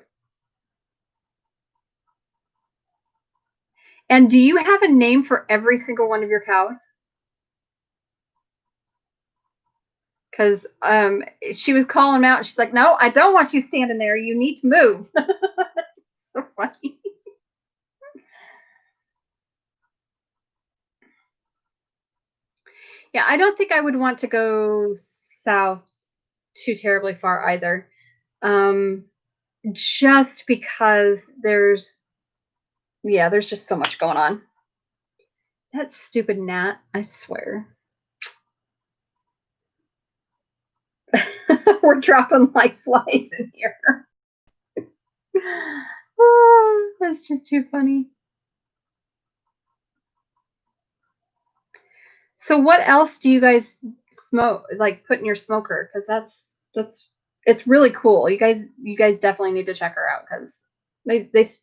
And do you have a name for every single one of your cows? Because she was calling them out. She's like, "No, I don't want you standing there. You need to move." So funny. Yeah, I don't think I would want to go south too terribly far either. Um, just because there's just so much going on. That stupid gnat, I swear. We're dropping like flies in here. Oh, that's just too funny. So what else do you guys smoke like put in your smoker? Because that's it's really cool. You guys definitely need to check her out because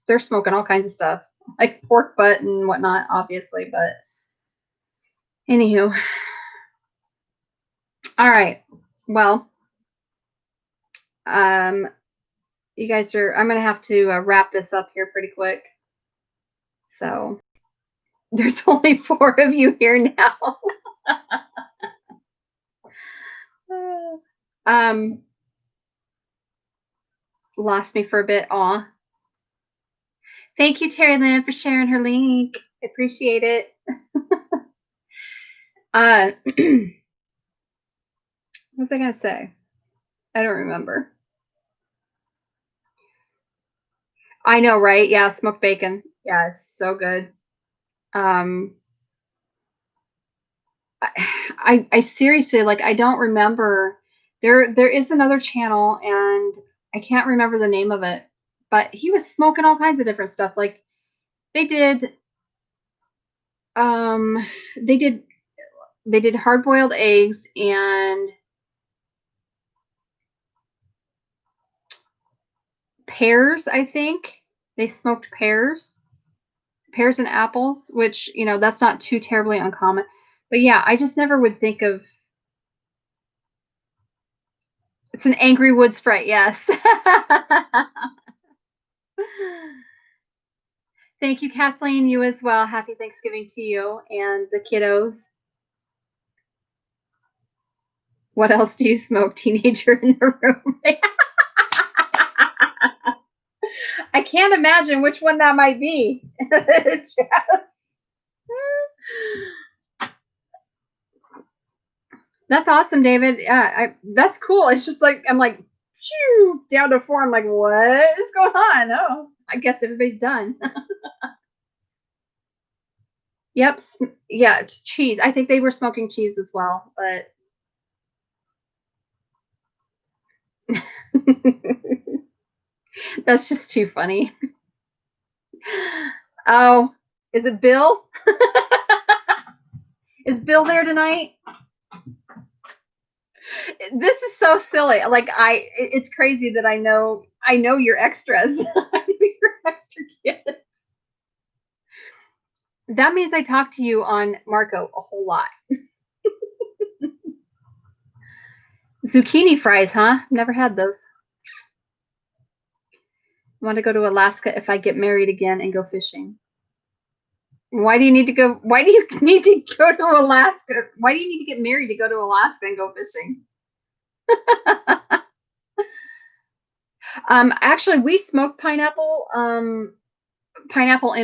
they're smoking all kinds of stuff like pork butt and whatnot, obviously. But anywho, all right. Well, um, you guys are. I'm gonna have to wrap this up here pretty quick. So there's only 4 of you here now. Lost me for a bit. Aw. Thank you, Terry Lynn, for sharing her link. I appreciate it. What was I gonna say? I don't remember. I know, right? Yeah, smoked bacon. Yeah, it's so good. I seriously, like, I don't remember. There is another channel, and I can't remember the name of it, but he was smoking all kinds of different stuff. Like, they did, um, they did hard boiled eggs and pears. I think they smoked pears and apples, which, you know, that's not too terribly uncommon. But yeah, I just never would think of. It's an angry wood sprite, yes. Thank you, Kathleen. You as well. Happy Thanksgiving to you and the kiddos. What else do you smoke, teenager in the room? I can't imagine which one that might be. That's awesome, David. Yeah, that's cool. It's just like I'm like, shoo, down to 4. I'm like, what is going on? Oh, I guess everybody's done. Yep. Yeah, it's cheese. I think they were smoking cheese as well, but that's just too funny. Oh, is it Bill? Is Bill there tonight? This is so silly. Like, it's crazy that I know your extras. I know your extra kids. That means I talk to you on Marco a whole lot. Zucchini fries, huh? Never had those. I want to go to Alaska if I get married again and go fishing. Why do you need to go? Why do you need to go to Alaska? Why do you need to get married to go to Alaska and go fishing? Actually, we smoked pineapple in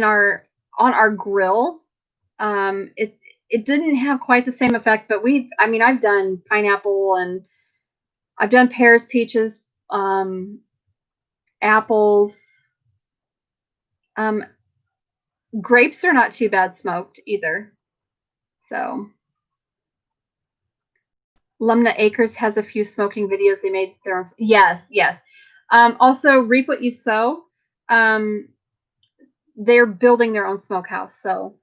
on our grill. It didn't have quite the same effect, but I've done pineapple, and I've done pears, peaches, apples. Grapes are not too bad smoked either. So Lumna Acres has a few smoking videos. They made their own. Yes, yes. Also, Reap What You Sow. They're building their own smokehouse. So,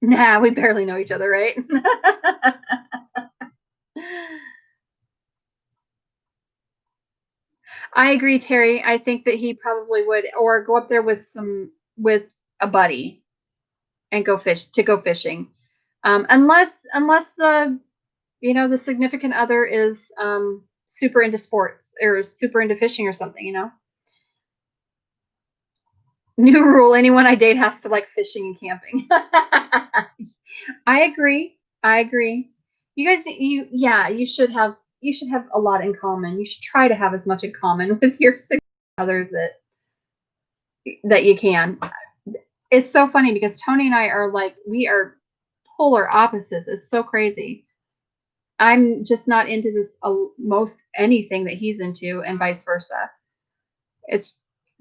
nah, we barely know each other, right? I agree, Terry. I think that he probably would, or go up there with a buddy and go fishing. Unless the the significant other is super into sports or super into fishing or something. New rule: anyone I date has to like fishing and camping. I agree. You guys, you should have a lot in common. You should try to have as much in common with your significant other that you can. It's so funny because Tony and I are like, we are polar opposites. It's so crazy. I'm just not into this most anything that he's into, and vice versa.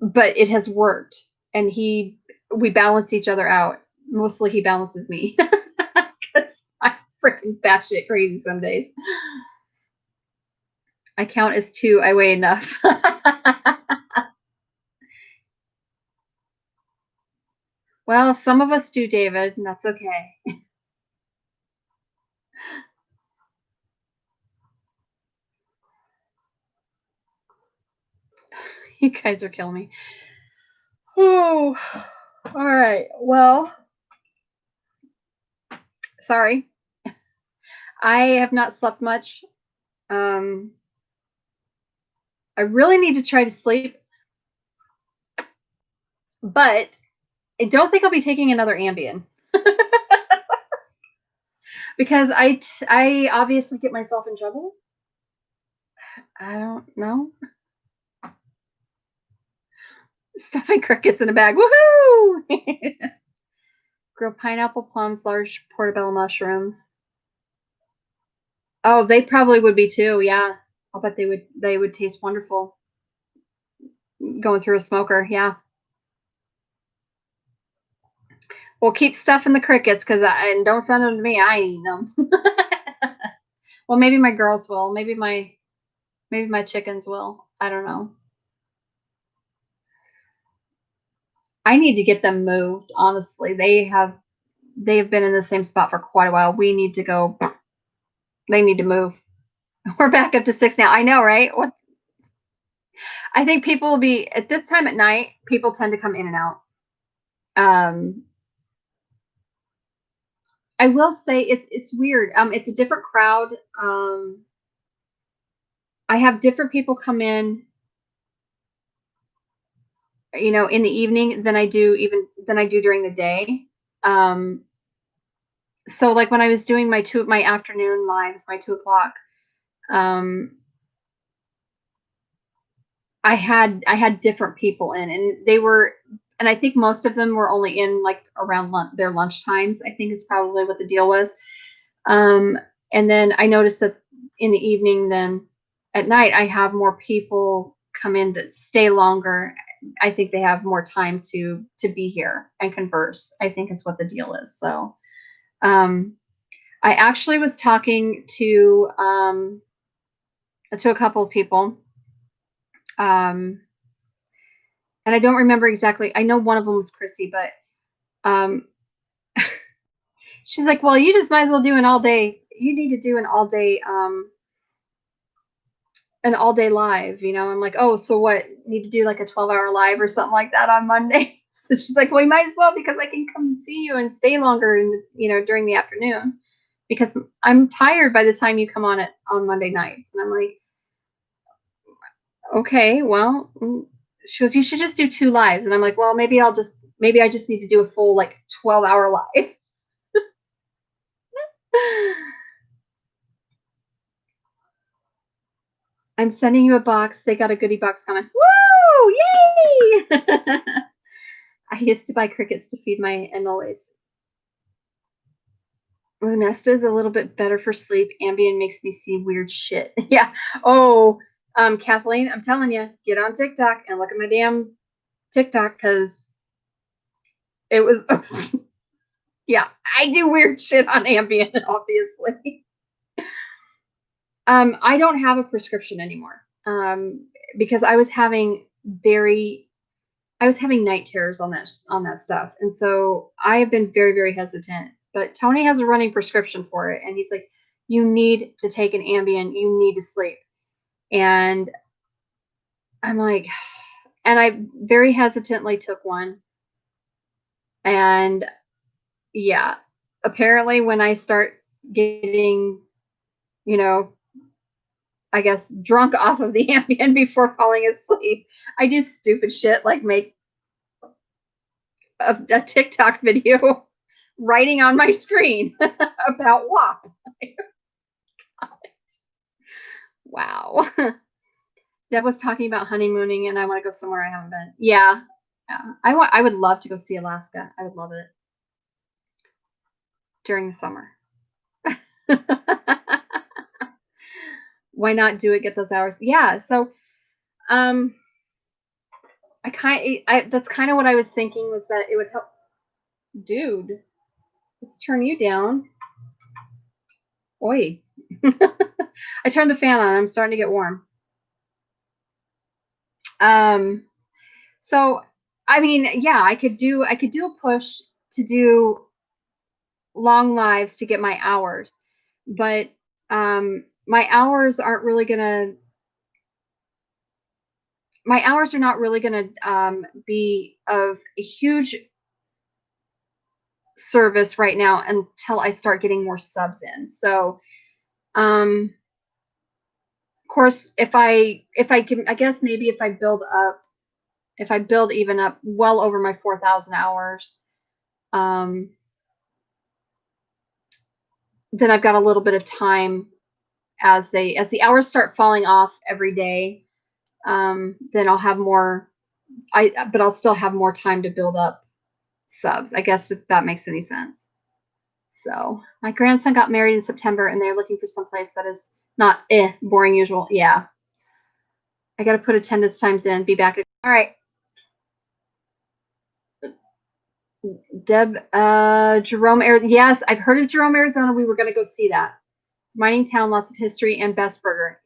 But it has worked, and we balance each other out. Mostly he balances me because I'm freaking batshit crazy some days. I count as 2. I weigh enough. Well, some of us do, David, and that's okay. You guys are killing me. Oh, all right. Well, sorry. I have not slept much. I really need to try to sleep, but I don't think I'll be taking another Ambien because I obviously get myself in trouble. I don't know. Stuffing crickets in a bag. Woohoo! Grilled pineapple, plums, large portobello mushrooms. Oh, they probably would be too. Yeah. I'll bet they would taste wonderful going through a smoker. Yeah. Well, keep stuffing the crickets and don't send them to me. I ain't eating them. Well, maybe my girls will. Maybe my chickens will. I don't know. I need to get them moved, honestly. They have been in the same spot for quite a while. We need to go. They need to move. We're back up to 6 now. I know, right? What I think people will be at this time at night, people tend to come in and out. Um, I will say it's weird. It's a different crowd. I have different people come in, in the evening than I do during the day. Um, so like when I was doing my afternoon lives, my 2 o'clock, um, I had different people in, and I think most of them were only in like around their lunch times. I think is probably what the deal was. Um, and then I noticed that in the evening, then at night, I have more people come in that stay longer. I think they have more time to be here and converse. I think is what the deal is. So, um, I actually was talking to a couple of people, um, and I don't remember exactly. I know one of them was Chrissy, but um, she's like, "Well, you just might as well do an all day. You need to do an all day live, I'm like, oh, so what? Need to do like a 12-hour live or something like that on Monday? So she's like, well, you might as well because I can come see you and stay longer during the afternoon because I'm tired by the time you come on Monday nights. And I'm like, okay, well, she goes, you should just do 2 lives. And I'm like, well, maybe I just need to do a full like 12-hour live. I'm sending you a box. They got a goodie box coming. Woo! Yay! I used to buy crickets to feed my anoles. Lunesta is a little bit better for sleep. Ambien makes me see weird shit. Yeah. Oh, Kathleen, I'm telling you, get on TikTok and look at my damn TikTok because it was. Yeah, I do weird shit on Ambien, obviously. I don't have a prescription anymore. Because I was having night terrors on that stuff, and so I have been very, very hesitant. But Tony has a running prescription for it, and he's like, "You need to take an Ambien. You need to sleep." And I'm like, and I very hesitantly took one, and yeah, apparently when I start getting, you know, I guess drunk off of the Ambien before falling asleep, I do stupid shit like make a TikTok video writing on my screen about WAP. Wow. Deb was talking about honeymooning, and I want to go somewhere I haven't been. Yeah, yeah. I would love to go see Alaska. I would love it during the summer. Why not do it? Get those hours. Yeah. So, um, that's kind of what I was thinking was that it would help. Dude, let's turn you down. Oi. I turned the fan on. I'm starting to get warm. Um, so I mean, yeah, I could do a push to do long lives to get my hours, but my hours aren't really gonna my hours are not really gonna be of a huge service right now until I start getting more subs in. So of course if I can I guess maybe if I build even up well over my 4,000 hours, um, then I've got a little bit of time as the hours start falling off every day, then I'll have more. But I'll still have more time to build up subs, I guess, if that makes any sense. So my grandson got married in September, and they're looking for someplace that is not boring usual. Yeah, I got to put attendance times in. Be back. All right. Deb, Jerome, yes, I've heard of Jerome, Arizona. We were going to go see that. It's a mining town, lots of history, and best burger.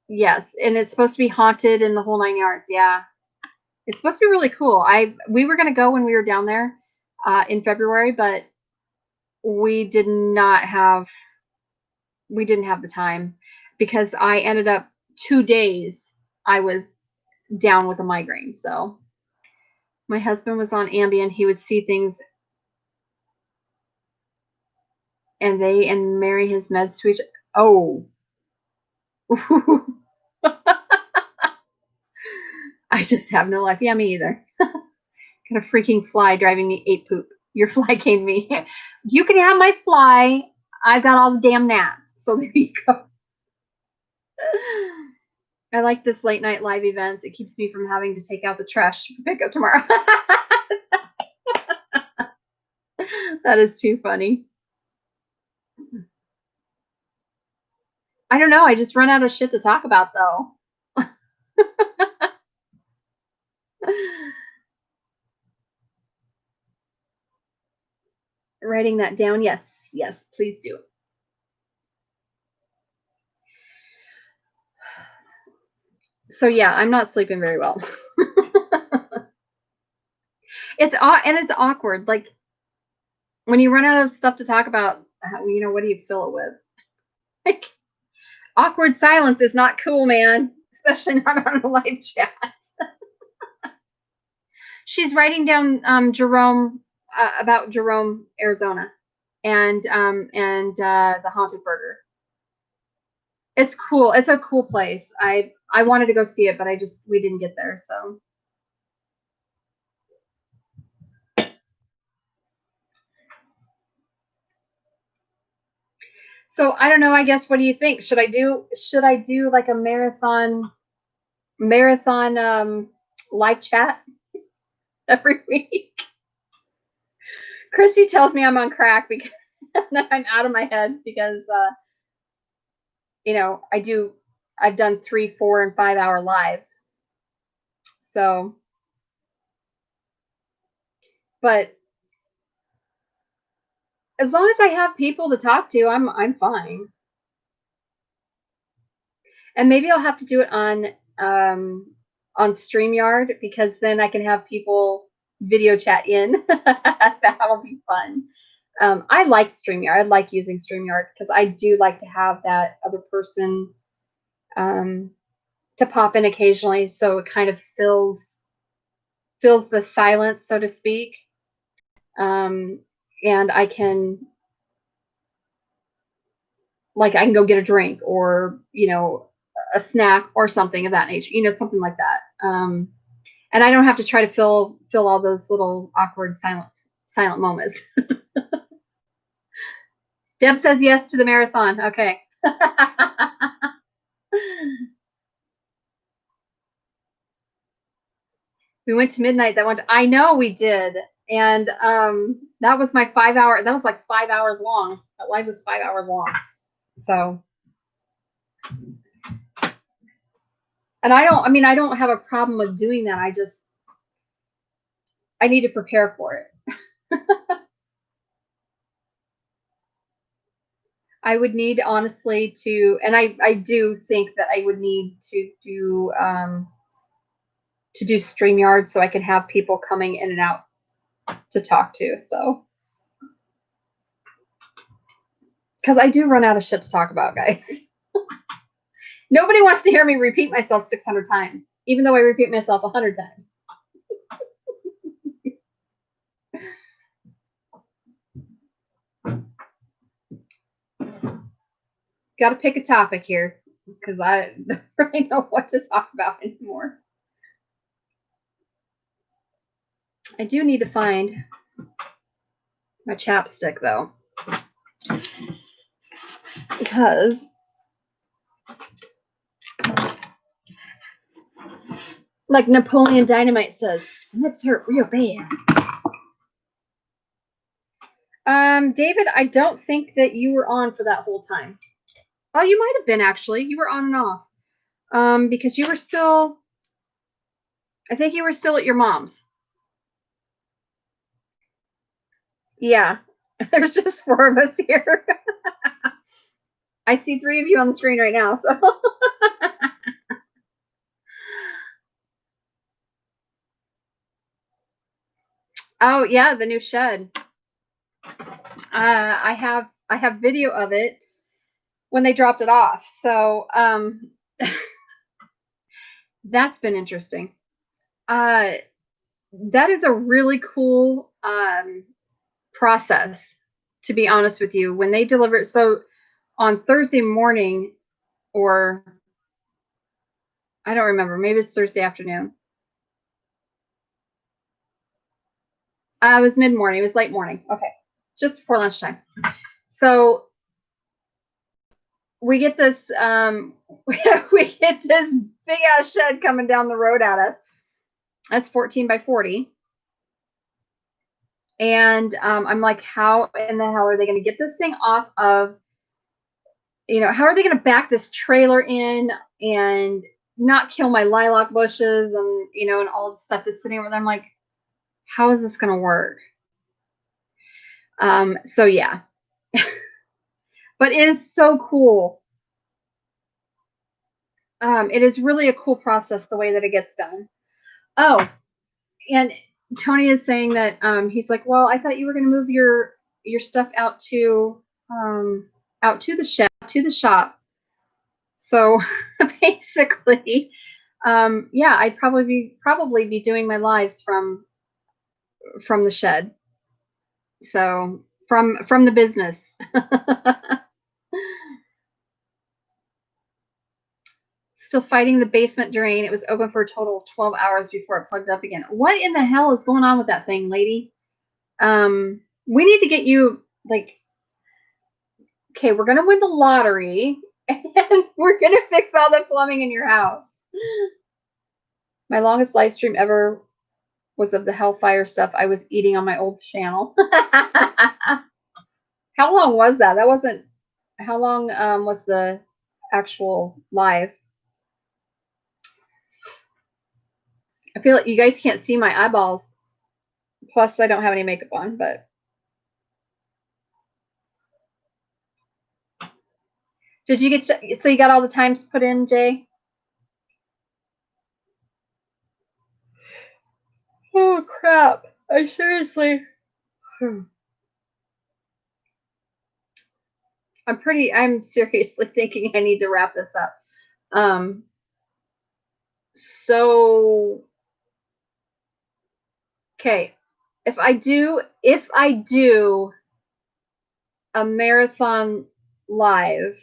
Yes, and it's supposed to be haunted in the whole 9 yards. Yeah, it's supposed to be really cool. We were going to go when we were down there in February, but we didn't have the time because I ended up 2 days I was down with a migraine. So my husband was on Ambien. He would see things and marry his meds to each. Oh, I just have no life. Yeah, me either. Got a freaking fly driving me ape poop. Your fly came to me. You can have my fly. I've got all the damn gnats. So there you go. I like this late night live events. It keeps me from having to take out the trash for pickup tomorrow. That is too funny. I don't know. I just run out of shit to talk about, though. Writing that down. Yes, yes, please do. So yeah, I'm not sleeping very well. It's awkward. Like when you run out of stuff to talk about, what do you fill it with? Like awkward silence is not cool, man. Especially not on a live chat. She's writing down Jerome about Jerome, Arizona, and the haunted burger. It's cool. It's a cool place. I wanted to go see it, but we didn't get there. So I don't know. I guess what do you think? Should I do like a marathon live chat every week? Christy tells me I'm on crack because that I'm out of my head because I've done 3, 4, and 5 hour lives. So, but as long as I have people to talk to, I'm fine. And maybe I'll have to do it on StreamYard because then I can have people video chat in. That'll be fun. I like StreamYard. I like using StreamYard because I do like to have that other person to pop in occasionally, so it kind of fills the silence, so to speak. And I can go get a drink or a snack or something of that nature, something like that. And I don't have to try to fill all those little awkward silent moments. Deb says yes to the marathon. Okay. We went to midnight that one. I know we did. And that was my 5 hour. That was like 5 hours long. That live was 5 hours long. So, and I don't have a problem with doing that. I need to prepare for it. I would need honestly and I do think that I would need to do StreamYard so I can have people coming in and out to talk to. So, because I do run out of shit to talk about, guys. Nobody wants to hear me repeat myself 600 times, even though I repeat myself 100 times. Got to pick a topic here because I don't really know what to talk about anymore. I do need to find my chapstick, though. because like Napoleon Dynamite says, lips hurt real bad. David, I don't think that you were on for that whole time. Oh, you might have been actually. You were on and off. Because you were still, I think you were still at your mom's. Yeah. There's just 4 of us here. I see 3 of you on the screen right now, so. Oh yeah, the new shed. I have video of it when they dropped it off. So that's been interesting. That is a really cool process, to be honest with you. When they deliver it, so on Thursday morning, or I don't remember, maybe it's Thursday afternoon. It was mid-morning. It was late morning. Okay, just before lunchtime. So we get this we get this big ass shed coming down the road at us. That's 14 by 40. And I'm like, how in the hell are they going to get this thing off of, how are they going to back this trailer in and not kill my lilac bushes and, and all the stuff that's sitting over there. I'm like, how is this going to work? So yeah, but it is so cool. It is really a cool process the way that it gets done. Oh, and Tony is saying that he's like, well, I thought you were going to move your stuff out to the shed, to the shop. So basically, yeah, I'd probably be doing my lives from the shed. So from the business. Still fighting the basement drain. It was open for a total of 12 hours before it plugged up again. What in the hell is going on with that thing, lady? We need to get you, like, okay, we're going to win the lottery and we're going to fix all the plumbing in your house. My longest live stream ever was of the Hellfire stuff I was eating on my old channel. How long was that? That wasn't, how long was the actual live? I feel like you guys can't see my eyeballs. Plus, I don't have any makeup on, but. Did you get, so you got all the times put in, Jay? Oh, crap. I seriously. I'm seriously thinking I need to wrap this up. So, okay. If I do a marathon live,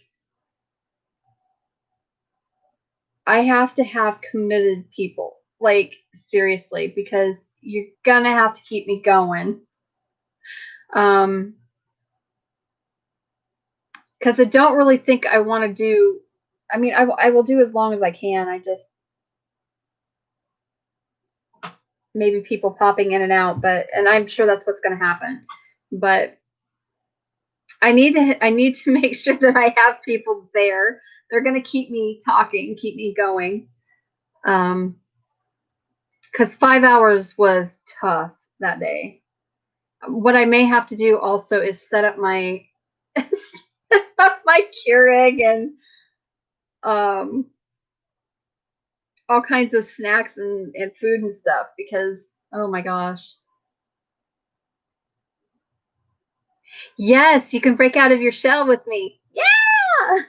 I have to have committed people. Like, seriously, because you're gonna have to keep me going. Because I don't really think I want to do. I mean, I will do as long as I can. I just maybe people popping in and out, and I'm sure that's what's going to happen. But I need to make sure that I have people there. They're going to keep me talking, keep me going. Because 5 hours was tough that day. What I may have to do also is set up my Keurig and all kinds of snacks and food and stuff, because oh my gosh. Yes, you can break out of your shell with me. Yeah.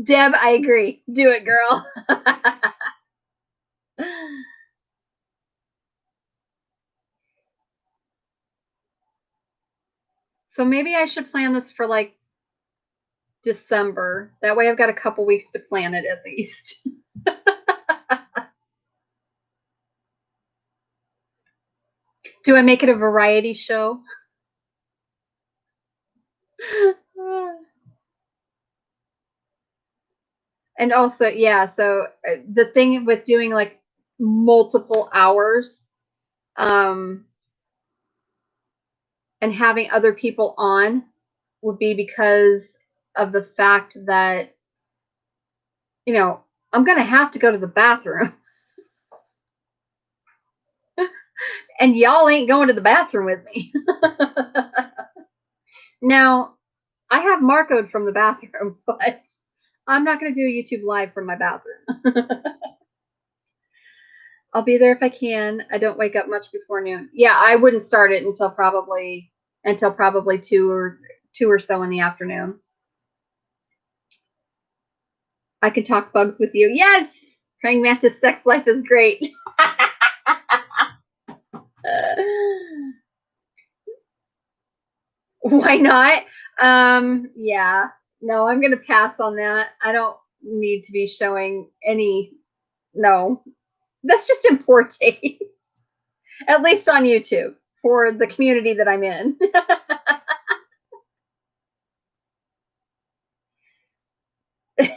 Deb, I agree. Do it, girl. So maybe I should plan this for like December. That way I've got a couple weeks to plan it at least. Do I make it a variety show? And also, yeah, so the thing with doing like multiple hours, um, and having other people on would be because of the fact that, you know, I'm going to have to go to the bathroom and y'all ain't going to the bathroom with me. Now, I have Marcoed from the bathroom, but I'm not going to do a YouTube live from my bathroom. I'll be there if I can. I don't wake up much before noon. Yeah, I wouldn't start it until probably two or so in the afternoon. I can talk bugs with you. Yes, praying mantis sex life is great. Why not? Yeah. No, I'm gonna pass on that. I don't need to be showing any. No, that's just in poor taste. At least on YouTube for the community that I'm in.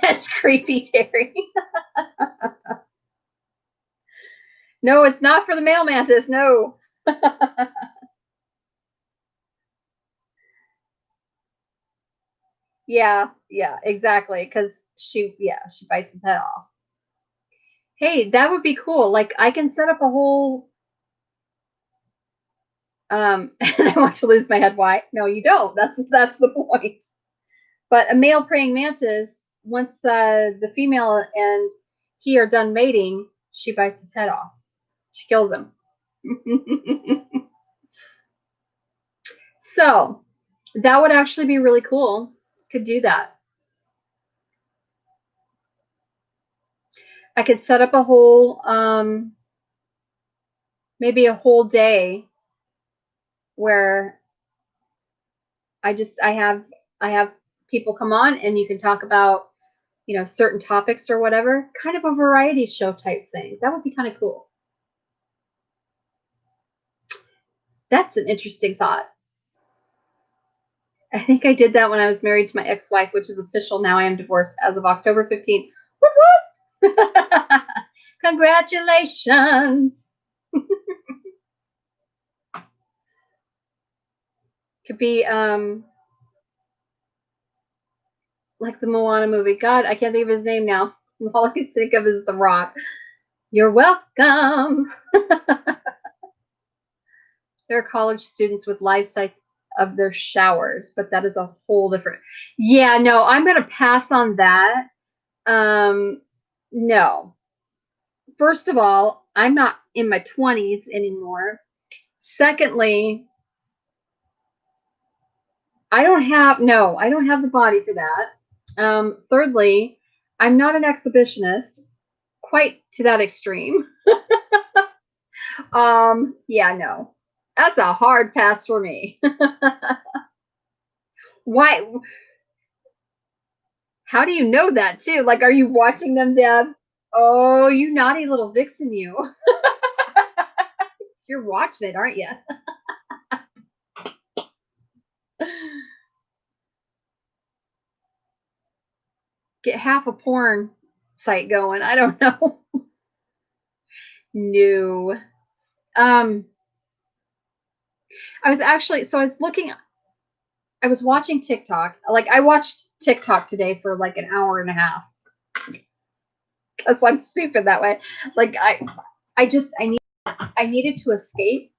That's creepy, Terry. No, it's not for the male mantis. No. Yeah, yeah, exactly. Because she bites his head off. Hey, that would be cool. Like I can set up a whole. And I want to lose my head. Why? No, you don't. That's the point. But a male praying mantis, once the female and he are done mating, she bites his head off. She kills him. So that would actually be really cool. Could do that. I could set up a whole, maybe a whole day where I have people come on and you can talk about, certain topics or whatever, kind of a variety show type thing. That would be kind of cool. That's an interesting thought. I think I did that when I was married to my ex-wife, which is official now. I am divorced as of October 15th. Whoop, whoop. Congratulations. Could be like the Moana movie. God, I can't think of his name now. All I can think of is The Rock. You're welcome. There are college students with live sites of their showers, but that is a whole different. Yeah, no, I'm going to pass on that. No. First of all, I'm not in my 20s anymore. Secondly, I don't have the body for that. Thirdly, I'm not an exhibitionist quite to that extreme. Yeah, no. That's a hard pass for me. Why? How do you know that too? Like, are you watching them, Deb? Oh, you naughty little vixen, you. You're watching it, aren't you? Get half a porn site going. I don't know. No. Um, I was watching TikTok. Like, I watched TikTok today for like an hour and a half because I'm stupid that way. Like, I needed to escape,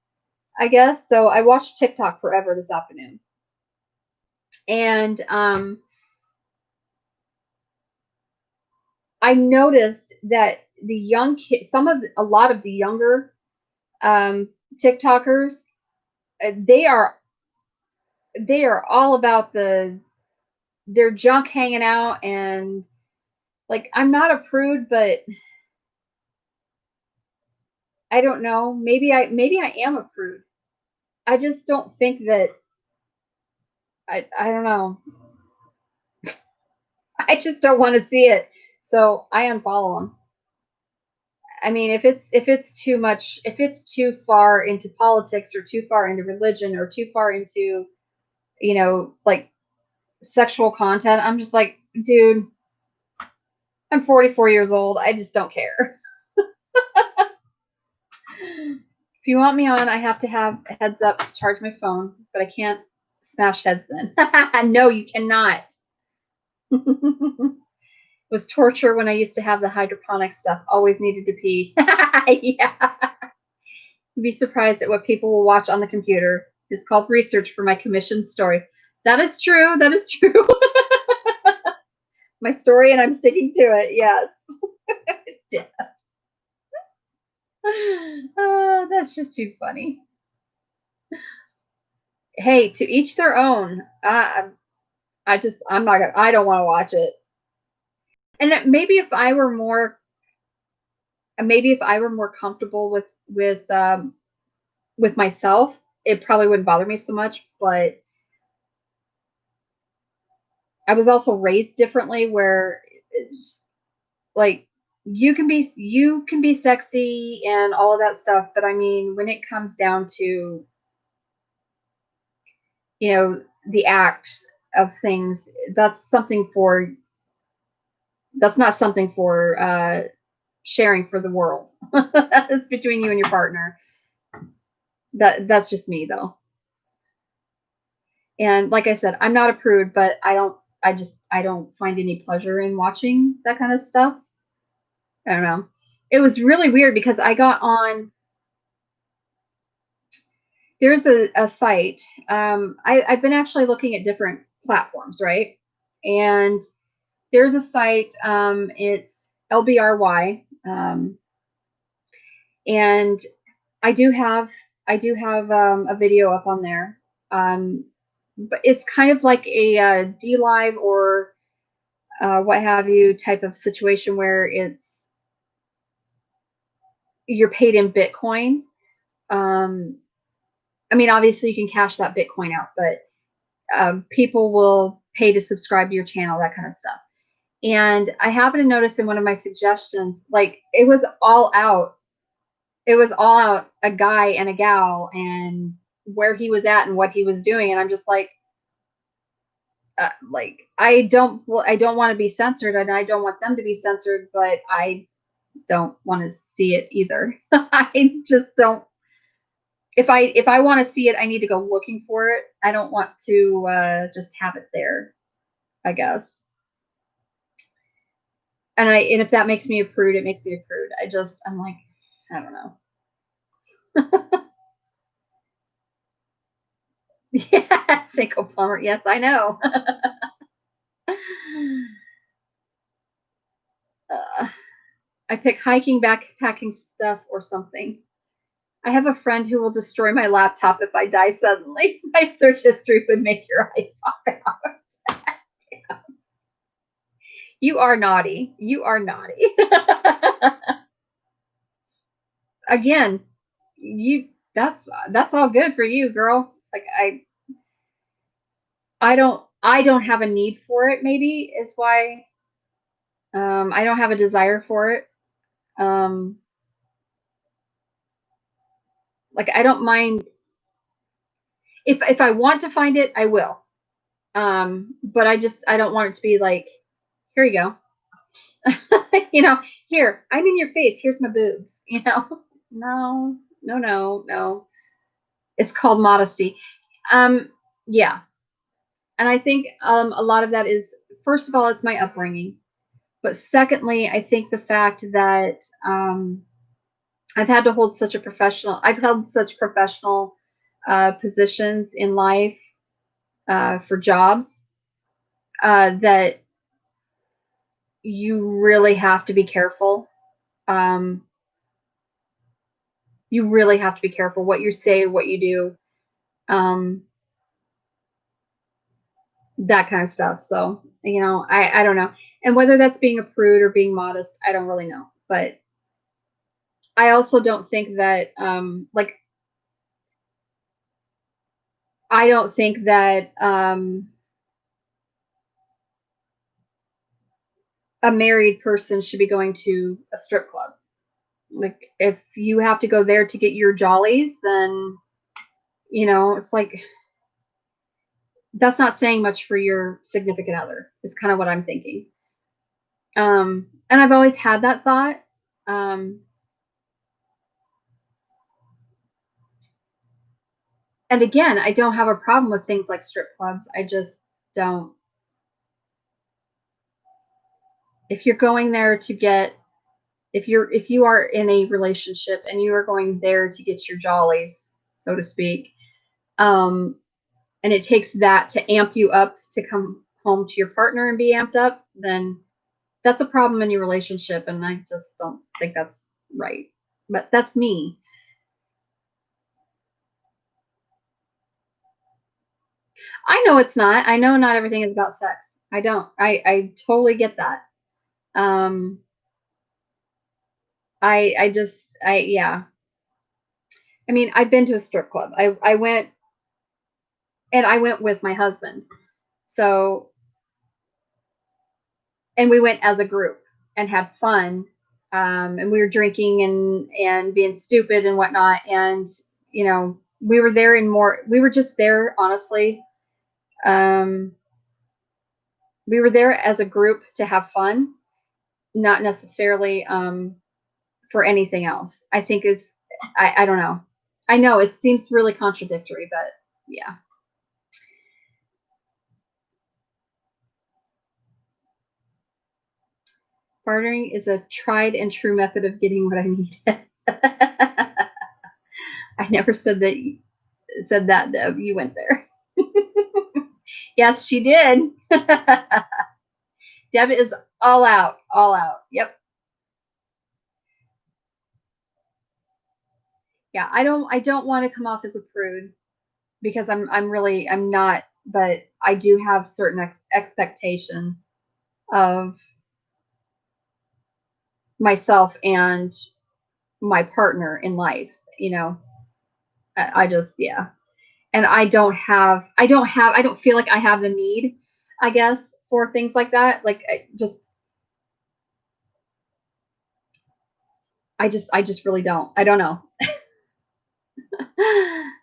I guess. So I watched TikTok forever this afternoon. And I noticed that the young kids, a lot of the younger TikTokers, they are all about their junk hanging out, and like I'm not a prude, but I don't know. Maybe I am a prude. I just don't think that I don't know. I just don't want to see it. So I unfollow them. I mean, if it's too much, if it's too far into politics or too far into religion or too far into, like sexual content. I'm just like, dude, I'm 44 years old. I just don't care. If you want me on, I have to have a heads up to charge my phone, but I can't smash heads then. No, you cannot. It was torture when I used to have the hydroponic stuff. Always needed to pee. Yeah. You'd be surprised at what people will watch on the computer. It's called research for my commissioned stories. That is true. That is true. My story, and I'm sticking to it. Yes. Oh, that's just too funny. Hey, to each their own. I'm not gonna. I don't want to watch it. And maybe if I were more comfortable with myself, it probably wouldn't bother me so much. But I was also raised differently, where it's like you can be sexy and all of that stuff, but I mean, when it comes down to the act of things, that's something for that's not something for sharing for the world. That's between you and your partner. That's just me though. And like I said, I'm not a prude, but I don't find any pleasure in watching that kind of stuff. I don't know. It was really weird because I got on there's a site. I've been actually looking at different platforms, right? And there's a site, it's LBRY, and I do have a video up on there. But it's kind of like a D Live or what have you type of situation where you're paid in Bitcoin. Um, I mean, obviously you can cash that Bitcoin out, but people will pay to subscribe to your channel, that kind of stuff. And I happened to notice in one of my suggestions, like it was all out a guy and a gal and where he was at and what he was doing. And I'm just like I don't want to be censored and I don't want them to be censored, but I don't want to see it either. I just don't. If I want to see it, I need to go looking for it. I don't want to just have it there, I guess. And if that makes me a prude, it makes me a prude. I'm like, I don't know. Yeah, single plumber. Yes, I know. uh, I pick hiking, backpacking stuff, or something. I have a friend who will destroy my laptop if I die suddenly. My search history would make your eyes pop out. You are naughty. You are naughty. Again, you that's all good for you, girl. Like I don't have a need for it, maybe is why I don't have a desire for it. Um like I don't mind if I want to find it, I will. But I don't want it to be like, here you go. Here, I'm in your face. Here's my boobs. No, no, no, no. It's called modesty. Um, yeah. And I think a lot of that is, first of all, it's my upbringing. But secondly, I think the fact that I've held such professional positions in life for jobs that you really have to be careful. Um, you really have to be careful what you say, what you do, um, that kind of stuff. So, I don't know. And whether that's being a prude or being modest, I don't really know. But I also don't think that, I don't think that a married person should be going to a strip club. Like, if you have to go there to get your jollies, then, it's like, that's not saying much for your significant other, is kind of what I'm thinking. And I've always had that thought. Um, and again, I don't have a problem with things like strip clubs. I just don't. If you're going there to get, if you are in a relationship and you are going there to get your jollies, so to speak, um, and it takes that to amp you up to come home to your partner and be amped up, then that's a problem in your relationship. And I just don't think that's right. But that's me. I know it's not. I know not everything is about sex. I don't. I totally get that. Um, I just I yeah. I mean, I've been to a strip club. I went, and I went with my husband. So, and we went as a group and had fun. And we were drinking and being stupid and whatnot. And you know, we were there in more. We were just there, honestly. Um, we were there as a group to have fun, not necessarily for anything else. I think is I don't know. I know it seems really contradictory, but yeah. Bartering is a tried and true method of getting what I need. I never said that though. You went there. Yes, she did. Deb is all out, all out. Yep. Yeah, I don't want to come off as a prude because I'm not, but I do have certain expectations of myself and my partner in life, you know. I just yeah. And I don't feel like I have the need, I guess, for things like that. Like I just really don't. I don't know.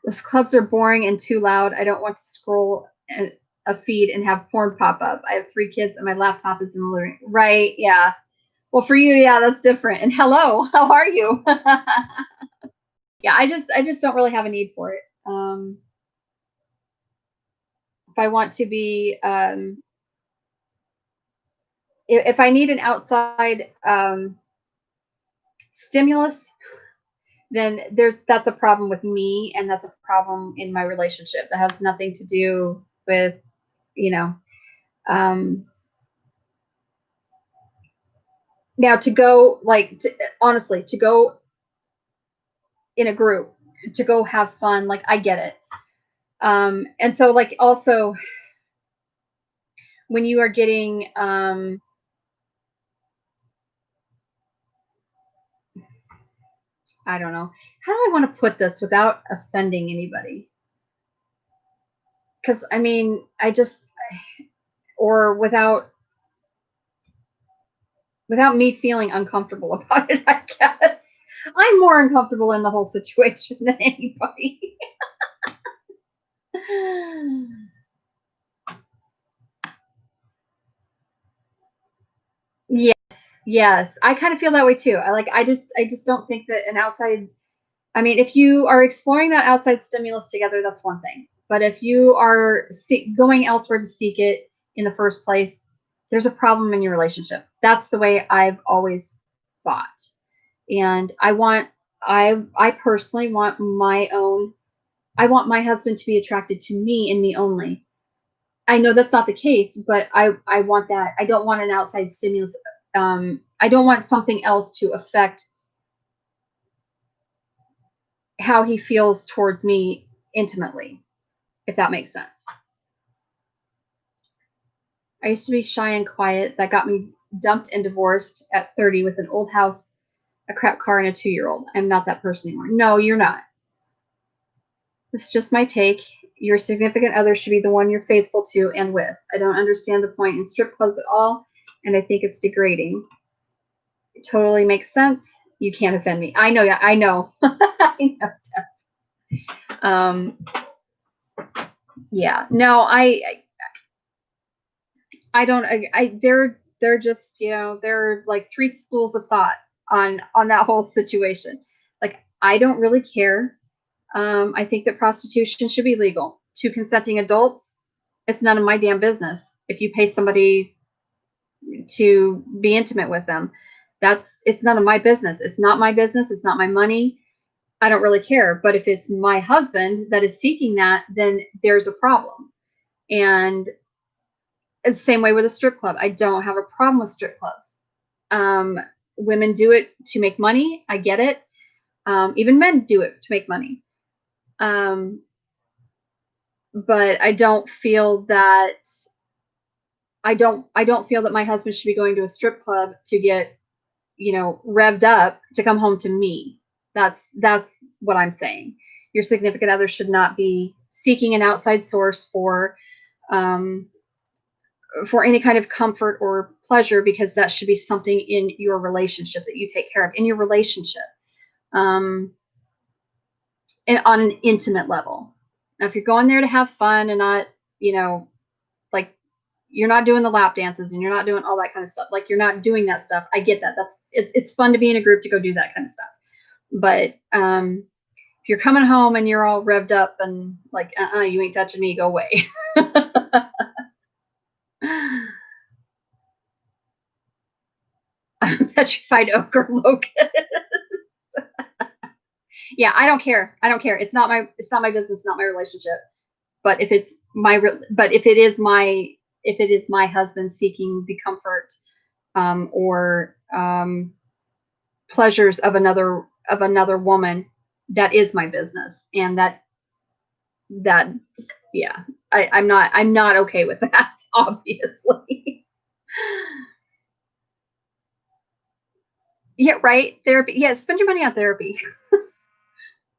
Those clubs are boring and too loud. I don't want to scroll a feed and have porn pop up. I have 3 kids and my laptop is in the living room. Right? Yeah. Well, for you, yeah, that's different. And hello, how are you? Yeah, I just don't really have a need for it. If I want to be, if I need an outside stimulus, then that's a problem with me, and that's a problem in my relationship. That has nothing to do with, you know, um, now to go honestly, to go in a group, to go have fun, like I get it. And so like also when you are getting I don't know. How do I want to put this without offending anybody? Because I mean, or without me feeling uncomfortable about it, I guess. I'm more uncomfortable in the whole situation than anybody. Yes, yes. I kind of feel that way too. I just don't think that an outside, I mean, if you are exploring that outside stimulus together, that's one thing. But if you are going elsewhere to seek it in the first place, there's a problem in your relationship. That's the way I've always thought. And I personally want my own, I want my husband to be attracted to me and me only. I know that's not the case, but I want that. I don't want an outside stimulus. I don't want something else to affect how he feels towards me intimately, if that makes sense. I used to be shy and quiet. That got me dumped and divorced at 30 with an old house, a crap car, and a 2-year-old. I'm not that person anymore. No, you're not. It's just my take. Your significant other should be the one you're faithful to and with. I don't understand the point in strip clubs at all, and I think it's degrading. It totally makes sense. You can't offend me. I know. Yeah, I know. I know. Um, Yeah, no, I don't. They're just, there are like three schools of thought on that whole situation. Like, I don't really care. I think that prostitution should be legal. Two consenting adults, it's none of my damn business if you pay somebody to be intimate with them. It's none of my business. It's not my business. It's not my money. I don't really care. But if it's my husband that is seeking that, then there's a problem. And it's the same way with a strip club. I don't have a problem with strip clubs. Um, Women do it to make money. I get it. Even men do it to make money. But I don't feel that I don't feel that my husband should be going to a strip club to get, revved up to come home to me. That's what I'm saying. Your significant other should not be seeking an outside source um, for any kind of comfort or pleasure, because that should be something in your relationship that you take care of in your relationship, um, and on an intimate level. Now, if you're going there to have fun and not, like, you're not doing the lap dances and you're not doing all that kind of stuff. Like, you're not doing that stuff. I get that. It's fun to be in a group to go do that kind of stuff. But if you're coming home and you're all revved up and like, you ain't touching me, go away. Petrified oak or locust. Yeah, I don't care. I don't care. It's not my business. It's not my relationship. But if it is my husband seeking the comfort, or pleasures of another woman, that is my business, and that yeah, I'm not okay with that. Obviously. Yeah, right. Therapy. Yeah, spend your money on therapy.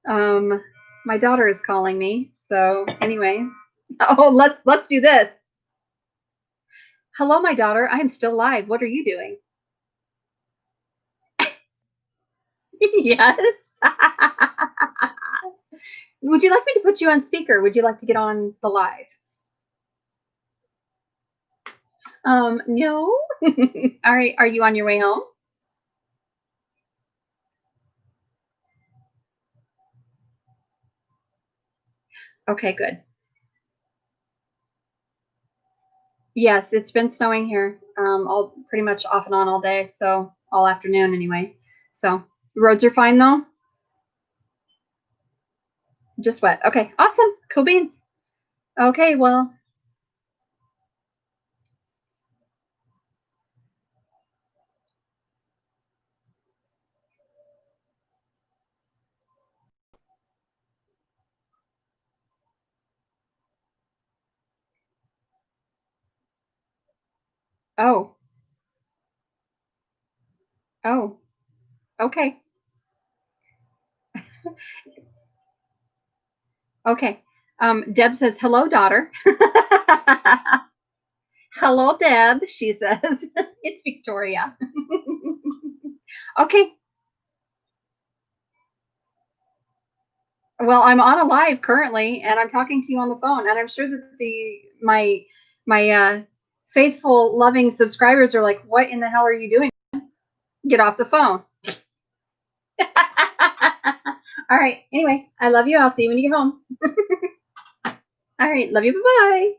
um my daughter is calling me, so anyway. Oh, let's do this. Hello, my daughter. I am still live. What are you doing? Yes. Would you like me to put you on speaker? Would you like to get on the live? No. All right. Are you on your way home? Okay, good. Yes, it's been snowing here, all pretty much off and on all day, so all afternoon anyway. So the roads are fine though. Just wet. Okay, awesome. Cool beans. Okay, well, oh, oh, okay, okay. Deb says, hello, daughter. Hello, Deb, she says. It's Victoria. Okay. Well, I'm on a live currently, and I'm talking to you on the phone, and I'm sure that my faithful, loving subscribers are like, "What in the hell are you doing? Get off the phone." All right. Anyway, I love you. I'll see you when you get home. All right. Love you. Bye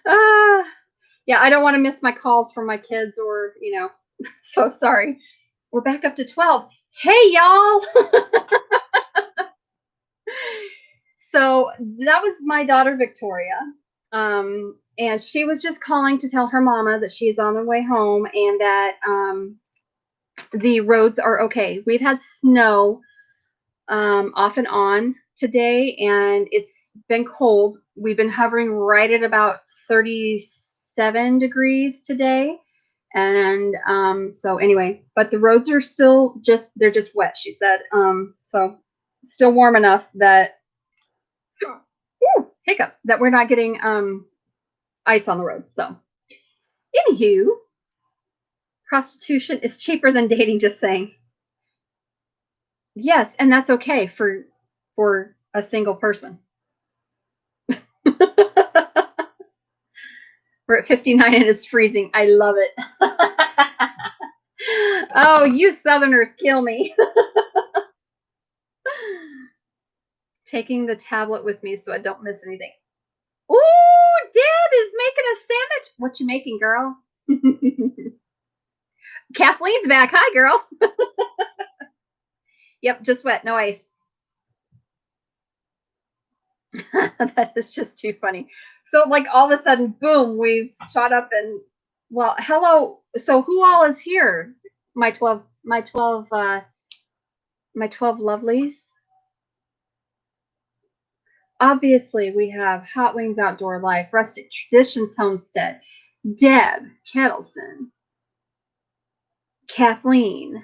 bye. Yeah, I don't want to miss my calls from my kids, or so sorry. We're back up to 12. Hey, y'all. So that was my daughter Victoria. And she was just calling to tell her mama that she's on her way home, and that the roads are okay. We've had snow off and on today, and it's been cold. We've been hovering right at about 37 degrees today. And so anyway, but the roads are still they're just wet, she said. So still warm enough that, ooh, hiccup, that we're not getting ice on the roads. So anywho, prostitution is cheaper than dating, just saying. Yes, and that's okay for a single person. We're at 59 and it's freezing. I love it. Oh, you Southerners kill me. Taking the tablet with me so I don't miss anything. Ooh, Deb is making a sandwich. What you making, girl? Kathleen's back. Hi, girl. Yep, just wet, no ice. That is just too funny. So, like, all of a sudden, boom, we've shot up and, well, hello. So, who all is here? My 12 lovelies. Obviously, we have Hot Wings Outdoor Life, Rustic Traditions Homestead, Deb Kettleson, Kathleen,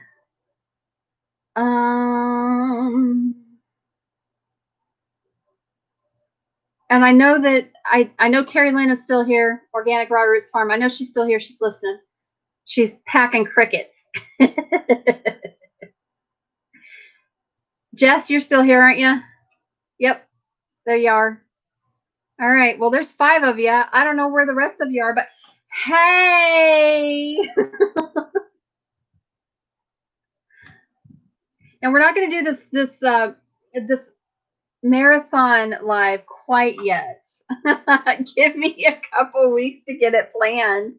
and I know that I know Terry Lynn is still here. Organic Raw Roots Farm. I know she's still here. She's listening. She's packing crickets. Jess, you're still here, aren't you? Yep, there you are. All right. Well, there's 5 of you. I don't know where the rest of you are, but hey. And we're not going to do this marathon live quite yet. Give me a couple weeks to get it planned.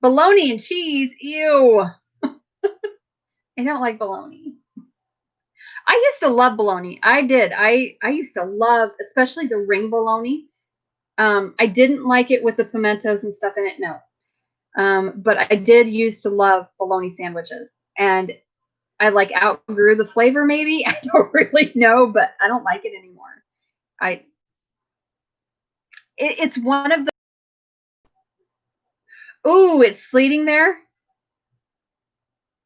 Bologna and cheese, ew. I don't like bologna. I used to love bologna. I did. I used to love, especially the ring bologna. I didn't like it with the pimentos and stuff in it, no. But I did used to love bologna sandwiches, and I like outgrew the flavor. Maybe I don't really know, but I don't like it anymore. It's one of the. Ooh, it's sleeting there.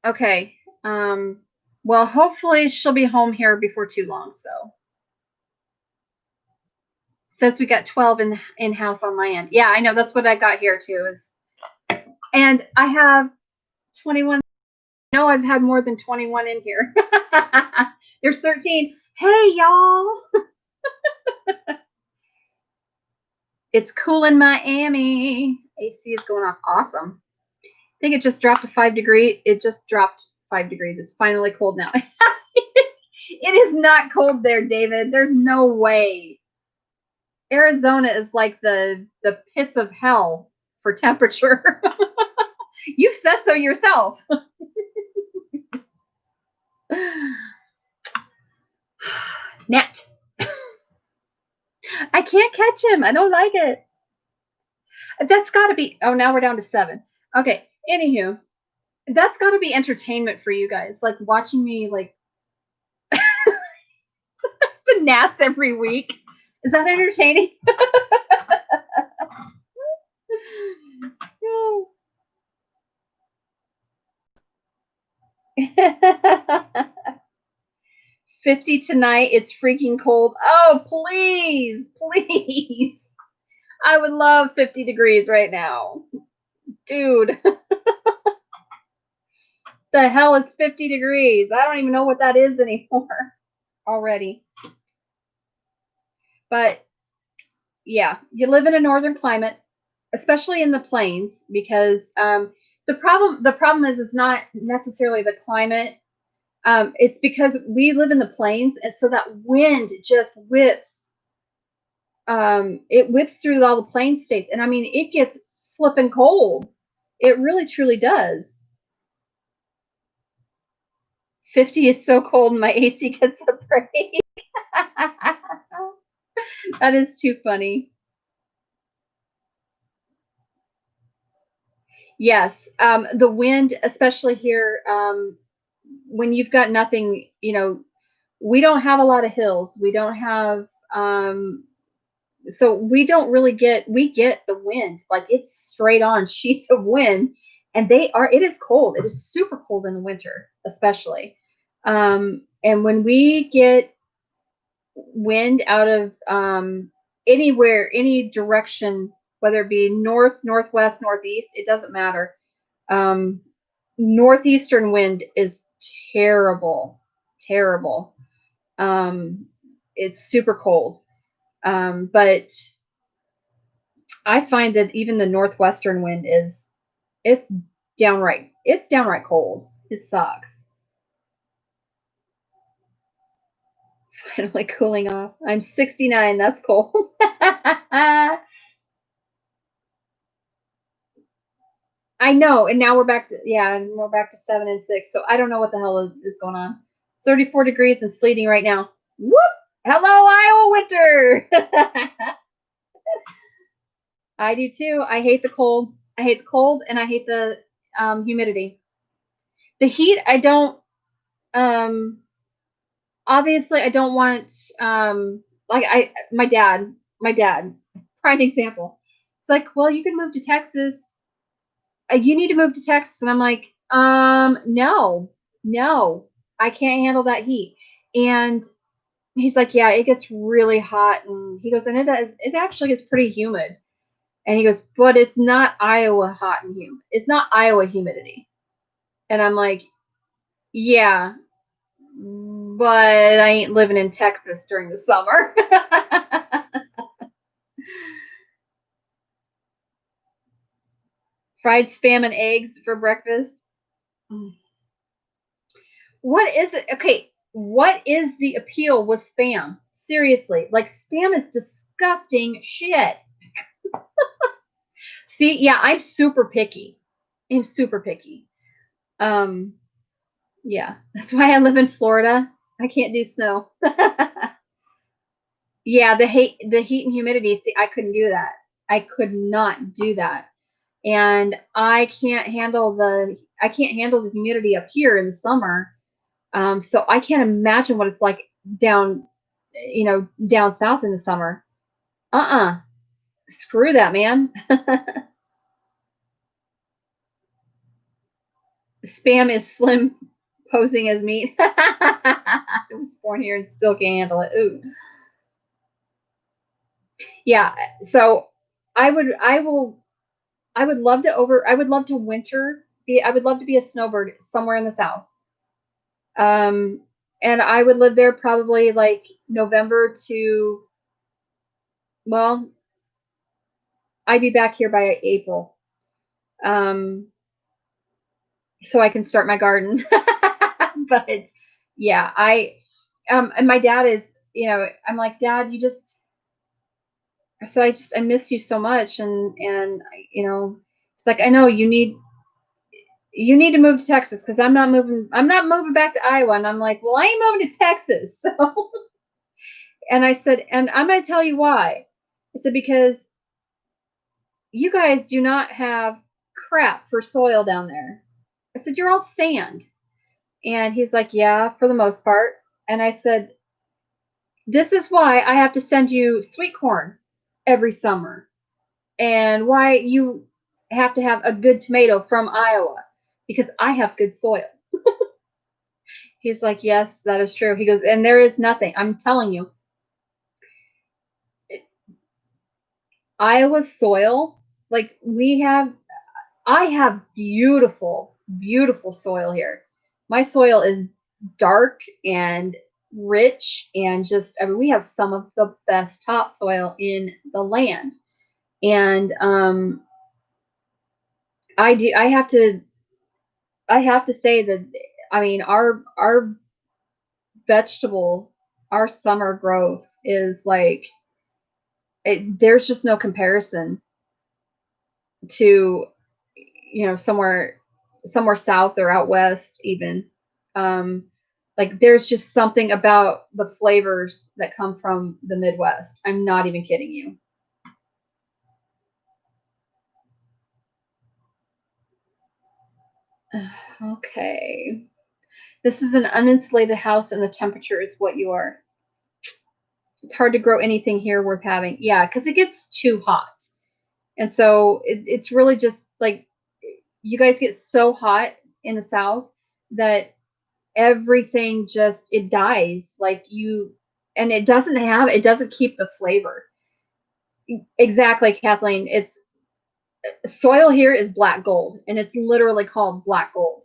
Okay. Well, hopefully she'll be home here before too long. So says we got 12 in house on my end. Yeah, I know that's what I got here too. And I have 21. No, I've had more than 21 in here. There's 13. Hey, y'all. It's cool in Miami. AC is going off. Awesome. I think it just dropped to 5 degrees. It just dropped 5 degrees. It's finally cold now. It is not cold there, David. There's no way. Arizona is like the pits of hell for temperature. You've said so yourself. Net. I can't catch him. I don't like it. That's got to be. Oh, now we're down to 7. Okay. Anywho, that's got to be entertainment for you guys. Like watching me like the gnats every week. Is that entertaining? 50 tonight. It's freaking cold. Oh, please, please. I would love 50 degrees right now. Dude. The hell is 50 degrees? I don't even know what that is anymore already. But yeah, you live in a northern climate, especially in the plains, because the problem is not necessarily the climate. It's because we live in the plains, and so that wind just whips. It whips through all the plain states, and I mean, it gets flipping cold. It really, truly does. 50 is so cold, and my AC gets a break. That is too funny. Yes, the wind, especially here, when you've got nothing, we don't have a lot of hills. We don't have, so we don't really we get the wind, like it's straight on sheets of wind, and it is cold. It is super cold in the winter, especially. And when we get wind out of anywhere, any direction, whether it be north, northwest, northeast, it doesn't matter. Northeastern wind is terrible. It's super cold. But I find that even the northwestern wind it's it's downright cold. It sucks. Finally cooling off. I'm 69. That's cold. I know, and now we're back to and we're back to 7 and 6. So I don't know what the hell is going on. 34 degrees and sleeting right now. Whoop! Hello, Iowa winter. I do too. I hate the cold. I hate the cold, and I hate the humidity. The heat, I don't. Um, Obviously, I don't want. Like my dad, prime example. It's like, well, you can move to Texas. You need to move to Texas. And I'm like, no, no, I can't handle that heat. And he's like, yeah, it gets really hot. And he goes, and it actually gets pretty humid. And he goes, but it's not Iowa hot and humid. It's not Iowa humidity. And I'm like, yeah, but I ain't living in Texas during the summer. Fried spam and eggs for breakfast. What is it? Okay, what is the appeal with spam? Seriously, like spam is disgusting shit. See, yeah, I'm super picky. I'm super picky. Um, yeah, that's why I live in Florida. I can't do snow. Yeah, the heat and humidity. See, I couldn't do that. I could not do that. And I can't handle the humidity up here in the summer. So I can't imagine what it's like down, down south in the summer. Uh-uh. Screw that, man. Spam is slim posing as meat. I was born here and still can't handle it. Ooh. Yeah. So I would love to winter I would love to be a snowbird somewhere in the south. Um and I would live there probably like November to, well, I'd be back here by April. Um so I can start my garden. But yeah, and my dad is, I'm like, Dad, I said, I miss you so much. And, it's like, I know you need to move to Texas because I'm not moving back to Iowa. And I'm like, well, I ain't moving to Texas. So, and I said, and I'm going to tell you why. I said, because you guys do not have crap for soil down there. I said, you're all sand. And he's like, yeah, for the most part. And I said, this is why I have to send you sweet corn every summer, and why you have to have a good tomato from Iowa, because I have good soil. He's like, yes, that is true. He goes, and there is nothing. I'm telling you, Iowa's soil, like I have beautiful, beautiful soil here. My soil is dark and rich and just, I mean, we have some of the best topsoil in the land. And I have to say that, I mean, our vegetable, our summer growth is like, there's just no comparison to, somewhere south or out west even. Um, like there's just something about the flavors that come from the Midwest. I'm not even kidding you. Okay. This is an uninsulated house and the temperature is what you are. It's hard to grow anything here worth having. Yeah, because it gets too hot. And so it's really just like, you guys get so hot in the South that everything just, it dies. Like and it doesn't keep the flavor. Exactly, Kathleen. It's soil here is black gold, and it's literally called black gold.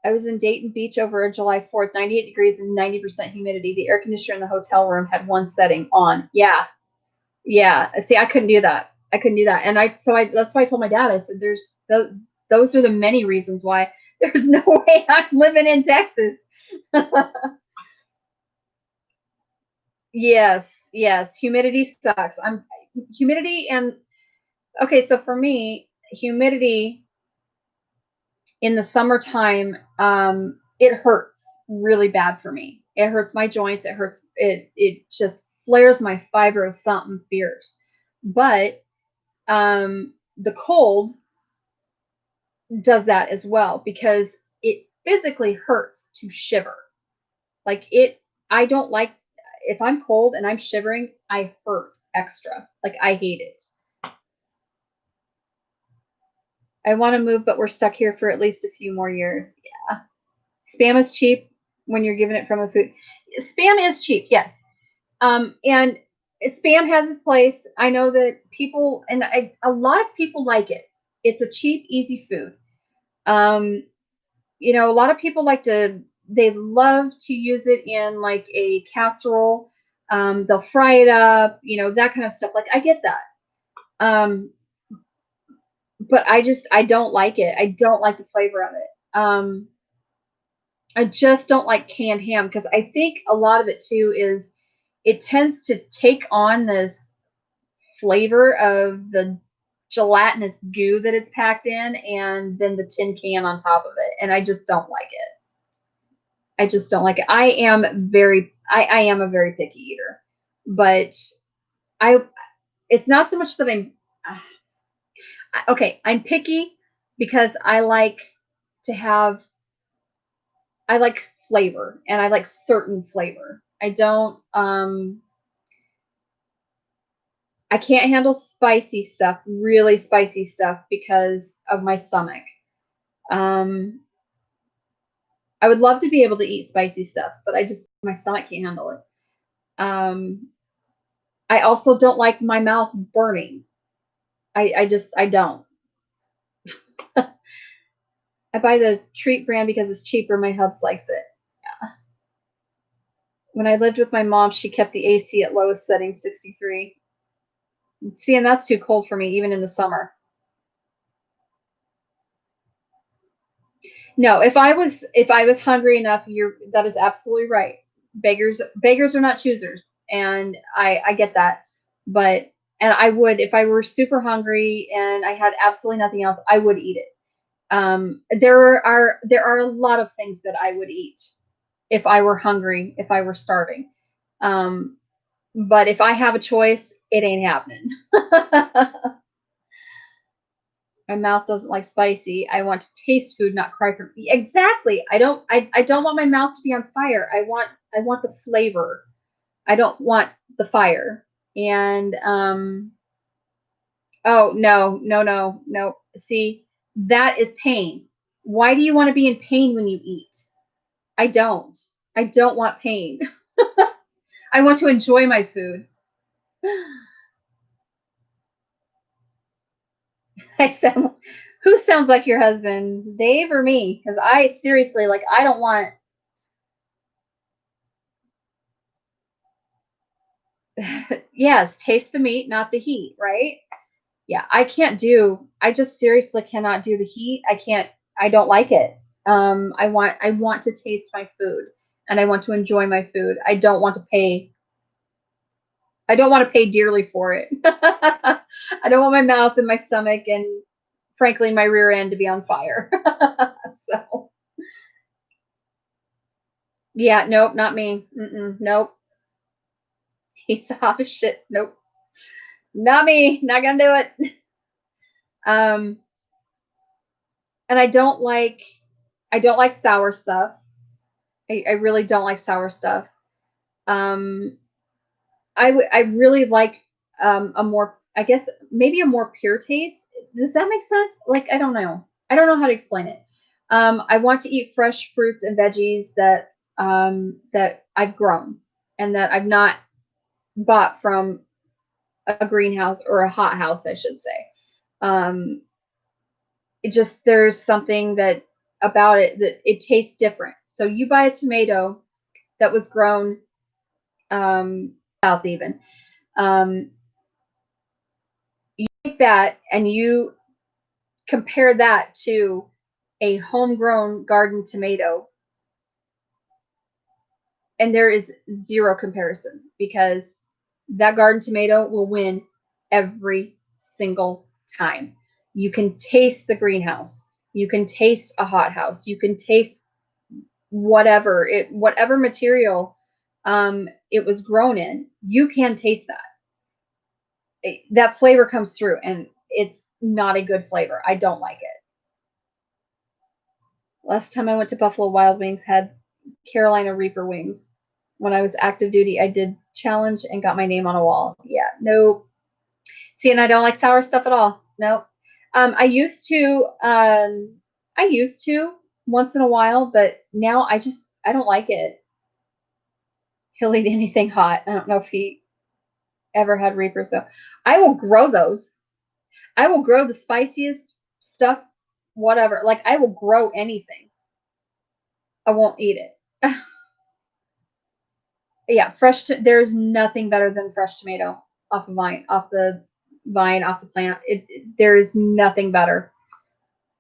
I was in Dayton Beach over July 4th, 98 degrees and 90% humidity. The air conditioner in the hotel room had one setting on. Yeah. Yeah. See, I couldn't do that. I couldn't do that. And that's why I told my dad, I said, those are the many reasons why there's no way I'm living in Texas. Yes, yes. Humidity sucks. Humidity and okay, so for me, humidity in the summertime, it hurts really bad for me. It hurts my joints. It just flares my fiber of something fierce. But the cold does that as well because it physically hurts to shiver. Like it, I don't like if I'm cold and I'm shivering, I hurt extra. Like I hate it. I want to move, but we're stuck here for at least a few more years. Yeah. Spam is cheap when you're giving it from the food. Spam is cheap, yes. And spam has its place. I know that people, and a lot of people like it. It's a cheap, easy food. Um, a lot of people they love to use it in like a casserole. They'll fry it up, that kind of stuff. Like I get that. Um, but I don't like it. I don't like the flavor of it. I just don't like canned ham because I think a lot of it too is it tends to take on this flavor of the gelatinous goo that it's packed in and then the tin can on top of it. And I just don't like it. I just don't like it. I am a very picky eater, but I, it's not so much that okay, I'm picky because I like flavor and I like certain flavor. I can't handle spicy stuff, really spicy stuff because of my stomach. Um, I would love to be able to eat spicy stuff, but my stomach can't handle it. Um, I also don't like my mouth burning. I don't. I buy the treat brand because it's cheaper. My hubs likes it. Yeah. When I lived with my mom, she kept the AC at lowest setting, 63. See, and that's too cold for me, even in the summer. No, if I was hungry enough, that is absolutely right. Beggars are not choosers, and I get that. But and I would if I were super hungry and I had absolutely nothing else, I would eat it. There are a lot of things that I would eat if I were hungry, if I were starving. Um, but if I have a choice, it ain't happening. My mouth doesn't like spicy. I want to taste food, not cry for me. Exactly. I don't want my mouth to be on fire. I want the flavor. I don't want the fire. And oh no, no, no, no. See, that is pain. Why do you want to be in pain when you eat? I don't. I don't want pain. I want to enjoy my food. I sound who sounds like your husband, Dave or me? Because I seriously, like, I don't want. Yes, taste the meat, not the heat, right? Yeah, I just seriously cannot do the heat. I don't like it. I want to taste my food and I want to enjoy my food. I don't want to pay dearly for it. I don't want my mouth and my stomach and frankly my rear end to be on fire. So yeah, nope, not me. Nope. He's soft as shit. Nope. Not me. Not gonna do it. Um, and I don't like sour stuff. I really don't like sour stuff. Um, I really like a more, I guess maybe a more pure taste. Does that make sense? Like I don't know. I don't know how to explain it. I want to eat fresh fruits and veggies that I've grown and that I've not bought from a greenhouse or a hothouse, I should say. Um, there's something that about it that it tastes different. So you buy a tomato that was grown south even. Um, take that and you compare that to a homegrown garden tomato, and there is zero comparison, because that garden tomato will win every single time. You can taste the greenhouse. You can taste a hothouse. You can taste whatever material it was grown in. You can taste that. That flavor comes through, and it's not a good flavor. I don't like it. Last time I went to Buffalo Wild Wings had Carolina Reaper wings. When I was active duty, I did challenge and got my name on a wall. Yeah, nope. See, and I don't like sour stuff at all. Nope. I used to once in a while, but now I don't like it. He'll eat anything hot. I don't know if he ever had Reapers though. I will grow those. I will grow the spiciest stuff, whatever. Like, I will grow anything. I won't eat it. Yeah, there's nothing better than fresh tomato off the vine, off the plant. There's nothing better.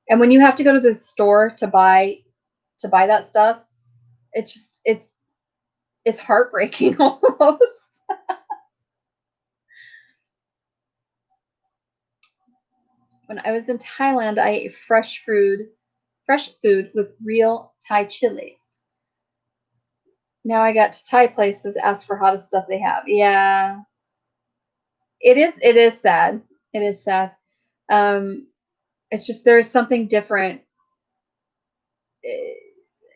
And when you have to go to the store to buy that stuff, it's heartbreaking almost. When I was in Thailand, I ate fresh food with real Thai chilies. Now I got to Thai places, ask for hottest stuff they have. Yeah. It is sad. It is sad. It's just, there's something different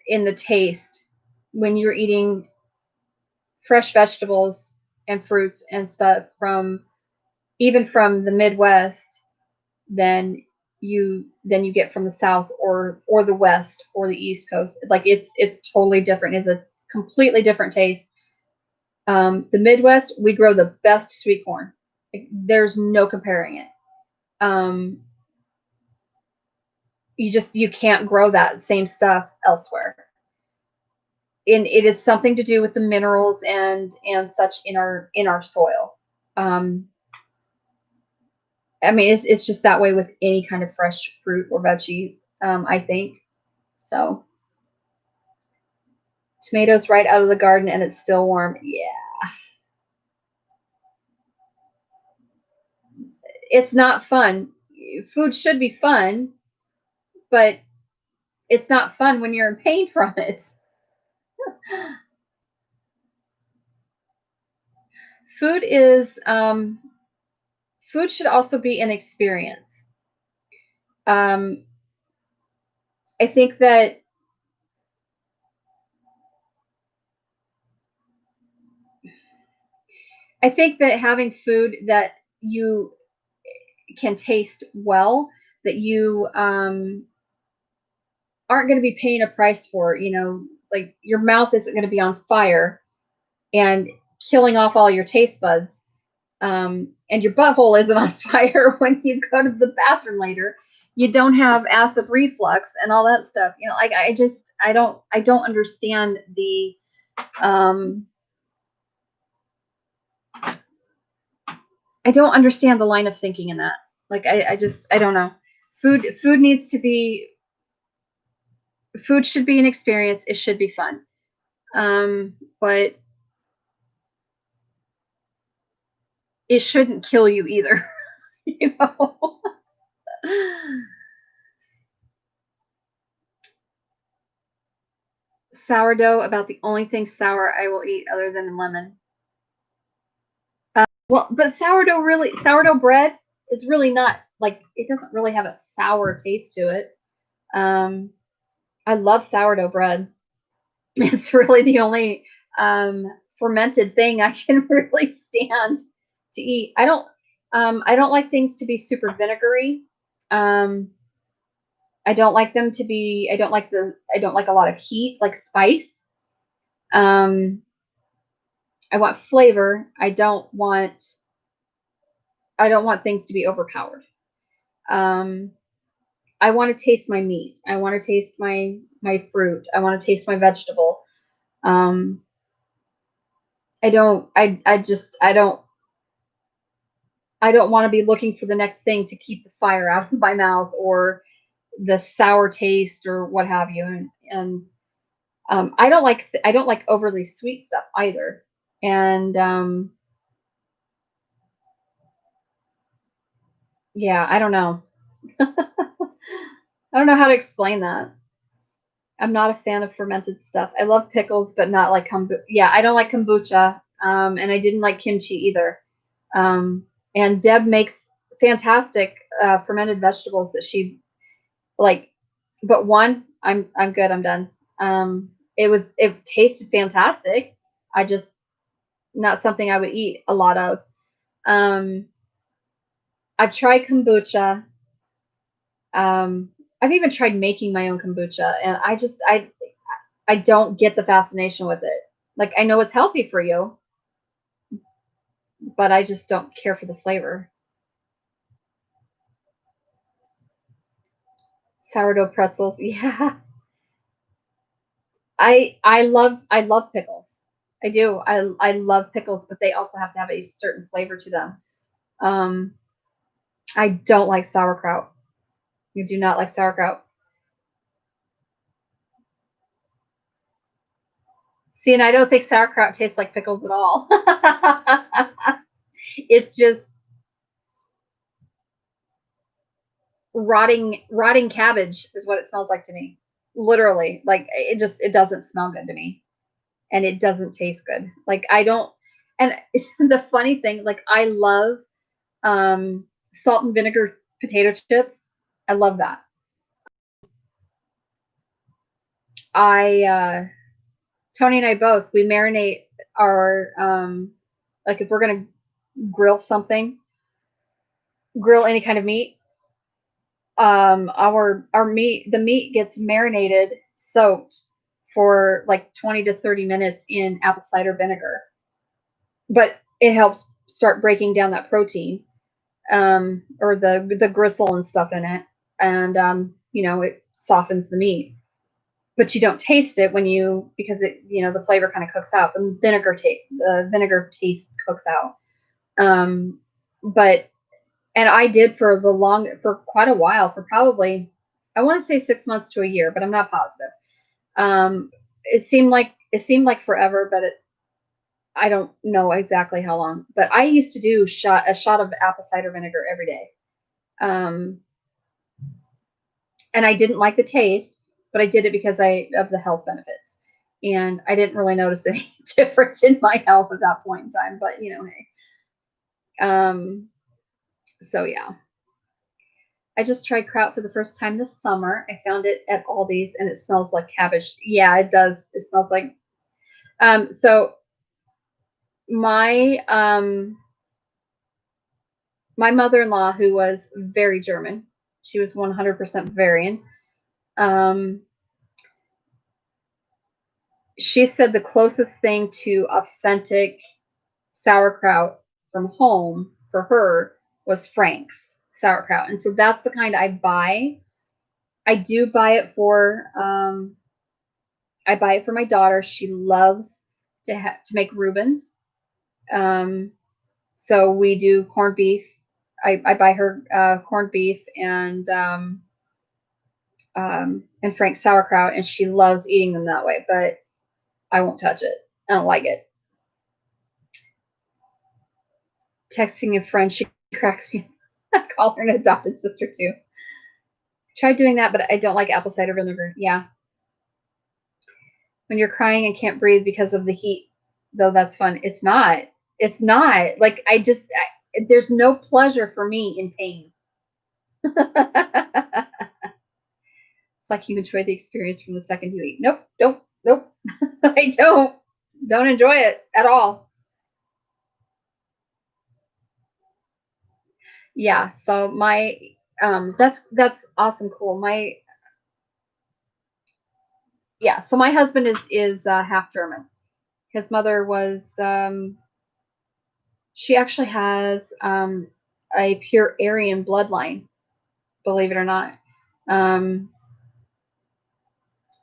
in the taste when you're eating fresh vegetables and fruits and stuff from the Midwest than you get from the South or the West or the East Coast. Like, it's totally different. It's a completely different taste. The Midwest, we grow the best sweet corn. Like, there's no comparing it. You can't grow that same stuff elsewhere. And it is something to do with the minerals and such in our soil. I mean, it's just that way with any kind of fresh fruit or veggies. I think so. Tomatoes right out of the garden and it's still warm. Yeah, it's not fun. Food should be fun, but it's not fun when you're in pain from it. Food is food should also be an experience. Um, I think that having food that you can taste well, that you aren't going to be paying a price for, like, your mouth isn't going to be on fire and killing off all your taste buds, and your butthole isn't on fire when you go to the bathroom later. You don't have acid reflux and all that stuff. Like, I don't understand the I don't understand the line of thinking in that. Like, I don't know. Food needs to be food should be an experience. It should be fun. But it shouldn't kill you either. you know. Sourdough, about the only thing sour I will eat other than lemon. Well, but sourdough bread is really not, like, it doesn't really have a sour taste to it. I love sourdough bread. It's really the only fermented thing I can really stand to eat. I don't like things to be super vinegary. I don't like them to be. I don't like a lot of heat, like spice. I want flavor. I don't want things to be overpowered. I want to taste my meat. I want to taste my fruit. I want to taste my vegetable. I don't. I just. I don't. I don't want to be looking for the next thing to keep the fire out of my mouth or the sour taste or what have you. And I don't like overly sweet stuff either. And yeah, I don't know. I don't know how to explain that. I'm not a fan of fermented stuff. I love pickles, but not like kombucha. Yeah, I don't like kombucha, and I didn't like kimchi either. Um, and Deb makes fantastic fermented vegetables that she like. But one, I'm good. I'm done. It tasted fantastic. I just not something I would eat a lot of. Um, I've tried kombucha. Um, I've even tried making my own kombucha, and I don't get the fascination with it. Like I know it's healthy for you, but I just don't care for the flavor. Sourdough pretzels, yeah. I love pickles. I do. I love pickles, but they also have to have a certain flavor to them. Um, I don't like sauerkraut. You do not like sauerkraut. See, and I don't think sauerkraut tastes like pickles at all. It's just rotting cabbage is what it smells like to me. Literally, like it doesn't smell good to me, and it doesn't taste good. Like I don't. And the funny thing, like I love salt and vinegar potato chips. I love that. I Tony and I both we marinate our like if we're gonna grill something, grill any kind of meat. Our meat the meat gets marinated, soaked for like 20 to 30 minutes in apple cider vinegar, but it helps start breaking down that protein or the gristle and stuff in it, and you know it softens the meat. But you don't taste it when you because it the flavor kind of cooks out. The vinegar taste cooks out. Um, but and I did for quite a while for probably I want to say 6 months to a year, but I'm not positive. It seemed like forever, but I don't know exactly how long. But I used to do a shot of apple cider vinegar every day. Um, and I didn't like the taste, but I did it because I of the health benefits. And I didn't really notice any difference in my health at that point in time, but hey. So yeah. I just tried kraut for the first time this summer. I found it at Aldi's and it smells like cabbage. Yeah, it does. It smells like so my my mother-in-law who was very German. She was 100% Bavarian. Um she said the closest thing to authentic sauerkraut from home for her was Frank's sauerkraut. And so that's the kind I buy. I do buy it for I buy it for my daughter. She loves to make Reubens. Um, so we do corned beef. I buy her corned beef and Frank's sauerkraut, and she loves eating them that way. But I won't touch it. I don't like it. Texting a friend, she cracks me. I call her an adopted sister too. Tried doing that, but I don't like apple cider vinegar. Yeah. When you're crying and can't breathe because of the heat, though, that's fun. It's not. It's not. Like, there's no pleasure for me in pain. It's like you enjoy the experience from the second you eat. Nope. Nope. Nope. I don't. Don't enjoy it at all. Yeah. So that's awesome. Cool. So my husband is half German. His mother was she actually has a pure Aryan bloodline, believe it or not, um,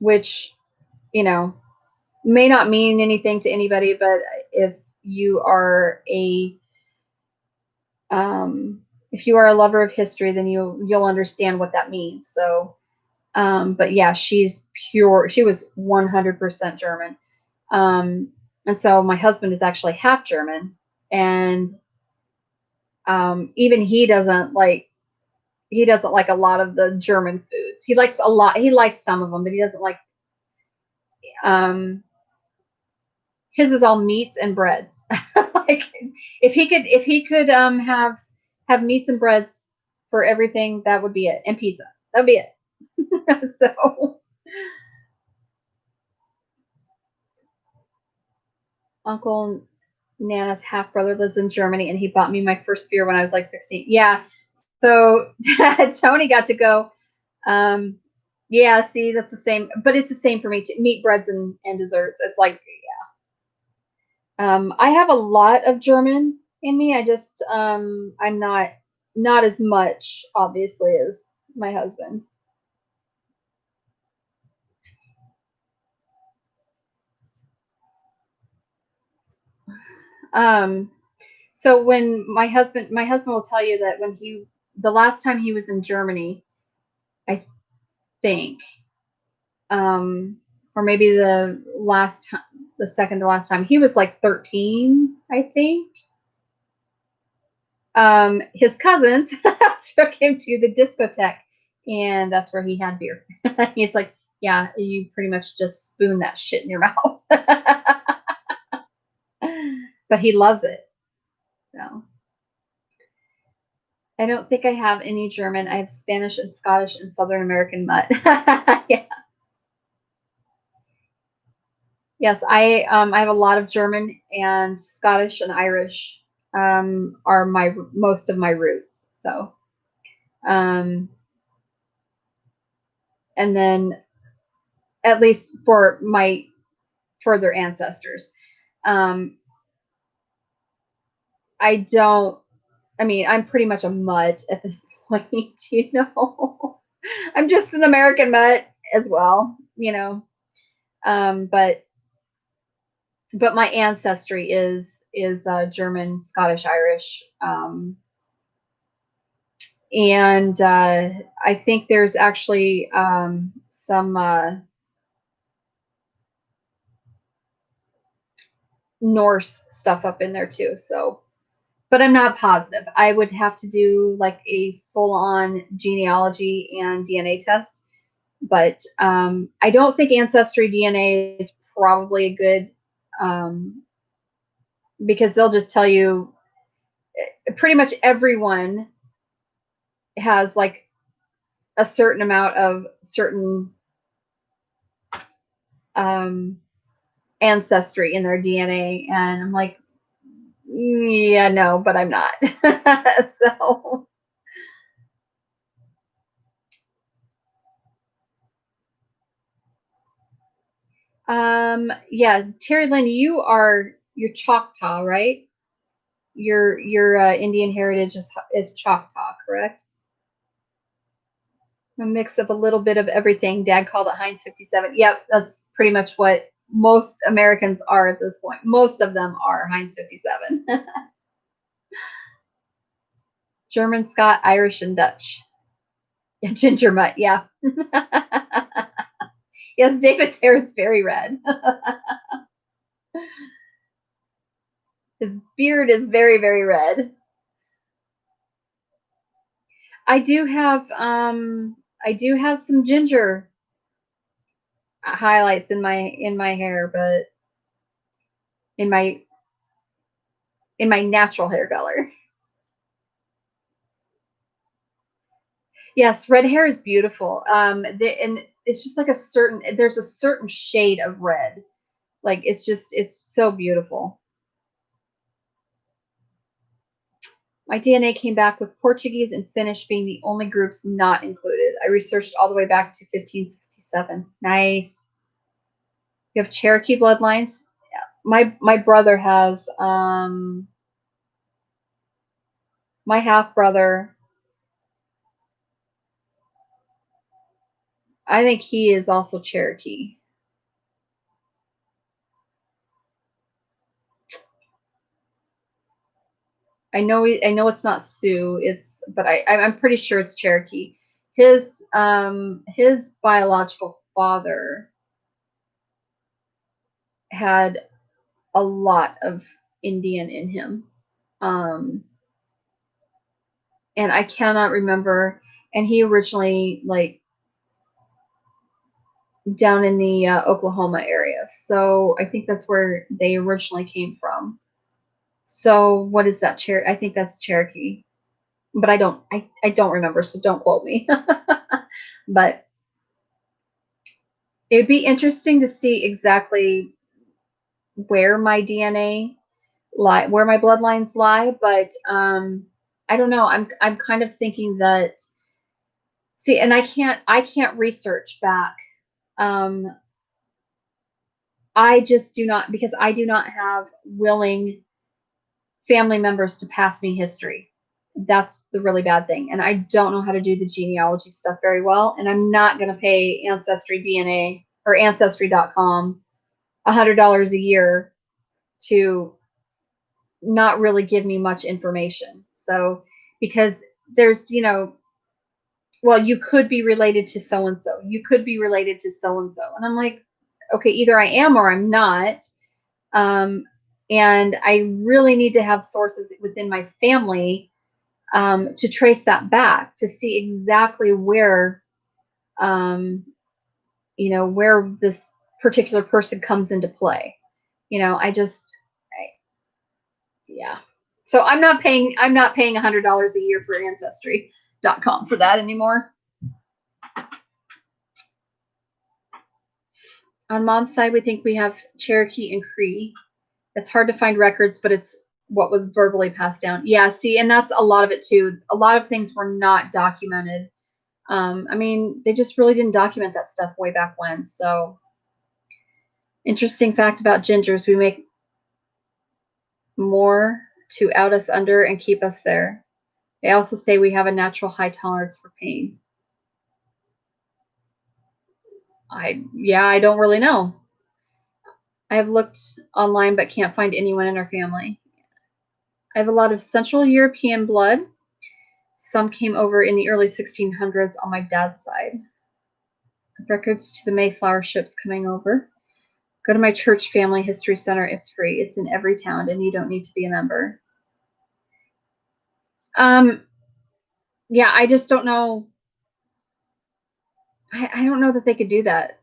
which you know may not mean anything to anybody, but if you are a If you are a lover of history, then you'll understand what that means. So, but yeah, she's pure. She was 100% German. And so my husband is actually half German, and even he doesn't like a lot of the German foods. He likes a lot. He likes some of them, but he doesn't like. Um, his is all meats and breads. Like if he could have meats and breads for everything, that would be it, and pizza. That would be it. So Uncle Nana's half brother lives in Germany, and he bought me my first beer when I was like 16. Yeah. So Tony got to go. Yeah, see, that's the same, but it's the same for me too. Meat, breads, and desserts. It's like, I have a lot of German in me. I just, I'm not as much, obviously, as my husband. Um, so when my husband will tell you that the last time he was in Germany, I think, or maybe the second to last time, he was like 13, I think. His cousins took him to the discotheque, and that's where he had beer. He's like, yeah, you pretty much just spoon that shit in your mouth. But he loves it. So I don't think I have any German. I have Spanish and Scottish and Southern American mutt. Yeah. Yes, I have a lot of German, and Scottish and Irish are my most of my roots. So um, and then at least for my further ancestors. Um, I don't. I mean, I'm pretty much a mutt at this point. You know, I'm just an American mutt as well. You know, um, but but my ancestry is German, Scottish, Irish, and I think there's actually some Norse stuff up in there too. So, but I'm not positive. I would have to do like a full on genealogy and DNA test. But I don't think ancestry DNA is probably a good because they'll just tell you pretty much everyone has like a certain amount of certain um, ancestry in their DNA, and I'm like, yeah, no, but I'm not. So, yeah, Terry Lynn, you're Choctaw, right? Your Indian heritage is Choctaw, correct? A mix of a little bit of everything. Dad called it Heinz 57. Yep, that's pretty much what most Americans are at this point. Most of them are Heinz 57. German, Scott, Irish, and Dutch. Yeah, ginger mutt, yeah. Yes, David's hair is very red. His beard is very, very red. I do have some ginger highlights in my hair, but in my natural hair color. Yes, red hair is beautiful. And it's just like there's a certain shade of red. Like it's so beautiful. My DNA came back with Portuguese and Finnish being the only groups not included. I researched all the way back to 1567. Nice. You have Cherokee bloodlines. Yeah. My brother has my half brother. I think he is also Cherokee. I know it's not Sioux. But I'm pretty sure it's Cherokee. His biological father had a lot of Indian in him. Um, and I cannot remember. And he originally, like, down in the Oklahoma area. So I think that's where they originally came from. So what is that? I think that's Cherokee, but I don't remember, so don't quote me. But it'd be interesting to see exactly where my DNA lie, where my bloodlines lie. But I don't know. I'm kind of thinking that. See, and I can't research back. Um, I just do not, because I do not have willing family members to pass me history. That's the really bad thing. And I don't know how to do the genealogy stuff very well. And I'm not going to pay Ancestry DNA or Ancestry.com $100 a year to not really give me much information. So, because there's, well, you could be related to so and so. You could be related to so and so. And I'm like, okay, either I am or I'm not. Um, and I really need to have sources within my family to trace that back to see exactly where, um, where this particular person comes into play. Yeah. So I'm not paying $100 a year for Ancestry.com for that anymore. On mom's side, we think we have Cherokee and Cree. It's hard to find records, but it's what was verbally passed down. Yeah, see, and that's a lot of it too. A lot of things were not documented. I mean, they just really didn't document that stuff way back when. So, interesting fact about gingers, we make more to out us under and keep us there. They also say we have a natural high tolerance for pain. I don't really know. I have looked online but can't find anyone in our family. I have a lot of Central European blood. Some came over in the early 1600s on my dad's side. Records to the Mayflower ships coming over. Go to my church family history center. It's free. It's in every town, and you don't need to be a member. Yeah, I just don't know. I don't know that they could do that.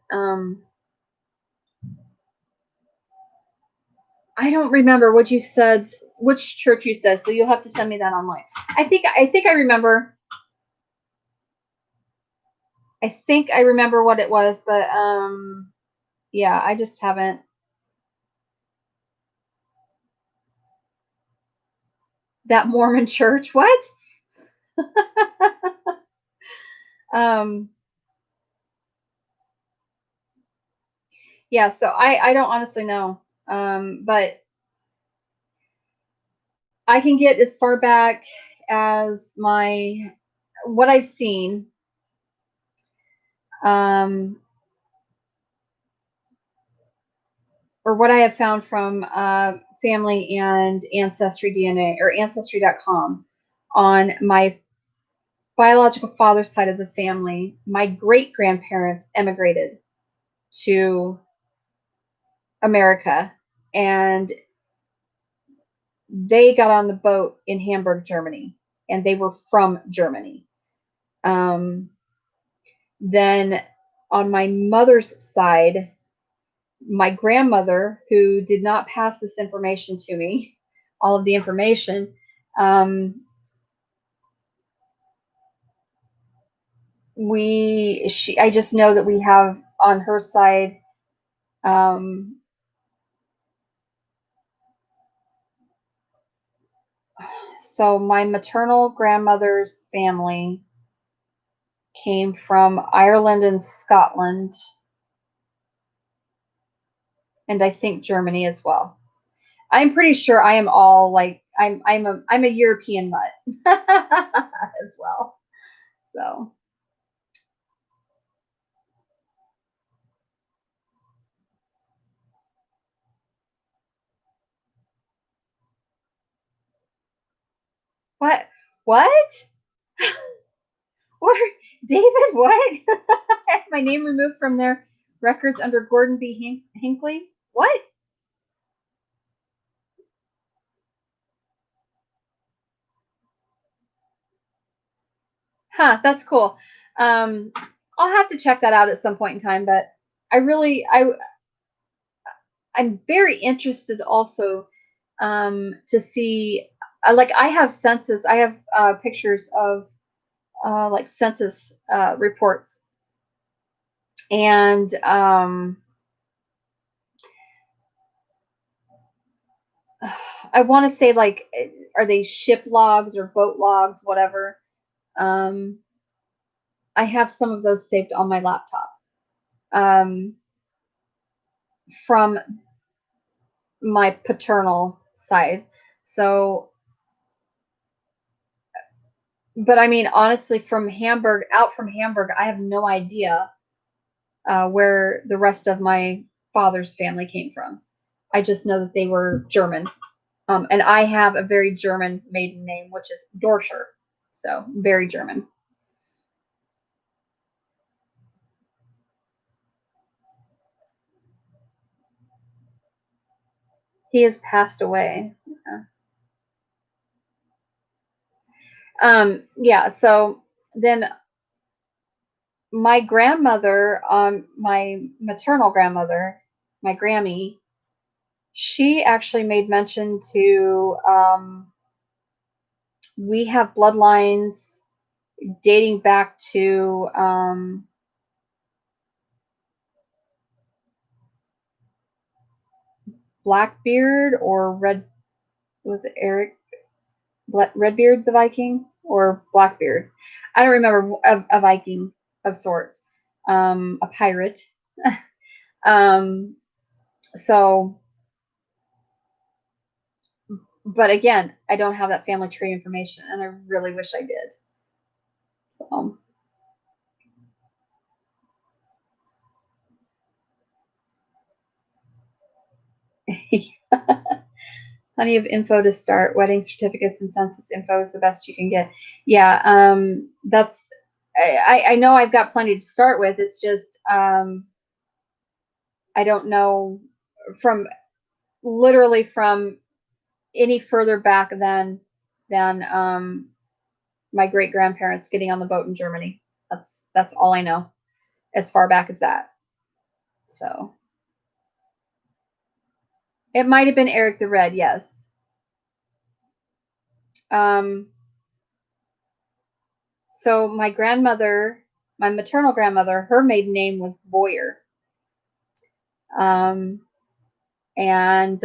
I don't remember what you said, which church you said, so you'll have to send me that online. I think I remember. I think I remember what it was, but yeah, I just haven't. That Mormon church, what? um yeah, so I don't honestly know. But I can get as far back as what I've seen. Um, or what I have found from family and Ancestry DNA or Ancestry.com on my biological father's side of the family. My great grandparents emigrated to America, and they got on the boat in Hamburg, Germany, and they were from Germany. Then on my mother's side, my grandmother, who did not pass this information to me, all of the information, I just know that we have on her side, so my maternal grandmother's family came from Ireland and Scotland, and I think Germany as well. I'm pretty sure I am all like I'm a European mutt as well. So What? What? David, what? I had my name removed from their records under Gordon B. Hinckley? What? Huh, that's cool. I'll have to check that out at some point in time, but I really I'm very interested also to see like I have census, I have pictures of like census reports and I want to say like are they ship logs or boat logs, whatever. Um I have some of those saved on my laptop. Um from my paternal side. So, but I mean, honestly, from Hamburg, I have no idea where the rest of my father's family came from. I just know that they were German. And I have a very German maiden name, which is Dorscher. So, very German. He has passed away. Yeah. Yeah, so then my grandmother, my maternal grandmother, my Grammy, she actually made mention to we have bloodlines dating back to Blackbeard or Red was it Eric Redbeard the Viking or Blackbeard? I don't remember a Viking of sorts, a pirate. um, so, but again, I don't have that family tree information, and I really wish I did. So. Plenty of info to start. Wedding certificates and census info is the best you can get. Yeah, that's. I know I've got plenty to start with. It's just I don't know from literally from any further back than my great grandparents getting on the boat in Germany. That's all I know as far back as that. So it might have been Eric the Red. Yes. Um, So my grandmother, my maternal grandmother, her maiden name was Boyer. Um, and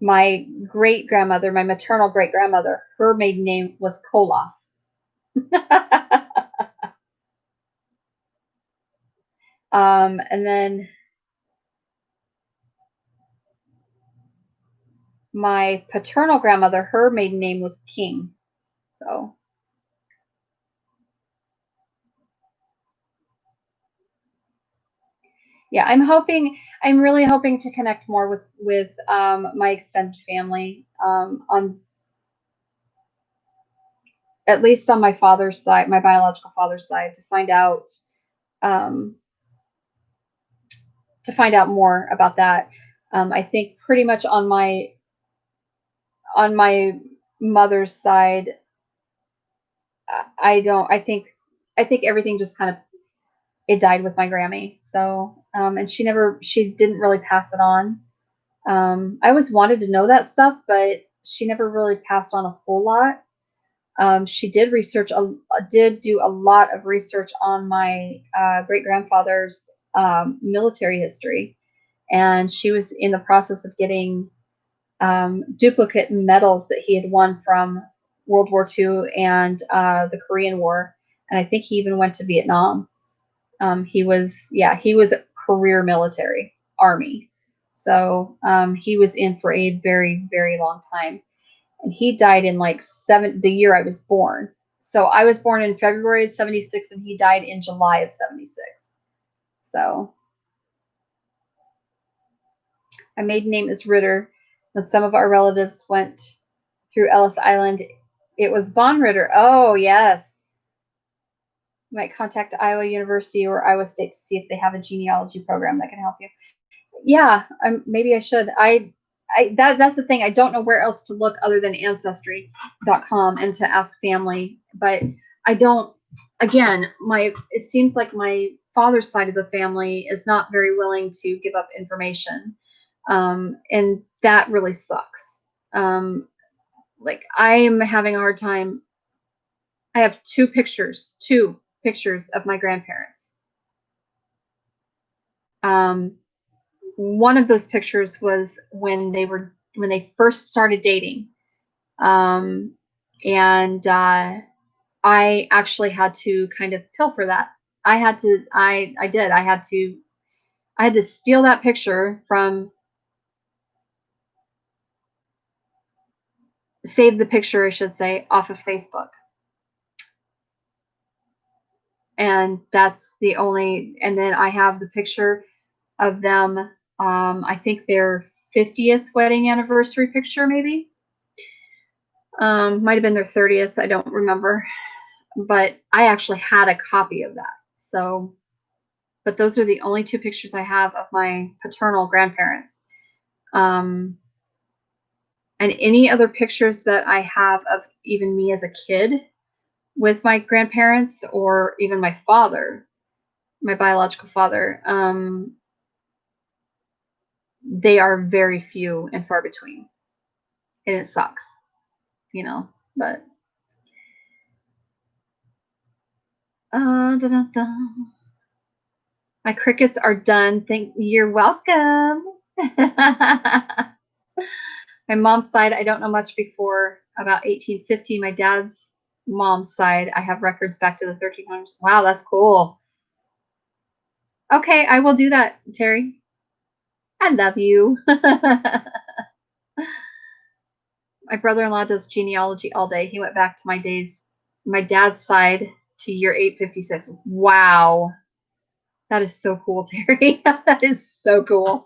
my great grandmother, my maternal great grandmother, her maiden name was Koloff. And then my paternal grandmother, her maiden name was King. So yeah, I'm really hoping to connect more with my extended family on at least on my father's side, my biological father's side, um, to find out more about that. I think pretty much on my mother's side, I don't. I think everything just kind of it died with my Grammy. So and she didn't really pass it on. I always wanted to know that stuff, but she never really passed on a whole lot. She did do a lot of research on my great grandfather's military history, and she was in the process of getting duplicate medals that he had won from World War II and the Korean War, and I think he even went to Vietnam. He was a career military army, so he was in for a very very long time, and he died in like the year I was born. So I was born in February of '76, and he died in July of '76. So my maiden name is Ritter. When some of our relatives went through Ellis Island, it was Von Ritter. Oh, yes. You might contact Iowa University or Iowa State to see if they have a genealogy program that can help you. Yeah, maybe I should. That's the thing. I don't know where else to look other than ancestry.com and to ask family. But I don't. Again, it seems like my father's side of the family is not very willing to give up information, and that really sucks. Like I'm having a hard time. I have two pictures of my grandparents. One of those pictures was when they first started dating, and I actually had to kind of pilfer that. I had to steal that picture from save the picture, I should say, off of Facebook. And that's the only, and then I have the picture of them. I think their 50th wedding anniversary picture, maybe. Might have been their 30th. I don't remember. But I actually had a copy of that. So, but those are the only two pictures I have of my paternal grandparents. And any other pictures that I have of even me as a kid with my grandparents or even my father, my biological father, they are very few and far between. And it sucks, but da-da-da. My crickets are done. You're welcome. My mom's side, I don't know much before about 1850. My dad's mom's side, I have records back to the 1300s. Wow, that's cool. Okay, I will do that, Terry. I love you. My brother-in-law does genealogy all day. He went back to my dad's side to year 856. Wow. That is so cool, Terry. That is so cool.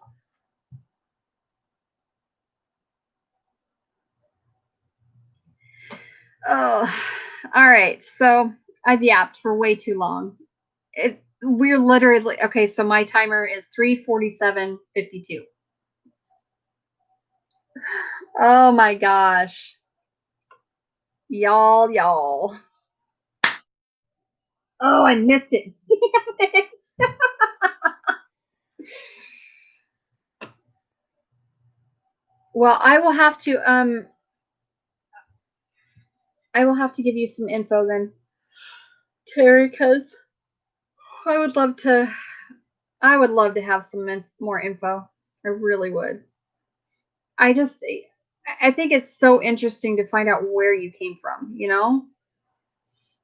Oh, all right. So I've yapped for way too long. We're literally okay. So my timer is 3:47:52. Oh my gosh, y'all. Oh, I missed it. Damn it. Well, I will have to give you some info then, Terry, because I would love to have some more info. I really would. I think it's so interesting to find out where you came from,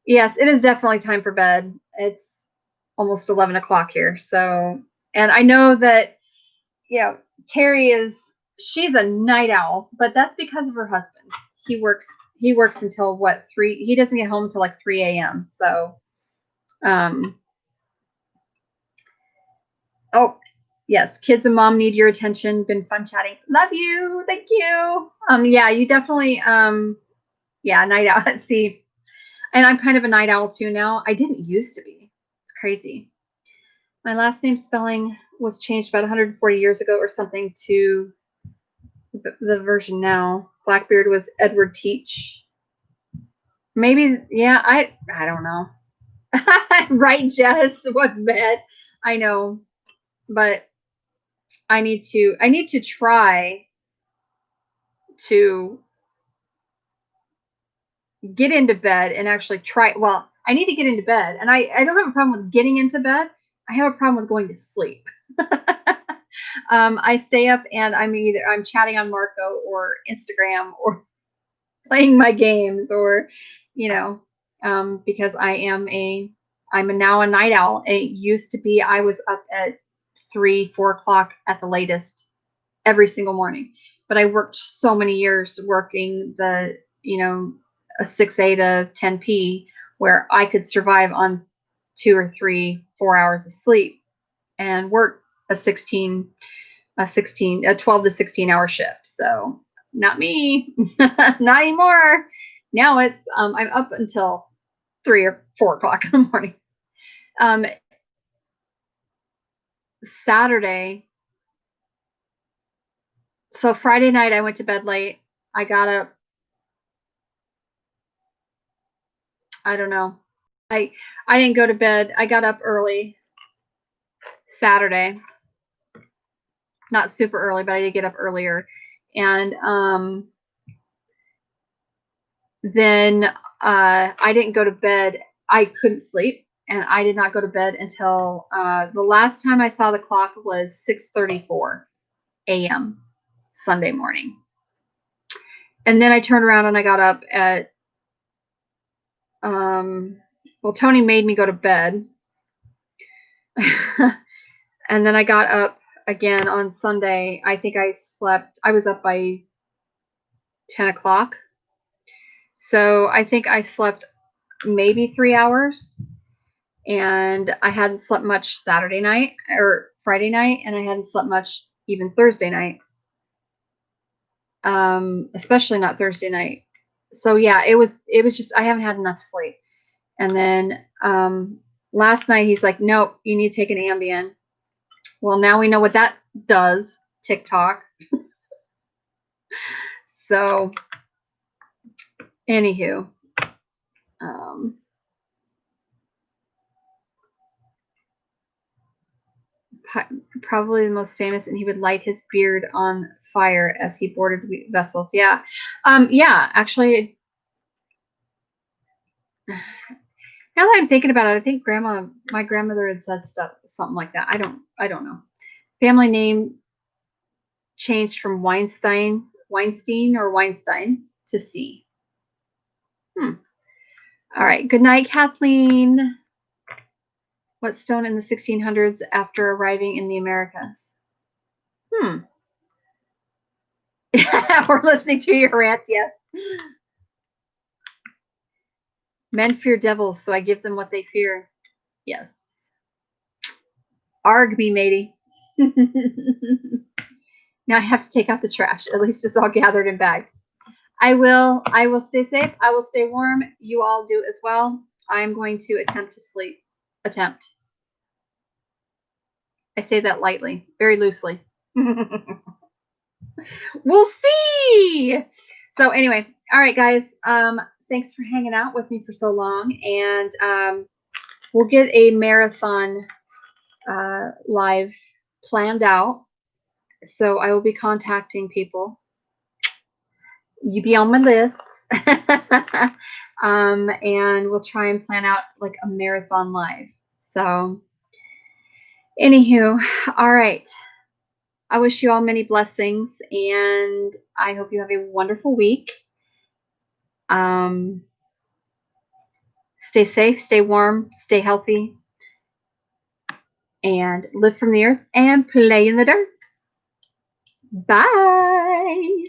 Yes, it is definitely time for bed. It's almost 11 o'clock here. So, and I know that, Terry she's a night owl, but that's because of her husband. He works, he works until what, 3, he doesn't get home till like 3 a.m. So, um, oh, yes, kids and mom need your attention. Been fun chatting. Love you. Thank you. Yeah, you definitely, yeah, night owl. See, and I'm kind of a night owl too now. I didn't used to be. It's crazy. My last name spelling was changed about 140 years ago or something to the version now. Blackbeard was Edward Teach. Maybe, yeah, I don't know. Right, Jess? What's bad? I know, but I need to try to get into bed and actually try. Well, I need to get into bed, and I don't have a problem with getting into bed. I have a problem with going to sleep. I stay up and I'm chatting on Marco or Instagram or playing my games or, because I'm now a night owl. It used to be I was up at 3-4 o'clock at the latest every single morning, but I worked so many years working a 6 a to 10 p where I could survive on 2 or 3, 4 hours of sleep and work a 16 a 12 to 16 hour shift. So not me, not anymore. Now it's, I'm up until 3 or 4 o'clock in the morning. Saturday. So Friday night, I went to bed late. I got up. I don't know. I didn't go to bed. I got up early Saturday. Not super early, but I did get up earlier. And then I didn't go to bed. I couldn't sleep, and I did not go to bed until the last time I saw the clock was 6:34 a.m. Sunday morning. And then I turned around and I got up at well, Tony made me go to bed. And then I got up again on Sunday. I think I was up by 10 o'clock. So I think I slept maybe 3 hours. And I hadn't slept much Saturday night or Friday night, and I hadn't slept much even Thursday night. Especially not Thursday night. So yeah, it was just, I haven't had enough sleep. And then last night he's like, nope, you need to take an Ambien. Well, now we know what that does, TikTok. So anywho, probably the most famous, and he would light his beard on fire as he boarded vessels. Yeah. Yeah, actually, now that I'm thinking about it, I think my grandmother had said something like that. I don't know. Family name changed from Weinstein to C. All right. Good night, Kathleen. What stone in the 1600s after arriving in the Americas? We're listening to your rants, yes. Men fear devils, so I give them what they fear. Yes. Arg me, matey. Now I have to take out the trash. At least it's all gathered and bagged. I will stay safe. I will stay warm. You all do as well. I'm going to attempt to sleep. Attempt. I say that lightly, very loosely. We'll see. So anyway, all right, guys. Thanks for hanging out with me for so long, and we'll get a marathon live planned out. So I will be contacting people. You be on my lists. And we'll try and plan out like a marathon live. So anywho, all right. I wish you all many blessings, and I hope you have a wonderful week. Stay safe, stay warm, stay healthy, and live from the earth and play in the dirt. Bye.